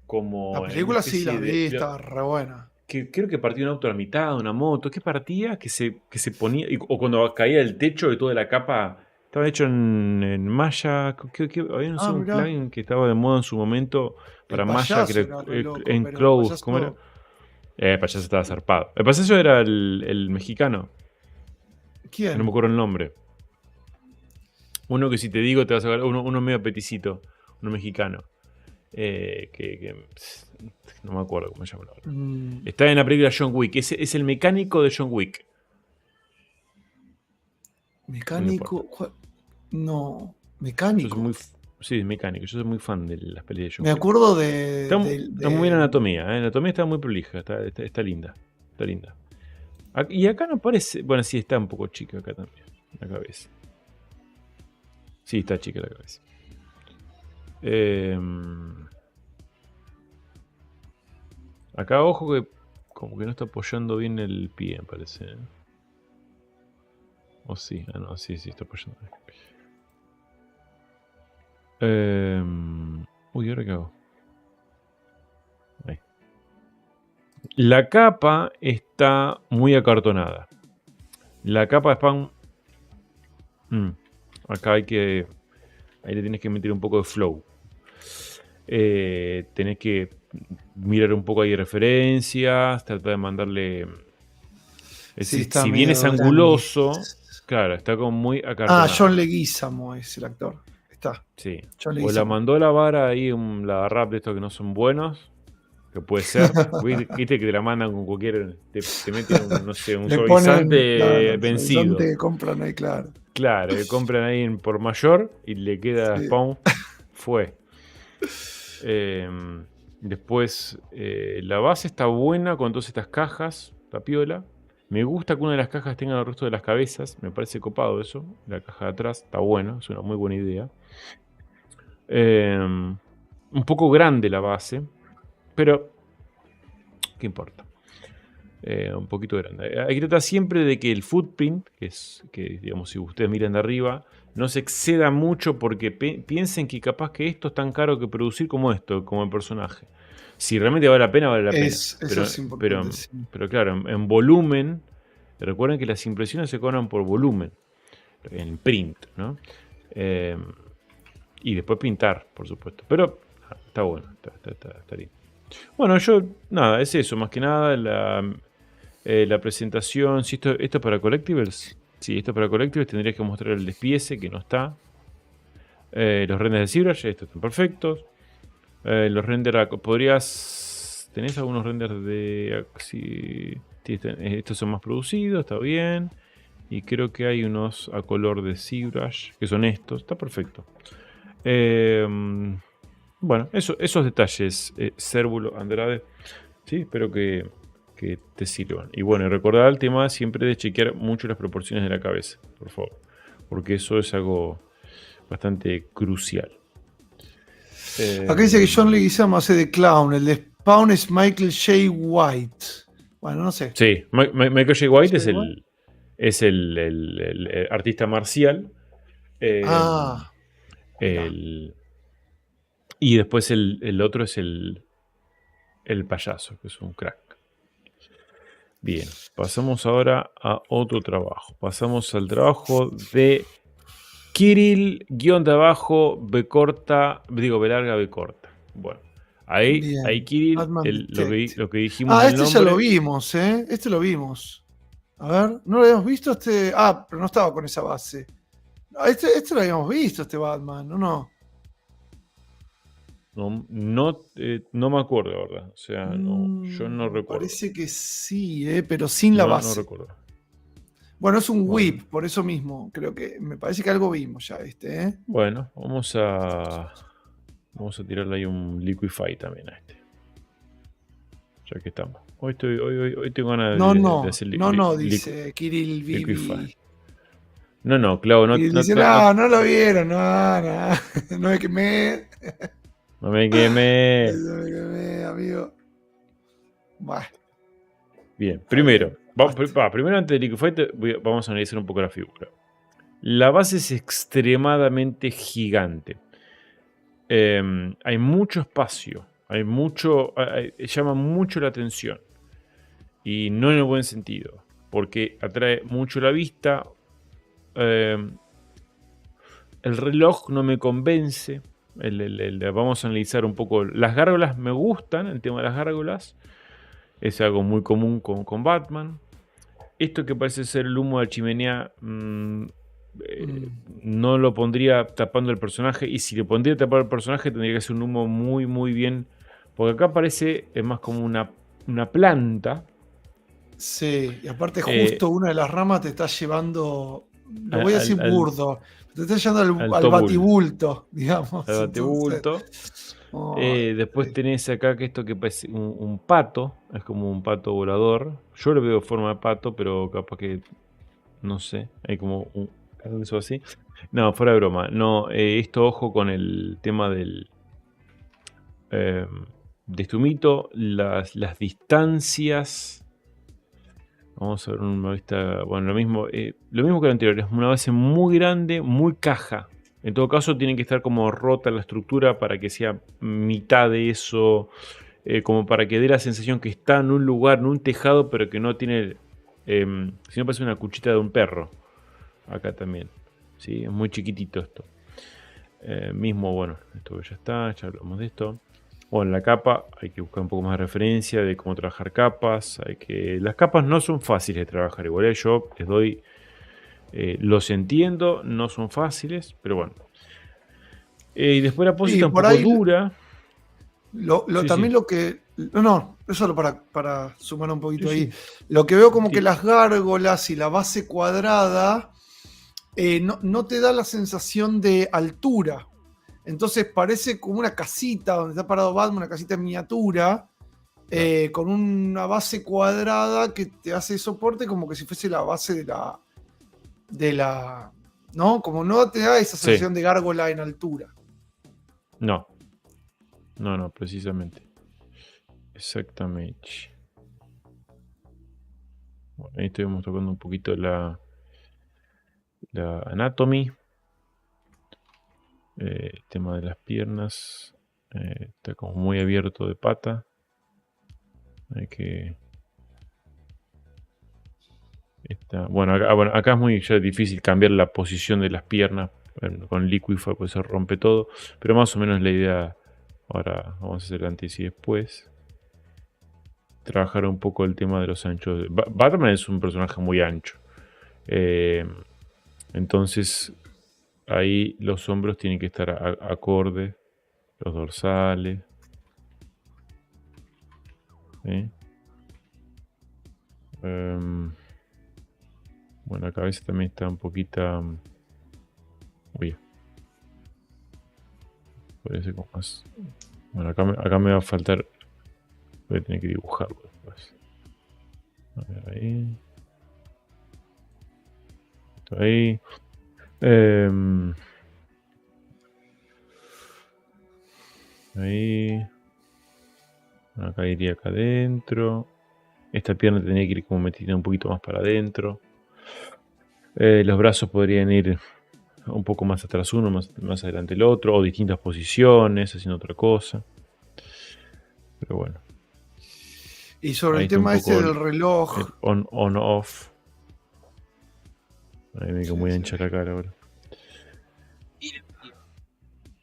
como... La película sí la vi, de, estaba re buena. Que creo que partía un auto a la mitad, una moto. ¿Qué partía? Que se ponía... o cuando caía el techo de toda la capa Estaba hecho en Maya. Había un mirá. plugin que estaba de moda en su momento para El Maya, payaso que era era re loco, pero el Enclosed. payaso- ¿Cómo era? El payaso estaba zarpado. El payaso era el mexicano. ¿Quién? No me acuerdo el nombre. Uno que si te digo te vas a ver. Uno medio peticito. Uno mexicano. No me acuerdo cómo se llama ahora. Está en la película John Wick. Es el mecánico de John Wick. Mecánico. No, Yo mecánico. soy muy. Sí, mecánico. Yo soy muy fan de las películas de John Me Wick. acuerdo de. Está muy bien la anatomía. La anatomía está muy prolija. Está linda. Está linda. Y acá no parece. Bueno, sí, está un poco chica acá también. La cabeza. Sí, está chica la cabeza. Acá, ojo que como que no está apoyando bien el pie, me parece. ¿Eh? O sí, no, sí, está apoyando bien. Uy, ¿ahora qué hago? Ahí. La capa está muy acartonada. La capa de spam. Acá ahí le tienes que meter un poco de flow. Tenés que mirar un poco ahí referencias, tratar de mandarle. Sí, Si bien es anguloso, claro, está como muy acartonado. John Leguizamo es el actor. Está. Sí. John O la Leguizamo. mandó a la vara ahí, la rap de estos que no son buenos. Que puede ser. Viste que te la mandan con cualquier. Te meten un Le suavizante ponen, vencido. suavizante que compran ahí, claro. Claro, que compran ahí por mayor y le queda Sí. spawn. Fue. Después, la base está buena con todas estas cajas. Está piola. Me gusta que una de las cajas tenga el resto de las cabezas. Me parece copado eso. La caja de atrás está buena. Es una muy buena idea. Un poco grande la base. Pero, ¿qué importa? Un poquito grande. Hay que tratar siempre de que el footprint, que digamos, si ustedes miran de arriba, no se exceda mucho porque piensen que capaz que esto es tan caro que producir como esto, como el personaje. Si realmente vale la pena, vale la pena. Eso es importante. Sí. Pero claro, en volumen, recuerden que las impresiones se cobran por volumen, en print, ¿no? Y después pintar, por supuesto. Pero está bueno, está lindo. Bueno, nada, es eso, más que nada la presentación. Si esto es para collectibles, si esto es para collectibles, tendrías que mostrar el despiece, que no está. Los renders de ZBrush, estos están perfectos. Los renders, ¿tenés algunos renders de sí, estos son más producidos, está bien. Y creo que hay unos a color de ZBrush, que son estos, está perfecto. Bueno, esos detalles, Cérvulo, Andrade, sí, espero que te sirvan. Y bueno, recordad el tema siempre de chequear mucho las proporciones de la cabeza, por favor, porque eso es algo bastante crucial. Acá dice que John Leguizamo hace de clown, el de Spawn es Michael J. White. Bueno, no sé. Sí, Michael J. White es el artista marcial. Y después el otro es el payaso, que es un crack. Bien, pasamos ahora a otro trabajo. Pasamos al trabajo de Kirill, guión de abajo, B corta, digo B larga, B corta. Bueno, ahí Kirill, lo que dijimos. Este ya lo vimos, ¿eh? Este lo vimos. A ver, ¿no lo habíamos visto este? Pero no estaba con esa base. Este lo habíamos visto, este Batman, ¿no? No me acuerdo, la verdad. O sea, yo no recuerdo. Parece que sí, pero sin la base. No recuerdo. Bueno, es un whip, por eso mismo. Creo que me parece que algo vimos ya este, ¿eh? Bueno, vamos a tirarle ahí un Liquify también a este. Ya que estamos. Hoy tengo ganas de hacer dice Kirill Liquify. No, claro, no. Dice, no lo vieron, no me quemé. No me quemé. No me quemé, amigo. Bueno. Bien, primero antes de Liquify vamos a analizar un poco la figura. La base es extremadamente gigante. Hay mucho espacio, llama mucho la atención. Y no en el buen sentido, porque atrae mucho la vista. El reloj no me convence. Vamos a analizar un poco. Las gárgolas me gustan, el tema de las gárgolas. Es algo muy común con Batman. Esto que parece ser el humo de la chimenea, no lo pondría tapando el personaje. Y si le pondría tapar el personaje, tendría que ser un humo muy, muy bien. Porque acá parece más como una planta. Sí, y aparte justo una de las ramas te está llevando, lo voy a decir burdo, te está llevando al batibulto, digamos. Al batibulto. Después tenés acá que esto que parece un pato, es como un pato volador. Yo lo veo en forma de pato, pero capaz que, no sé, hay como eso así. No, fuera de broma. No, esto ojo con el tema del... de este humito, las distancias. Vamos a ver una vista. Bueno, lo mismo que lo anterior. Es una base muy grande, muy caja. En todo caso, tiene que estar como rota la estructura para que sea mitad de eso. Como para que dé la sensación que está en un lugar, en un tejado, pero que no tiene. Si no, parece una cuchita de un perro. Acá también. ¿Sí? Es muy chiquitito esto. Mismo, bueno, esto ya está. Ya hablamos de esto. Bueno, la capa hay que buscar un poco más de referencia de cómo trabajar capas. Las capas no son fáciles de trabajar. Igual yo les doy, los entiendo, no son fáciles, pero bueno. Y después la pose está un poco dura. También lo que... No, eso solo para sumar un poquito ahí. Lo que veo como que las gárgolas y la base cuadrada no te da la sensación de altura. Entonces parece como una casita donde está parado Batman, una casita en miniatura, con una base cuadrada que te hace soporte como que si fuese la base de la ¿no? Como no te da esa sensación de gárgola en altura. No, precisamente. Exactamente. Bueno, ahí estuvimos tocando un poquito la anatomy. El tema de las piernas, está como muy abierto de pata. Hay que... Bueno, acá es muy difícil cambiar la posición de las piernas. Con Liquify pues se rompe todo. Pero más o menos la idea. Ahora vamos a hacer el antes y después. Trabajar un poco el tema de los anchos. Batman es un personaje muy ancho. Entonces... Ahí los hombros tienen que estar acorde, los dorsales. ¿Sí? Bueno, la cabeza también está un poquito... Uy. Puede ser como más... Bueno, acá me va a faltar... Voy a tener que dibujarlo después. A ver, ahí. Esto ahí. Ahí. Acá iría acá adentro. Esta pierna tenía que ir como metida un poquito más para adentro. Los brazos podrían ir un poco más atrás uno, más adelante el otro, o distintas posiciones, haciendo otra cosa. Pero bueno. Y sobre el tema ese del reloj. El on-off. Ahí me quedo muy ancha la cara ahora.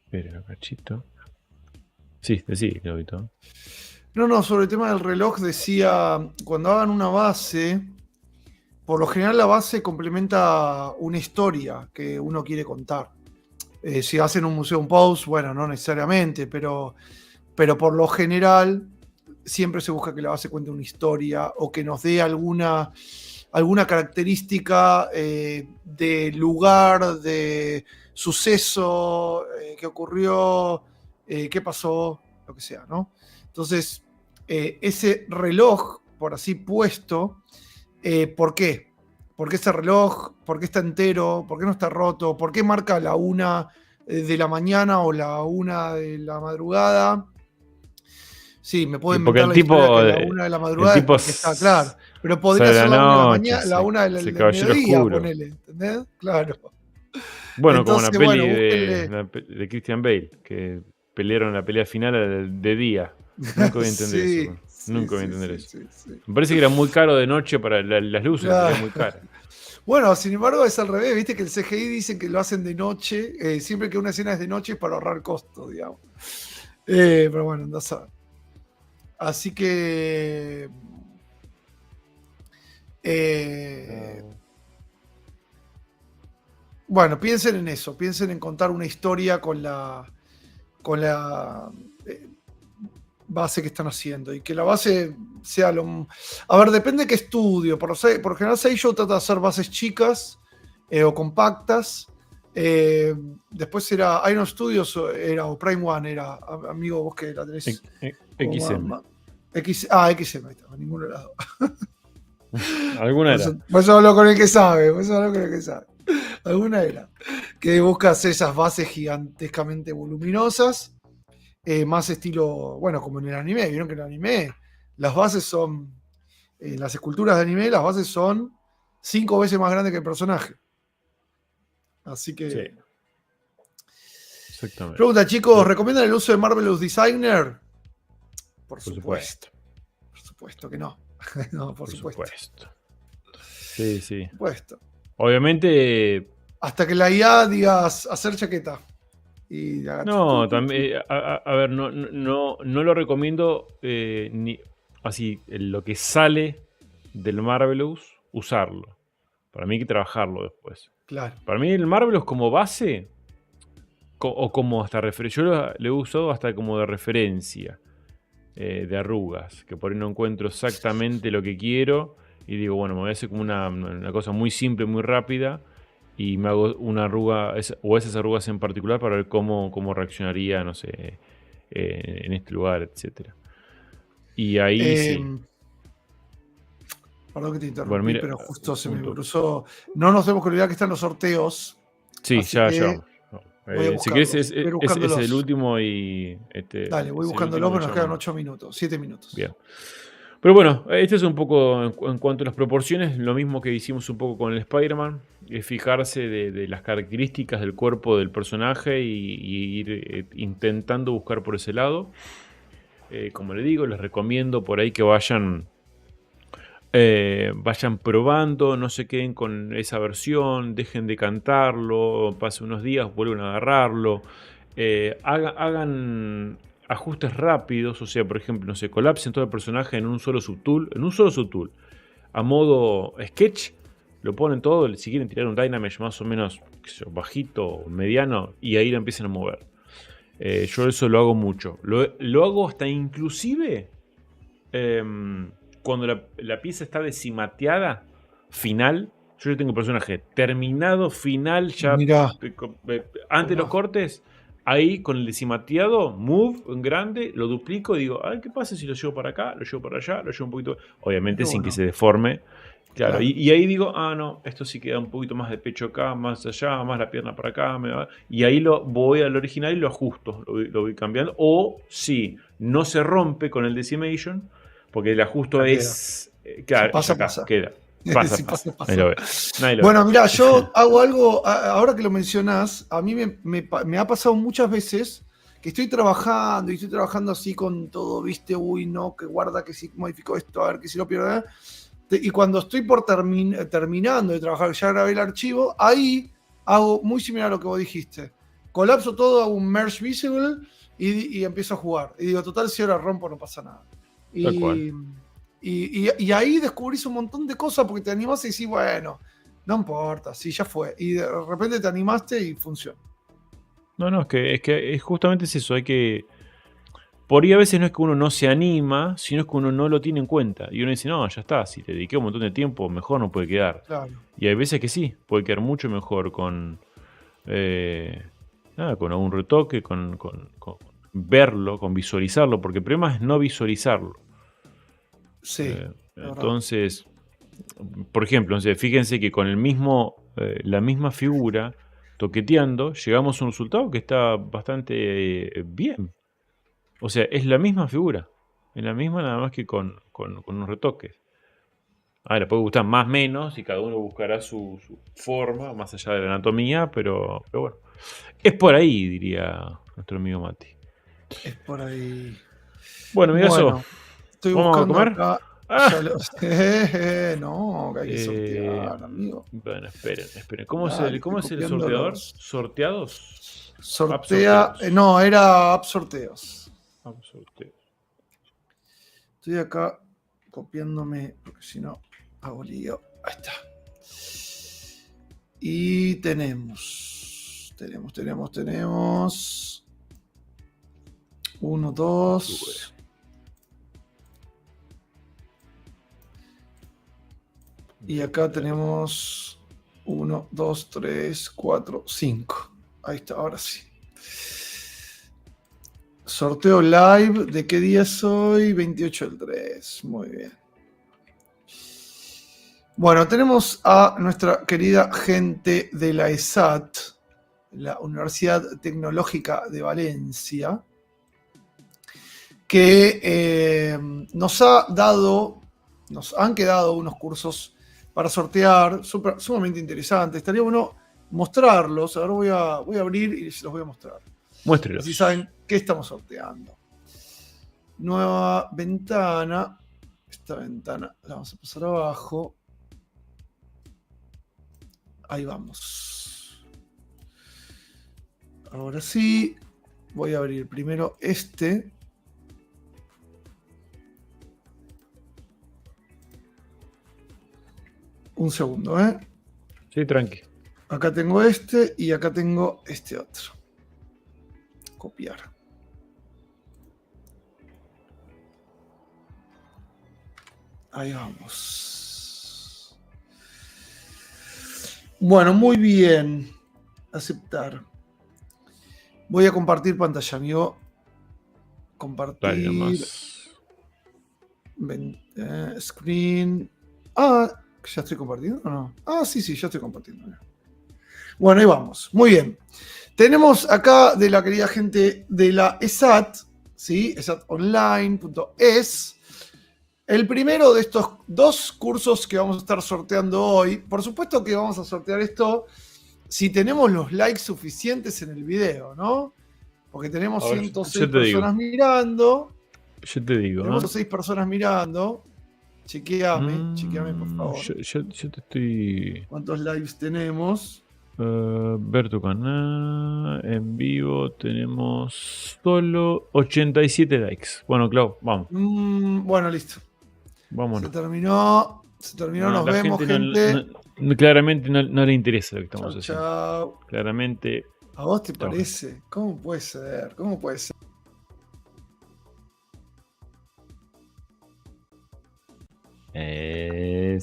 Espera, cachito. Sí, Claudito. No, sobre el tema del reloj decía, cuando hagan una base, por lo general la base complementa una historia que uno quiere contar. Si hacen un museo, un post, bueno, no necesariamente, pero por lo general siempre se busca que la base cuente una historia o que nos dé alguna característica de lugar, de suceso, que ocurrió, qué pasó, lo que sea, ¿no? Entonces, ese reloj, por así puesto, ¿por qué? ¿Por qué ese reloj? ¿Por qué está entero? ¿Por qué no está roto? ¿Por qué marca la 1 de la mañana o la 1 de la madrugada? Sí, me puedo inventar la historia que la 1 de la madrugada es porque está claro. Pero podría ser la 1 de la mañana, la 1 del mediodía, ponele, ¿entendés? Claro. Bueno, entonces, como una peli de Christian Bale, que pelearon la pelea final de día. Nunca voy a entender eso. Nunca voy a entender eso. Me parece que era muy caro de noche para las luces, claro. Era muy caro. Bueno, sin embargo, es al revés. Viste que el CGI dicen que lo hacen de noche. Siempre que una escena es de noche es para ahorrar costos, digamos. Pero bueno, no saben. Así que. Bueno, piensen en eso. Piensen en contar una historia con la base que están haciendo. Y que la base sea lo. A ver, depende de qué estudio. Por lo general, Seiyuu trata de hacer bases chicas o compactas. Después era Iron Studios o Prime One era, amigo, vos que la tenés. XM. XM, ahí está, ninguno de las dos. Alguna era. Vos hablo con el que sabe, Alguna era. Que buscas esas bases gigantescamente voluminosas, más estilo, bueno, como en el anime. Vieron que en el anime las bases son, en las esculturas de anime, las bases son 5 veces más grandes que el personaje. Así que. Sí. Exactamente. Pregunta, chicos, ¿recomiendan el uso de Marvelous Designer? Por supuesto. Por supuesto que no. No, por supuesto. Sí, sí. Por supuesto. Obviamente. Hasta que la IA digas hacer chaqueta. Y No, también. A ver, no lo recomiendo ni así, lo que sale del Marvelous, usarlo. Para mí hay que trabajarlo después. Claro. Para mí el Marvelous como base, o como hasta referencia, yo lo he usado hasta como de referencia, de arrugas, que por ahí no encuentro exactamente lo que quiero y digo, bueno, me voy a hacer como una cosa muy simple, muy rápida y me hago una arruga, o esas arrugas en particular para ver cómo reaccionaría, no sé, en este lugar, etcétera. Y ahí sí. Perdón que te interrumpí, Bueno, mira, pero justo se me cruzó. No nos tenemos que olvidar que están los sorteos. Sí, ya. Si querés, es buscándolos. el último y. Dale, voy buscándolo, pero nos quedan 8 minutos, 7 minutos. Bien. Pero bueno, este es un poco en cuanto a las proporciones, lo mismo que hicimos un poco con el Spider-Man, es fijarse de las características del cuerpo del personaje y ir intentando buscar por ese lado. Como le digo, les recomiendo por ahí que vayan probando, no se queden con esa versión, dejen de cantarlo, pasen unos días, vuelven a agarrarlo, hagan ajustes rápidos, o sea, por ejemplo, no sé, colapsen todo el personaje en un solo subtool, a modo sketch, lo ponen todo, si quieren tirar un Dynamesh más o menos bajito o mediano, y ahí lo empiezan a mover. Yo eso lo hago mucho, lo hago hasta inclusive cuando la pieza está decimateada, final, yo ya tengo el personaje terminado, final, ya antes de los cortes, ahí con el decimateado, move en grande, lo duplico y digo, ay, ¿qué pasa si lo llevo para acá, lo llevo para allá, lo llevo un poquito, obviamente sin que se deforme? Claro. Y ahí digo, no, esto sí queda un poquito más de pecho acá, más allá, más la pierna para acá, y ahí voy al original y lo ajusto, lo voy cambiando. O si no se rompe con el decimation, porque el ajusto es. Claro, pasa. Queda. Pasa. Ahí lo bueno, mira, yo hago algo, ahora que lo mencionás, a mí me ha pasado muchas veces que estoy trabajando así con todo, viste, uy, no, que guarda, que si modifico esto, a ver, que si lo pierdo. Y cuando estoy por terminando de trabajar, ya grabé el archivo, ahí hago muy similar a lo que vos dijiste. Colapso todo, hago un merge visible y empiezo a jugar. Y digo, total, si ahora rompo no pasa nada. Y ahí descubrís un montón de cosas porque te animás y decís, bueno, no importa, sí, ya fue. Y de repente te animaste y funciona. No, es que justamente es eso, hay que. Por ahí a veces no es que uno no se anima, sino es que uno no lo tiene en cuenta. Y uno dice, no, ya está, si te dediqué un montón de tiempo, mejor no puede quedar. Claro. Y hay veces que sí, puede quedar mucho mejor con algún retoque, con verlo, con visualizarlo, porque el problema es no visualizarlo. Sí. Entonces, por ejemplo, fíjense que con la misma figura, toqueteando, llegamos a un resultado que está bastante bien. O sea, es la misma figura. Es la misma, nada más que con unos retoques. Ahora, puede gustar más o menos y cada uno buscará su forma, más allá de la anatomía, pero bueno. Es por ahí, diría nuestro amigo Mati. Es por ahí. Bueno, amigazo, estoy ¿vamos a buscando comer? acá. Ya lo sé. No, que hay que sortear, amigo. Bueno, esperen. ¿Cómo es Dale, el, cómo es estoy el copiando sorteador? los- ¿Sorteados? Sortea. Sorteos. No, era app sorteos. Sorteos. Estoy acá copiándome, porque si no hago lío. Ahí está. Y tenemos. 1, 2. Y acá tenemos 1, 2, 3, 4, 5. Ahí está, ahora sí. Sorteo live. ¿De qué día es hoy? 28 del 3. Muy bien. Bueno, tenemos a nuestra querida gente de la ESAT, la Universidad Tecnológica de Valencia, que nos han quedado unos cursos para sortear sumamente interesantes. Estaría bueno mostrarlos. Ahora voy a abrir y se los voy a mostrar. Muéstrelos. Así saben qué estamos sorteando. Nueva ventana. Esta ventana la vamos a pasar abajo. Ahí vamos. Ahora sí. Voy a abrir primero este. Un segundo, ¿eh? Sí, tranqui. Acá tengo este y acá tengo este otro. Copiar. Ahí vamos. Bueno, muy bien. Aceptar. Voy a compartir pantalla, amigo. Dale Compartir. nomás. Screen. ¿Ya estoy compartiendo o no? Sí, ya estoy compartiendo. Bueno, ahí vamos. Muy bien. Tenemos acá de la querida gente de la ESAT, ¿sí? esatonline.es. El primero de estos 2 cursos que vamos a estar sorteando hoy. Por supuesto que vamos a sortear esto si tenemos los likes suficientes en el video, ¿no? Porque tenemos A ver, 106 yo te digo. personas mirando. Yo te digo. Tenemos 6 personas mirando. Chequeame, por favor. Yo te estoy. ¿Cuántos lives tenemos? Ver tu canal. En vivo tenemos solo 87 likes. Bueno, Clau, vamos. Bueno, listo. Vámonos. Se terminó. Nos La vemos, gente. Claramente no le interesa lo que estamos Chau, haciendo. chau. Claramente. ¿A vos te Chau, parece? ¿Cómo puede ser? ¿Cómo puede ser?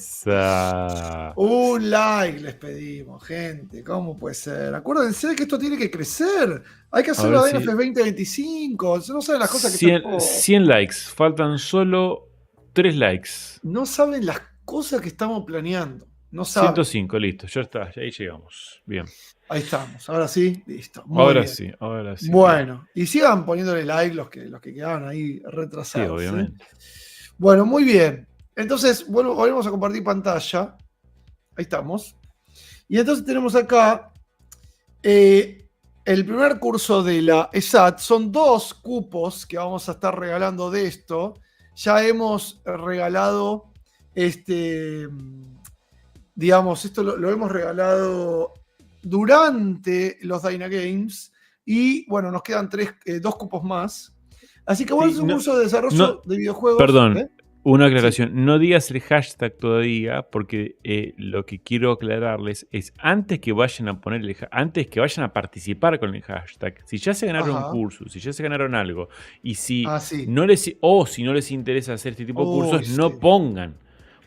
Esa. Un like les pedimos, gente. ¿Cómo puede ser? Acuérdense que esto tiene que crecer. Hay que hacerlo ver a si- DNF 2025. No saben las cosas que estamos. 100 likes. Faltan solo 3 likes. No saben las cosas que estamos planeando. No saben. 105, listo. Ya está. Ahí llegamos. Bien. Ahí estamos. Ahora sí, listo. Muy Ahora bien. sí, ahora sí. Bueno, y sigan poniéndole like los que quedaban ahí Sí, retrasados. obviamente. Bueno, muy bien. Entonces, volvemos a compartir pantalla. Ahí estamos. Y entonces tenemos acá el primer curso de la ESAT. Son 2 cupos que vamos a estar regalando de esto. Ya hemos regalado digamos, esto lo hemos regalado durante los Dyna Games. Y bueno, nos quedan 2 cupos más. Así que bueno, Sí, es un no- curso de desarrollo no- de videojuegos. Perdón, ¿eh? una aclaración. No digas el hashtag todavía, porque lo que quiero aclararles es antes que vayan a poner antes que vayan a participar con el hashtag, si ya se ganaron Ajá. un curso, si ya se ganaron algo, y si Sí. no les interesa hacer este tipo de cursos, Uy, no sí. pongan.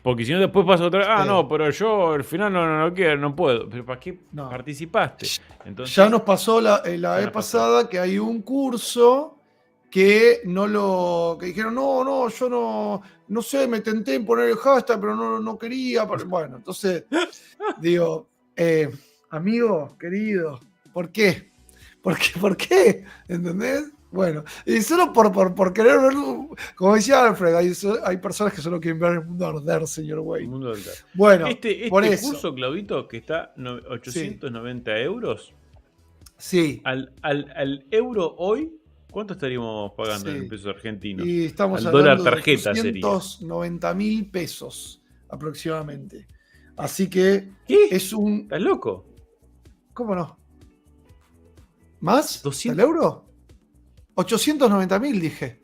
Porque si no, después pasa otra vez. Sí. No, pero yo al final no quiero, no puedo. ¿Pero para qué No. participaste? Entonces, Ya nos pasó la Ya vez nos pasó. pasada que hay un curso que que dijeron, yo no sé, me tenté en poner el hashtag, pero no quería. Bueno, entonces, digo, amigo, querido, ¿por qué? ¿Por qué? ¿Entendés? Bueno, y solo por querer verlo, como decía Alfred, hay personas que solo quieren ver el mundo arder, señor el Wayne. mundo del dar. Bueno, Este por eso. curso, Claudito, que está 890 euros, Sí. al euro hoy, ¿Cuánto estaríamos pagando Sí. en pesos argentinos? Y estamos Al dólar hablando tarjeta de sería. 290.000 pesos aproximadamente. Así que ¿Qué? es un... ¿Estás loco? ¿Cómo no? ¿Más? 200. ¿El euro? 890.000 dije.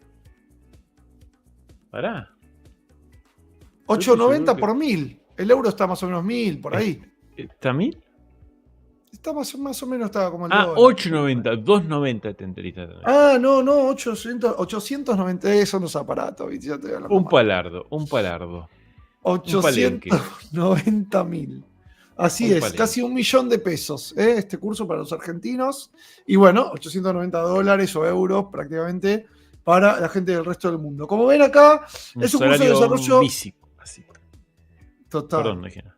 Pará. 890 seguro por 1000. El euro está más o menos 1000, por ahí. ¿Está 1000? Está más o menos estaba como el Ah, dólar. 890, 290 te enteriste también. Ah, no, 890, son los aparatos. ¿Viste? Ya te voy a hablar Un mal. palardo, un palardo. palenque. 890.000. Así Un es, palenque. casi 1 millón de pesos, este curso para los argentinos. Y bueno, $890 o euros prácticamente para la gente del resto del mundo. Como ven acá, Un es un curso de salario desarrollo básico, así. total. Perdón, no dije nada.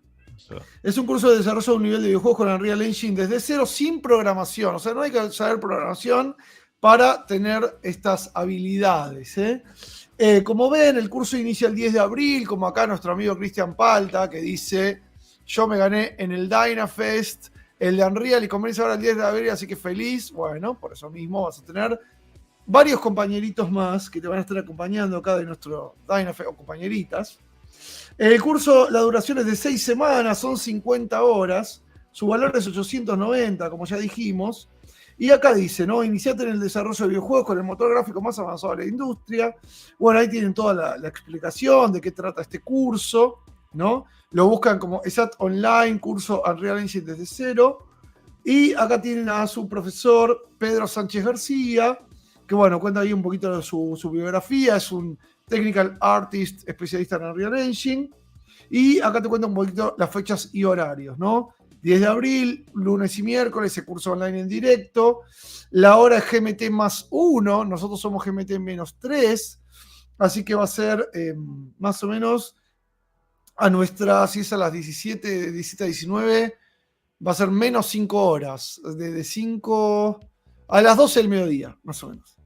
Perdón. Es un curso de desarrollo de un nivel de videojuegos con Unreal Engine desde cero, sin programación. O sea, no hay que saber programación para tener estas habilidades. Como ven, el curso inicia el 10 de abril, como acá nuestro amigo Cristian Palta, que dice, yo me gané en el Dynafest, el de Unreal, y comienza ahora el 10 de abril, así que feliz. Bueno, por eso mismo vas a tener varios compañeritos más que te van a estar acompañando acá de nuestro Dynafest, o compañeritas. El curso, la duración es de 6 semanas, son 50 horas, su valor es 890, como ya dijimos, y acá dice, ¿no? Iniciate en el desarrollo de videojuegos con el motor gráfico más avanzado de la industria. Bueno, ahí tienen toda la explicación de qué trata este curso, ¿no? Lo buscan como ESAT Online, curso Unreal Engine desde cero, y acá tienen a su profesor Pedro Sánchez García, que bueno, cuenta ahí un poquito de su biografía, es un Technical Artist especialista en Unreal Engine. Y acá te cuento un poquito las fechas y horarios, ¿no? 10 de abril, lunes y miércoles, ese curso online en directo. La hora es GMT más 1, nosotros somos GMT menos 3. Así que va a ser más o menos a nuestra, si es a las 17 a 19, va a ser menos 5 horas. De 5 a las 12 del mediodía, más o menos.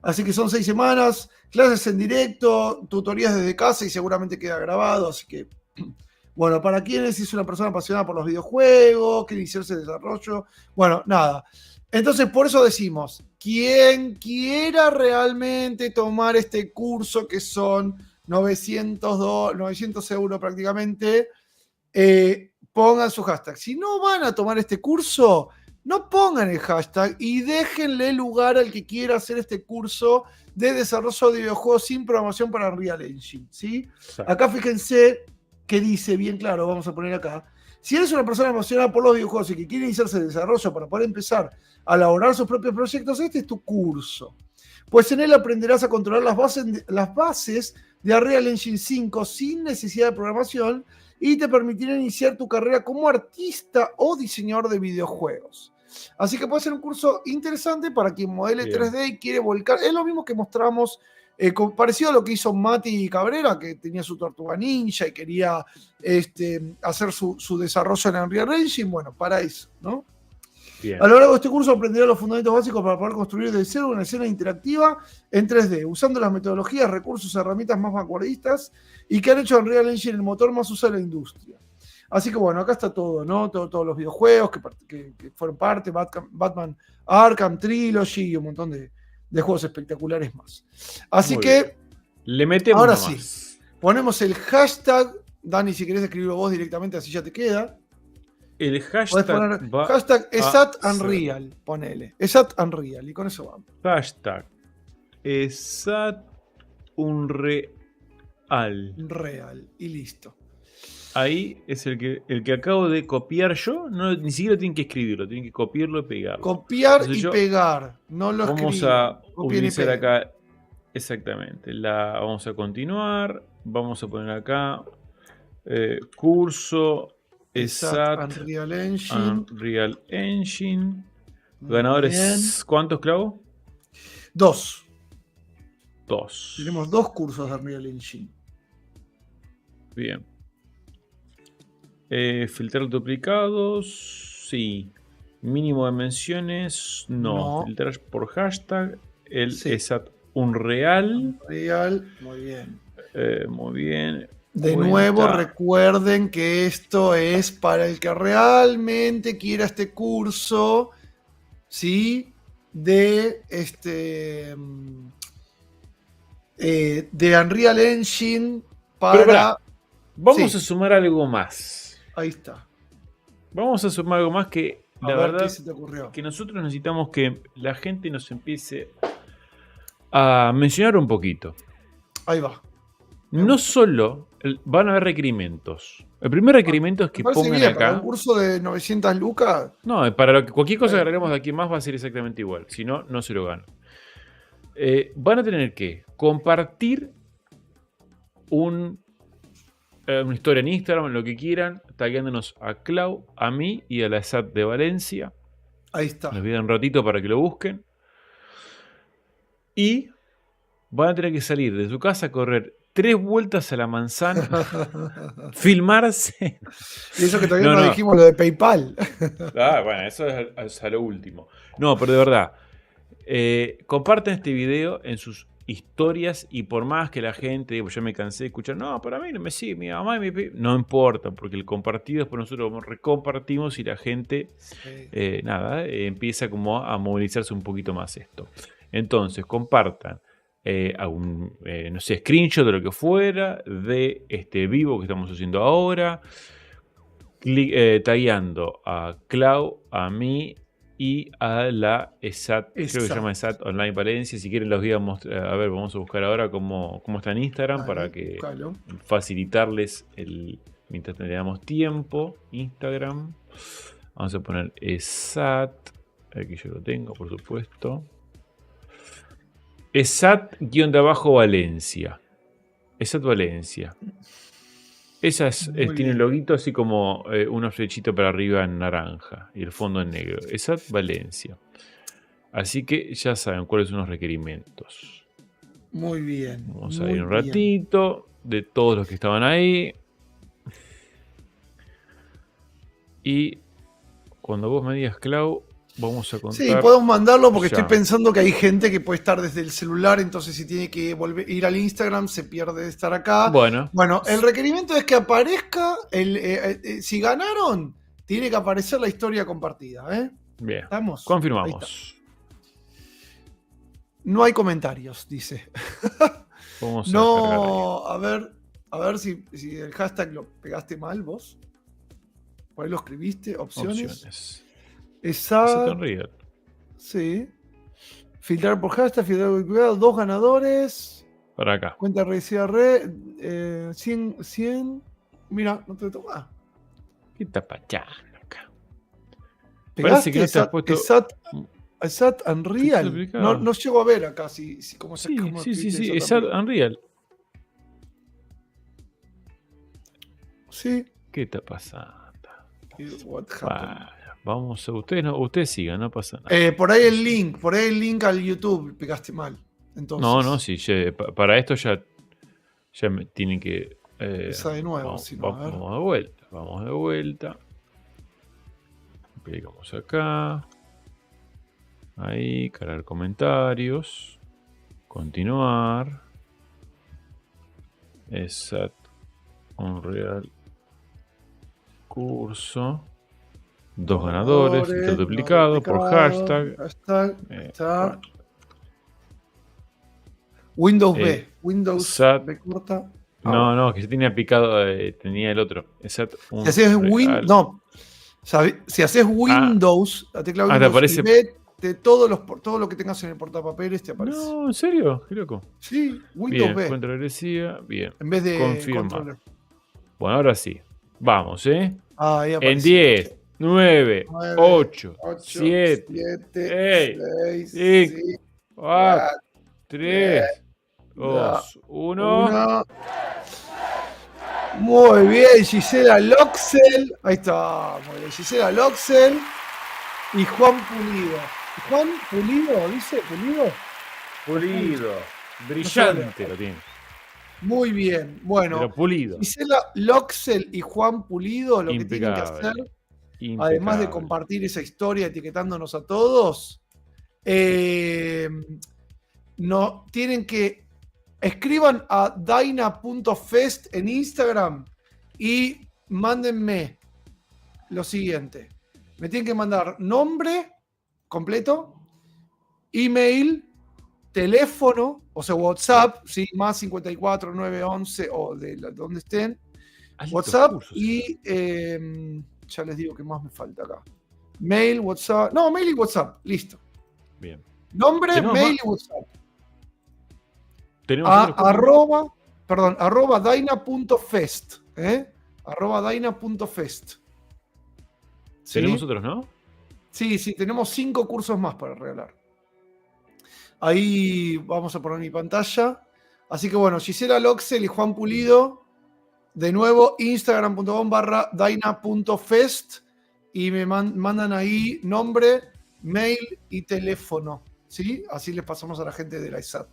Así que son 6 semanas, clases en directo, tutorías desde casa y seguramente queda grabado. Así que, bueno, para quienes es una persona apasionada por los videojuegos, quiere iniciarse en desarrollo. Bueno, nada. Entonces, por eso decimos, quien quiera realmente tomar este curso, que son 900 euros prácticamente, pongan su hashtag. Si no van a tomar este curso, no pongan el hashtag y déjenle lugar al que quiera hacer este curso de desarrollo de videojuegos sin programación para Unreal Engine, ¿sí? Acá fíjense que dice bien claro, vamos a poner acá, si eres una persona emocionada por los videojuegos y que quiere iniciarse en desarrollo para poder empezar a elaborar sus propios proyectos, este es tu curso. Pues en él aprenderás a controlar las bases de Unreal Engine 5 sin necesidad de programación y te permitirá iniciar tu carrera como artista o diseñador de videojuegos. Así que puede ser un curso interesante para quien modele Bien. 3D y quiere volcar. Es lo mismo que mostramos, parecido a lo que hizo Mati Cabrera, que tenía su Tortuga Ninja y quería hacer su desarrollo en Unreal Engine. Bueno, para eso, ¿no? Bien. A lo largo de este curso aprenderá los fundamentos básicos para poder construir desde cero una escena interactiva en 3D, usando las metodologías, recursos y herramientas más vanguardistas y que han hecho Unreal Engine el motor más usado en la industria. Así que bueno, acá está todo, ¿no? Todos los videojuegos que fueron parte, Batman Arkham Trilogy y un montón de juegos espectaculares más. Así Muy que, bien. Le metemos ahora nomás. sí, ponemos el hashtag. Dani, si querés escribirlo vos directamente, así ya te queda. El Podés hashtag poner va hashtag a ESAT ser Unreal, ponele. ESAT Unreal, y con eso vamos. hashtag ESAT Unreal. Real, y listo. Ahí es el que acabo de copiar yo. No, ni siquiera tienen que escribirlo, tienen que copiarlo y pegarlo. Copiar Entonces y yo- pegar, no lo Vamos escriban. a Copien y utilizar peguen. acá. Exactamente. Vamos a continuar. Vamos a poner acá. Curso ESAT ESAT Unreal Engine. Unreal Engine. Muy Ganadores, bien. ¿cuántos, Clau? 2. 2. Tenemos 2 cursos de Unreal Engine. Bien. Filtrar duplicados. Sí. Mínimo de menciones. No. No. Filtrar por hashtag. El Sí. ESAT Unreal. Real, muy bien. Muy bien. De Cuenta. nuevo, recuerden que esto es para el que realmente quiera este curso, ¿sí? de de Unreal Engine Pero pará, para. vamos Sí. a sumar algo más. Ahí está. Vamos a sumar algo más que A la ver verdad qué se te ocurrió. que nosotros necesitamos que la gente nos empiece a mencionar un poquito. Ahí va. No solo van a haber requerimientos. El primer requerimiento es Me que parece pongan bien, para un acá. curso de 900 lucas. No, para lo que cualquier cosa que Ahí. agreguemos de aquí más va a ser exactamente igual. Si no, no se lo ganan. Van a tener que compartir una historia en Instagram, lo que quieran, tagueándonos a Clau, a mí y a la ESAT de Valencia. Ahí está. Les voy a dar un ratito para que lo busquen. Y van a tener que salir de su casa a correr 3 vueltas a la manzana, filmarse. Y eso que todavía no, No. dijimos lo de PayPal. Bueno, eso es a lo último. No, pero de verdad, compartan este video en sus historias y por más que la gente, pues yo me cansé de escuchar, no, para mí no me sigue, mi mamá y mi no importa, porque el compartido después nosotros recompartimos y la gente, empieza como a movilizarse un poquito más esto. Entonces, compartan no sé, screenshot de lo que fuera, de este vivo que estamos haciendo ahora, tagueando a Clau, a mí y a la ESAT, creo que se llama ESAT Online Valencia. Si quieren los voy a mostrar, a ver, vamos a buscar ahora cómo está en Instagram. Dale, para que búscalo. facilitarles mientras tengamos tiempo. Instagram, vamos a poner ESAT, aquí yo lo tengo por supuesto, ESAT_Valencia. ESAT Valencia. Esas tiene el loguito así como una flechita para arriba en naranja y el fondo en negro. ESAT Valencia. Así que ya saben cuáles son los requerimientos. Muy bien. Vamos muy a ir un bien. ratito de todos los que estaban ahí. Y cuando vos me digas, Clau, vamos a contar. Sí, podemos mandarlo porque ya. estoy pensando que hay gente que puede estar desde el celular, entonces si tiene que ir al Instagram se pierde de estar acá. Bueno, el requerimiento es que aparezca, si ganaron, tiene que aparecer la historia compartida. bien. ¿Estamos? Ahí Confirmamos. está. No hay comentarios, dice. Vamos a descargar ahí. No, a ver si el hashtag lo pegaste mal vos. Por ahí lo escribiste, opciones. ESAT Unreal. Sí. Filtrar por hashtag, filtrar por cuidado, 2 ganadores. Para acá. Cuenta regresiva 100. Mira, no te toma. ¿Qué está pachando acá? Pegaste Parece que no te has puesto. ESAT Unreal. No llego a ver acá cómo se Sí, ESAT Unreal. Sí. ¿Qué está pasando? What happened? Vamos a ustedes sigan, no pasa nada. Por ahí el link al YouTube, pegaste mal. Entonces, No, sí, para esto ya me tienen que. Esa de nuevo, Vamos de vuelta. Clicamos acá. Ahí, cargar comentarios. Continuar. ESAT Unreal curso. 2 ganadores, filtro duplicado por hashtag. Está. Windows B. Windows SAT. B corta. No, que yo tenía picado, tenía el otro. ESAT Si haces Windows, la tecla Windows, te aparece. y ve todo lo que tengas en el portapapeles te aparece. No, ¿en serio? Qué loco. Sí, Windows Bien, B. cuenta regresiva, bien. En vez de confirmar. control. Bueno, ahora sí. Vamos, Ahí en aparece. 10, 9, 8, 7, 6, 5, 5, 4, 3, 2, 1. Muy bien, Gisela Loxel. Ahí está, muy bien. Gisela Loxel y Juan Pulido. ¿Juan Pulido? ¿Dice Pulido? Pulido. Brillante lo tiene. Muy bien. Bueno, Pero pulido. Gisela Loxel y Juan Pulido lo que tienen que hacer, además de Impecable. compartir esa historia etiquetándonos a todos, no tienen que escriban a daina.fest en Instagram y mándenme lo siguiente. Me tienen que mandar nombre completo, email, teléfono, o sea, WhatsApp, ¿sí? Más 54 911 o de donde estén. Altos WhatsApp cursos. y ya les digo qué más me falta acá. Mail, WhatsApp. No, mail y WhatsApp. Listo. Bien. Nombre, Tenemos mail más. y WhatsApp. Tenemos otros cursos. Arroba daina.fest. Arroba daina.fest. ¿Sí? Tenemos otros, ¿no? Sí, tenemos 5 cursos más para regalar. Ahí vamos a poner mi pantalla. Así que bueno, Gisela Loxel y Juan Pulido. De nuevo, instagram.com/daina.fest y me mandan ahí nombre, mail y teléfono. ¿Sí? Así les pasamos a la gente de la ISAT.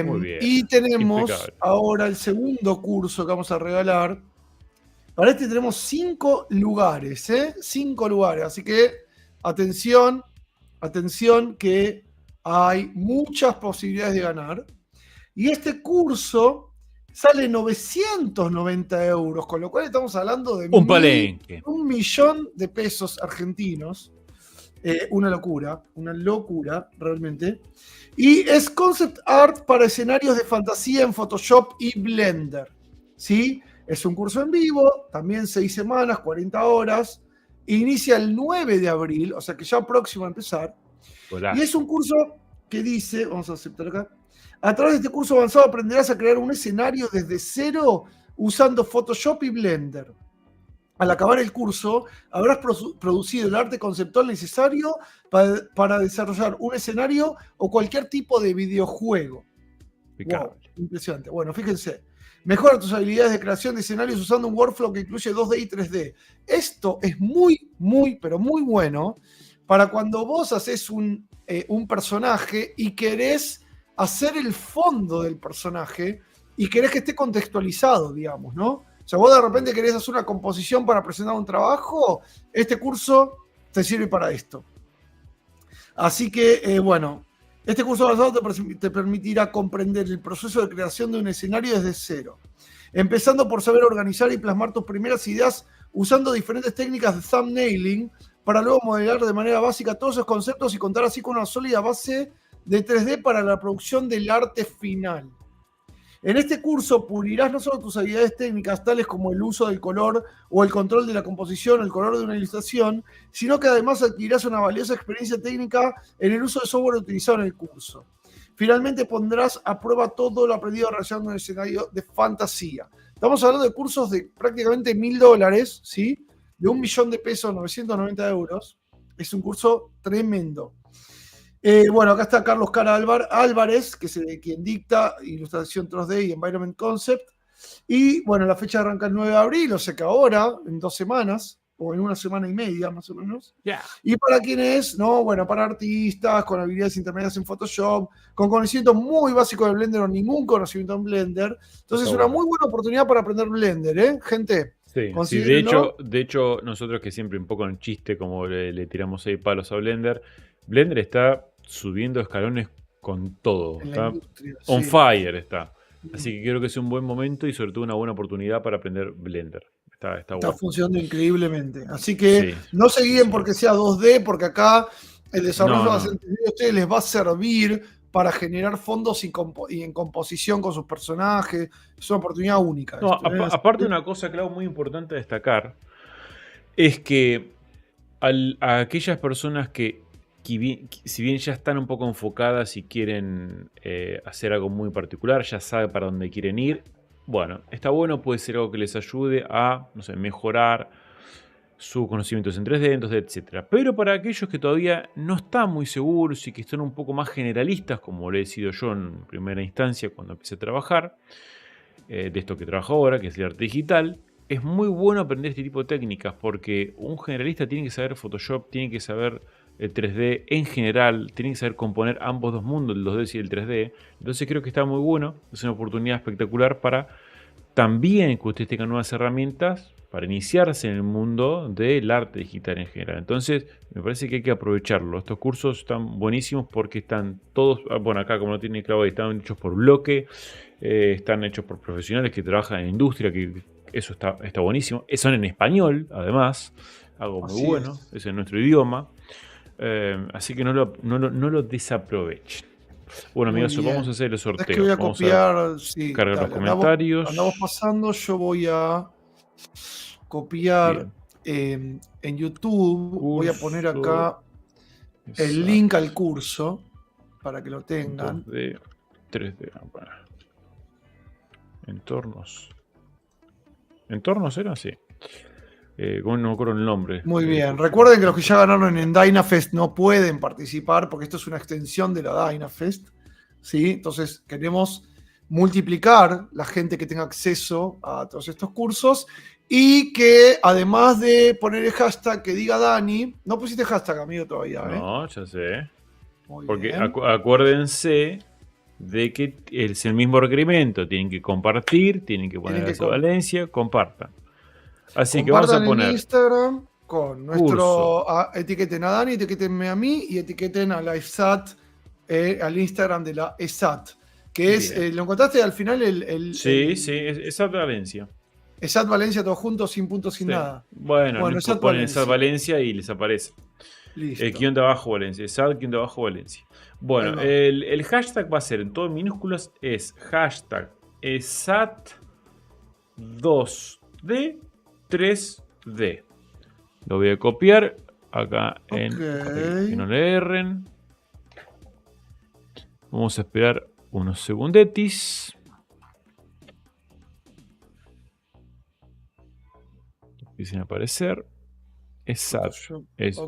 Muy bien. Y tenemos Impecable. ahora el segundo curso que vamos a regalar. Para este tenemos 5 lugares, 5 lugares. Así que atención que hay muchas posibilidades de ganar. Y este curso sale 990 euros, con lo cual estamos hablando de Un palenque. 1.000.000 de pesos argentinos. Una locura realmente. Y es concept art para escenarios de fantasía en Photoshop y Blender. ¿Sí? Es un curso en vivo, también 6 semanas, 40 horas. Inicia el 9 de abril, o sea que ya próximo a empezar. Hola. Y es un curso que dice, vamos a aceptar acá, a través de este curso avanzado aprenderás a crear un escenario desde cero usando Photoshop y Blender. Al acabar el curso, habrás producido el arte conceptual necesario para desarrollar un escenario o cualquier tipo de videojuego. Impecable. Wow, impresionante. Bueno, fíjense. Mejora tus habilidades de creación de escenarios usando un workflow que incluye 2D y 3D. Esto es pero muy bueno para cuando vos haces un personaje y querés hacer el fondo del personaje y querés que esté contextualizado, digamos, ¿no? O sea, vos de repente querés hacer una composición para presentar un trabajo, este curso te sirve para esto. Así que, bueno, este curso avanzado te permitirá comprender el proceso de creación de un escenario desde cero, empezando por saber organizar y plasmar tus primeras ideas usando diferentes técnicas de thumbnailing para luego modelar de manera básica todos esos conceptos y contar así con una sólida base de 3D para la producción del arte final. En este curso pulirás no solo tus habilidades técnicas, tales como el uso del color o el control de la composición, el color de una ilustración, sino que además adquirirás una valiosa experiencia técnica en el uso de software utilizado en el curso. Finalmente pondrás a prueba todo lo aprendido realizando un escenario de fantasía. Estamos hablando de cursos de prácticamente $1.000, ¿sí? De 1.000.000 de pesos, 990 euros. Es un curso tremendo. Bueno, acá está Carlos Cara Álvarez, que es quien dicta Ilustración 3D y Environment Concept. Y bueno, la fecha arranca el 9 de abril, o sea que ahora, en 2 semanas, o en 1 semana y media más o menos. Yeah. Y para quienes, ¿no? Bueno, para artistas con habilidades intermedias en Photoshop, con conocimiento muy básico de Blender o ningún conocimiento en Blender. Entonces es una muy buena oportunidad para aprender Blender, gente. Sí, de hecho, nosotros que siempre un poco en chiste, como le tiramos ahí palos a Blender está subiendo escalones con todo. Está on fire está. Así que creo que es un buen momento y sobre todo una buena oportunidad para aprender Blender. Está bueno. Funcionando increíblemente. Así que no se guíen porque sea 2D, porque acá el desarrollo de ustedes les va a servir para generar fondos y en composición con sus personajes. Es una oportunidad única. No, aparte una cosa, Clau, muy importante a destacar es que a aquellas personas que si bien ya están un poco enfocadas y quieren hacer algo muy particular, ya saben para dónde quieren ir, bueno, está bueno, puede ser algo que les ayude a, no sé, mejorar sus conocimientos en 3D, en 2D, etc. Pero para aquellos que todavía no están muy seguros y que están un poco más generalistas, como lo he sido yo en primera instancia cuando empecé a trabajar, de esto que trabajo ahora, que es el arte digital, es muy bueno aprender este tipo de técnicas porque un generalista tiene que saber Photoshop, tiene que saber el 3D en general, tiene que saber componer ambos dos mundos, el 2D y el 3D. Entonces creo que está muy bueno, es una oportunidad espectacular para también que ustedes tengan nuevas herramientas para iniciarse en el mundo del arte digital en general. Entonces me parece que hay que aprovecharlo. Estos cursos están buenísimos porque están todos, bueno, acá como no tiene clavo, están hechos por bloque, están hechos por profesionales que trabajan en industria, que eso está buenísimo. Son en español, además, algo muy bueno, es en nuestro idioma. Así que no lo desaprovechen. Bueno, Muy amigos, bien. vamos a hacer el Es sorteo. que voy a Vamos copiar. Sí, cargar los dale, comentarios. andamos pasando. Yo voy a copiar en YouTube. Voy a poner acá el link al curso para que lo tengan. 2D, 3D. Bueno. Entornos. ¿Entornos era? Sí. No me acuerdo el nombre. Muy bien. Recuerden que los que ya ganaron en Dynafest no pueden participar porque esto es una extensión de la Dynafest. ¿Sí? Entonces queremos multiplicar la gente que tenga acceso a todos estos cursos y que además de poner el hashtag que diga Dani, no pusiste hashtag, amigo, todavía. No, ya sé. Muy Porque bien. acuérdense de que es el mismo requerimiento. Tienen que compartir, tienen que poner Tienen que a Valencia, compartan. Así que Compartan vamos a poner en Instagram con nuestro curso. etiqueten a Dani, etiquetenme a mí y etiqueten a la ESAT, al Instagram de la ESAT, que es, Bien. ¿lo encontraste al final? El Sí, es Valencia. ESAT Valencia, todo junto, sin puntos, sin Sí. nada. Bueno, ESAT ponen Valencia. SAT Valencia y les aparece. Listo. Guión de abajo Valencia. SAT, guión de abajo Valencia. Bueno, Ahí va. el hashtag va a ser en todo minúsculas, es hashtag ESAT 2D 3D. Lo voy a copiar acá para que no le erren. Vamos a esperar unos segundetis. Empiecen a aparecer. ESAT. Es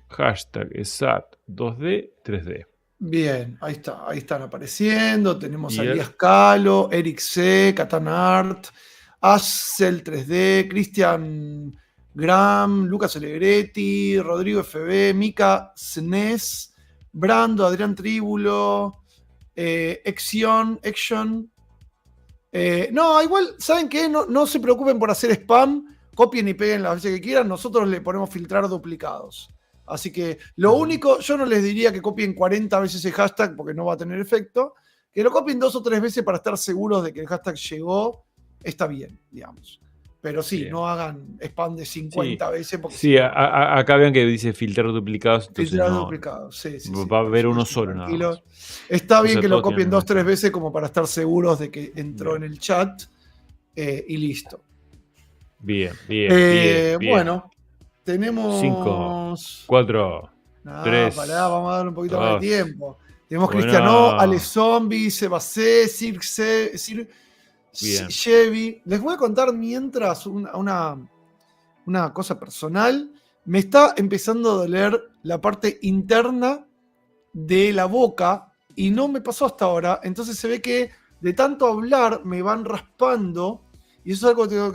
hashtag ESAT 2D 3D. Bien, ahí está, ahí están apareciendo. Tenemos a Y Elías Calo, Eric C, Catanart, Axel 3D, Cristian Gram, Lucas Alegretti, Rodrigo FB, Mika Snes, Brando, Adrián Tríbulo, Action. No, igual, ¿saben qué? No se preocupen por hacer spam, copien y peguen las veces que quieran, nosotros le ponemos filtrar duplicados. Así que lo único, yo no les diría que copien 40 veces el hashtag porque no va a tener efecto, que lo copien 2 o 3 veces para estar seguros de que el hashtag llegó, está bien, digamos. Pero sí, Bien. no hagan spam de 50 veces. Porque sí, acá vean que dice filtrar duplicados. Filtrar duplicados, sí. Va a haber uno solo, nada más. Está bien O sea, que lo todos copien tienen 2 o 3 veces como para estar seguros de que entró Bien. en el chat y listo. Bien, bien. Bueno, tenemos 5, 4, 3. vamos a darle un poquito 2, más de tiempo. Tenemos bueno. Cristiano, Ale Zombie, Sebacé, Chevy. Les voy a contar mientras una cosa personal. Me está empezando a doler la parte interna de la boca y no me pasó hasta ahora. Entonces se ve que de tanto hablar me van raspando y eso es algo que tengo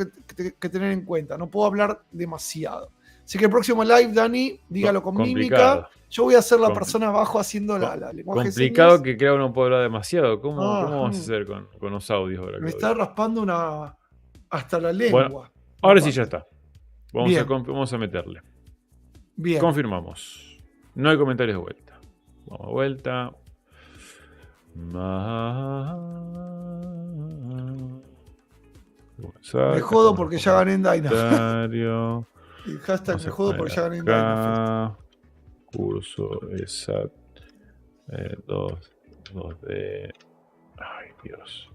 que tener en cuenta. No puedo hablar demasiado. Así que el próximo live, Dani, dígalo con mímica. Yo voy a ser la persona abajo haciendo la lenguaje complicado de señas. que creo no puedo hablar demasiado. ¿Cómo vamos a hacer con los audios ahora? Me está raspando hasta la lengua. Bueno, ahora sí ya está. Bien. Vamos a meterle. Bien. Confirmamos. No hay comentarios de vuelta. Vamos a vuelta. Me jodo porque ya gané en Dynafest. El hashtag me jodo porque ya gané en Dynafest. Curso ESAT 2D. Ay, Dios.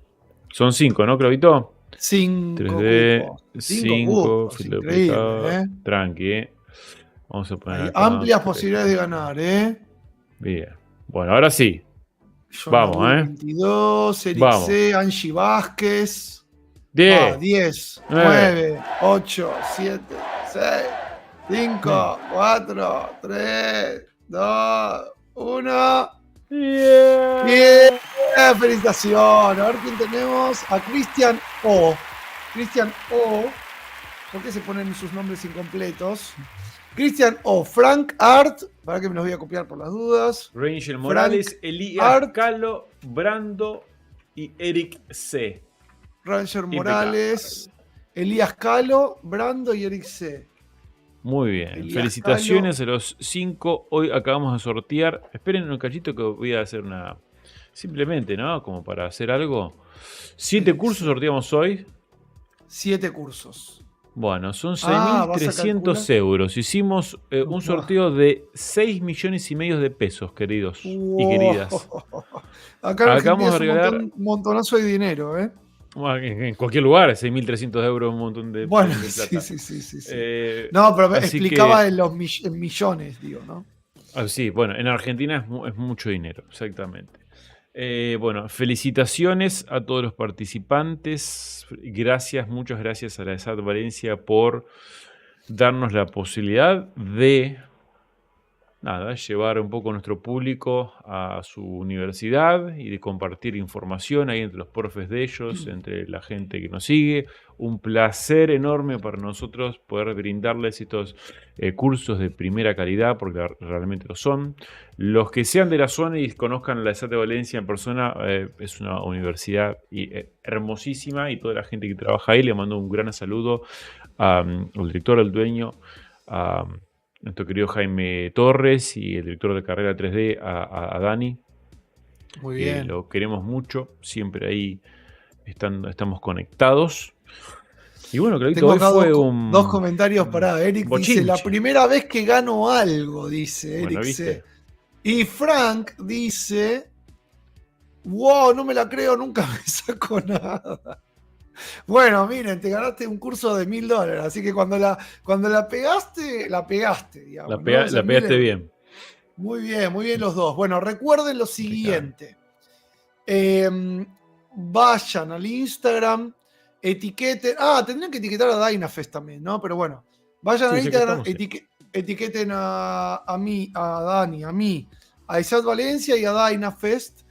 Son 5, ¿no, Clavito? 5 3D, 5, cupos. filtro Increíble, duplicado. Tranqui, Vamos a poner hay acá, amplias posibilidades de ganar, Bien. Bueno, ahora sí. John Vamos, Abul 22, Eric Vamos. C, Angie Vázquez. 10, 10, 9, 9, 8, 7, 6, 5, 4, 3, 2, 1. Bien, felicitaciones. A ver quién tenemos. A Cristian O. Cristian O. ¿Por qué se ponen sus nombres incompletos? Cristian O. Frank Art. Para que me los voy a copiar por las dudas. Rangel Morales, Elías Art. Calo, Brando y Eric C. Ranger Morales, Elías Calo, Brando y Eric C. Muy bien. Elías Felicitaciones a los 5. Hoy acabamos de sortear. Esperen un cachito que voy a hacer una. Simplemente, ¿no? Como para hacer algo. 7 cursos sorteamos hoy. 7 cursos. Bueno, son ¿vas a 6.300 calcular? euros. Hicimos un Upa. sorteo de 6,5 millones de pesos, queridos y Wow. queridas. Acá en Acabamos Argentina de es un regalar, montonazo de dinero, ¿eh? bueno, en cualquier lugar, 6.300 euros, un montón de Bueno, plata. sí. Eh, No, pero así explicaba que, en en millones, digo, ¿no? sí, bueno, en Argentina es mucho dinero, exactamente. Bueno, felicitaciones a todos los participantes. Gracias, muchas gracias a la ESAT Valencia por darnos la posibilidad de llevar un poco nuestro público a su universidad y de compartir información ahí entre los profes de ellos, entre la gente que nos sigue. Un placer enorme para nosotros poder brindarles estos cursos de primera calidad, porque realmente lo son. Los que sean de la zona y conozcan la ESAT de Valencia en persona, es una universidad hermosísima, y toda la gente que trabaja ahí, le mando un gran saludo al director, al dueño, a nuestro querido Jaime Torres, y el director de carrera 3D, a Dani. Muy Que bien. lo queremos mucho, siempre ahí estamos conectados. Y bueno, Claudito, Tengo hoy acá fue dos comentarios para Eric. Dice, la bochinche. primera vez que gano algo, dice Bueno, Eric ¿viste? C. Y Frank dice, wow, no me la creo, nunca me saco nada. Bueno, miren, te ganaste un curso de $1.000, así que cuando la pegaste, digamos. La ¿no? pegaste 1.000 euros. bien. Muy bien los dos. Bueno, recuerden lo siguiente. Vayan al Instagram, etiqueten. Tendrían que etiquetar a Dynafest también, ¿no? Pero bueno, vayan Sí, al Instagram, etiquetamos, etiqueten a mí, a Dani, a mí, a ESAT Valencia y a Dynafest.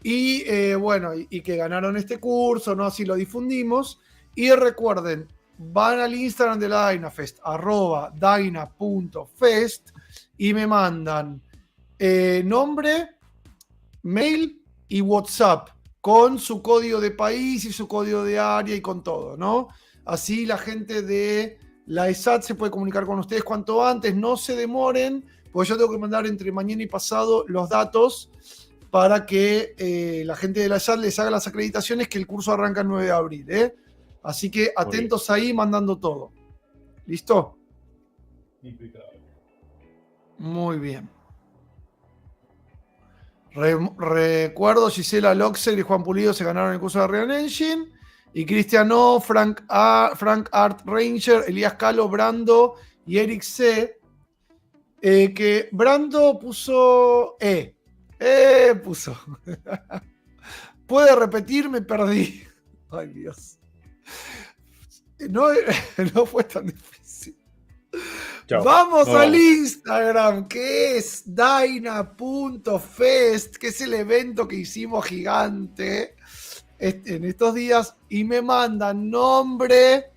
Y bueno, y que ganaron este curso, ¿no? Así lo difundimos. Y recuerden, van al Instagram de la Dynafest, @dyna.fest, y me mandan nombre, mail y WhatsApp con su código de país y su código de área y con todo, ¿no? Así la gente de la ESAT se puede comunicar con ustedes cuanto antes. No se demoren, porque yo tengo que mandar entre mañana y pasado los datos para que la gente de la ESAT les haga las acreditaciones, que el curso arranca el 9 de abril, ¿eh? Así que atentos ahí, mandando todo. ¿Listo? Muy bien. Recuerdo, Gisela Loxer y Juan Pulido se ganaron el curso de Real Engine. Y Cristian O, Frank Art Ranger, Elías Calo, Brando y Eric C. Que Brando puso puso. ¿Puede repetir? Me perdí. Ay, Dios. No fue tan difícil. Chao. Vamos Nos al vamos. Instagram, que es dyna.fest, que es el evento que hicimos gigante en estos días, y me mandan nombre,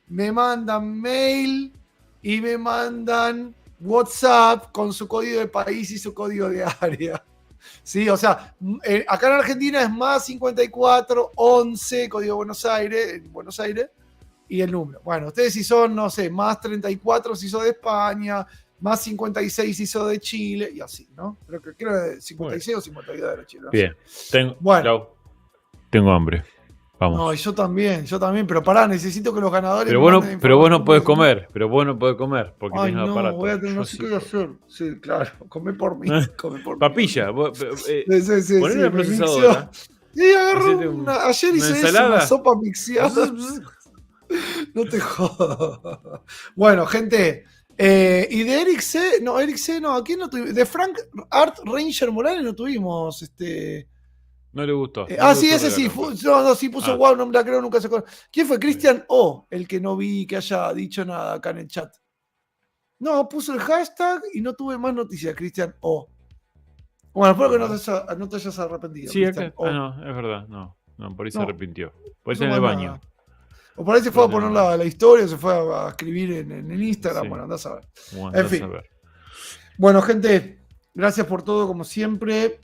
me mandan mail y me mandan WhatsApp con su código de país y su código de área. Sí, o sea, acá en Argentina es más 54 11, código Buenos Aires, y el número. Bueno, ustedes si son, no sé, más 34 si son de España, más 56 si son de Chile, y así, ¿no? Creo que 56 o 52 de Chile. No Bien. sé. Bueno. Tengo hambre. Vamos. No, y yo también, pero pará, necesito que los ganadores. Pero me vos manden no podés información, comer, porque Ay, tenés no, aparato. voy a tener, no Yo sé sí qué voy a puedo. hacer. Sí, claro, come por mí. Papilla, Sí, poner una me procesadora. Sí, agarré Hacete ayer hice eso, ensalada. una sopa mixeada. No te jodas. Bueno, gente. Y de Eric C. No, ¿a quién no tuvimos? De Frank Art Ranger Morales no tuvimos. No le gustó. Sí, ese sí. Sí puso wow, no me la creo, nunca se acuerda. ¿Quién fue? Cristian O, el que no vi que haya dicho nada acá en el chat. No, puso el hashtag y no tuve más noticias, Cristian O. Bueno, espero que no te hayas arrepentido. Sí, Cristian O. no, es verdad. No, por ahí se No. arrepintió. Por ahí No en el más baño. nada. O por ahí se fue a poner la historia, se fue a escribir en el Instagram. Sí. Bueno, andás a ver. Bueno, En fin. Bueno, gente, gracias por todo, como siempre.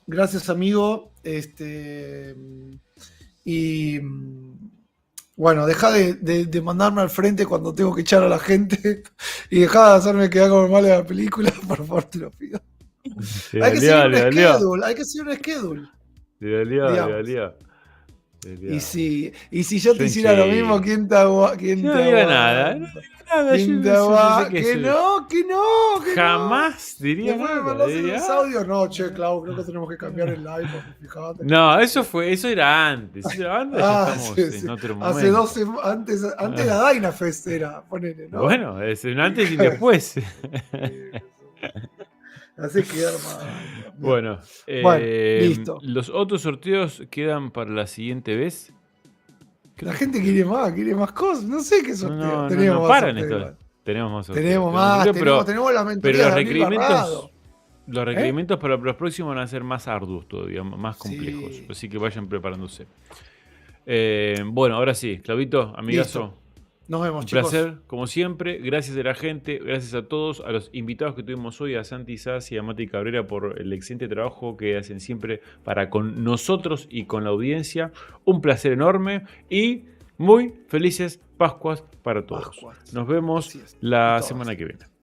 Gracias, amigo. Y bueno, deja de mandarme al frente cuando tengo que echar a la gente y deja de hacerme quedar como mal en la película, por favor, te lo pido. Sí, Hay que seguir un schedule. Le aliá. Diría. Y si yo te Yo hiciera lo sí. mismo, ¿quién te aguanta? Yo no diga nada. No diga nada. ¿Quién te Yo aguanta? sé que Que eso- no, que no, que Jamás diría Después me nada. mandás Diría, los audios. No, che, Clau, creo que tenemos que cambiar el live, porque fíjate. no, eso era antes. Eso era antes, ya estamos sí, sí. en otro Hace momento. 12 antes la Dynafest era, ponele, ¿no? Bueno, es un antes y un después. Así que más. Bueno, listo. los otros sorteos quedan para la siguiente vez. La gente quiere más cosas. No sé qué sorteo. Tenemos más paran sorteo esto. igual. Tenemos más sorteos. Tenemos más, sorteos, tenemos la pero mentoría los de Daniel Barrado. requerimientos para los próximos van a ser más arduos todavía, más complejos. Sí. Así que vayan preparándose. Bueno, ahora sí, Claudito, amigazo. Listo. Nos vemos, Un chicos. placer, como siempre. Gracias a la gente, gracias a todos, a los invitados que tuvimos hoy, a Santi Sass y a Mati Cabrera por el excelente trabajo que hacen siempre para con nosotros y con la audiencia. Un placer enorme y muy felices Pascuas para todos. Pascuas. Nos vemos Así es. la Y todas. semana que viene.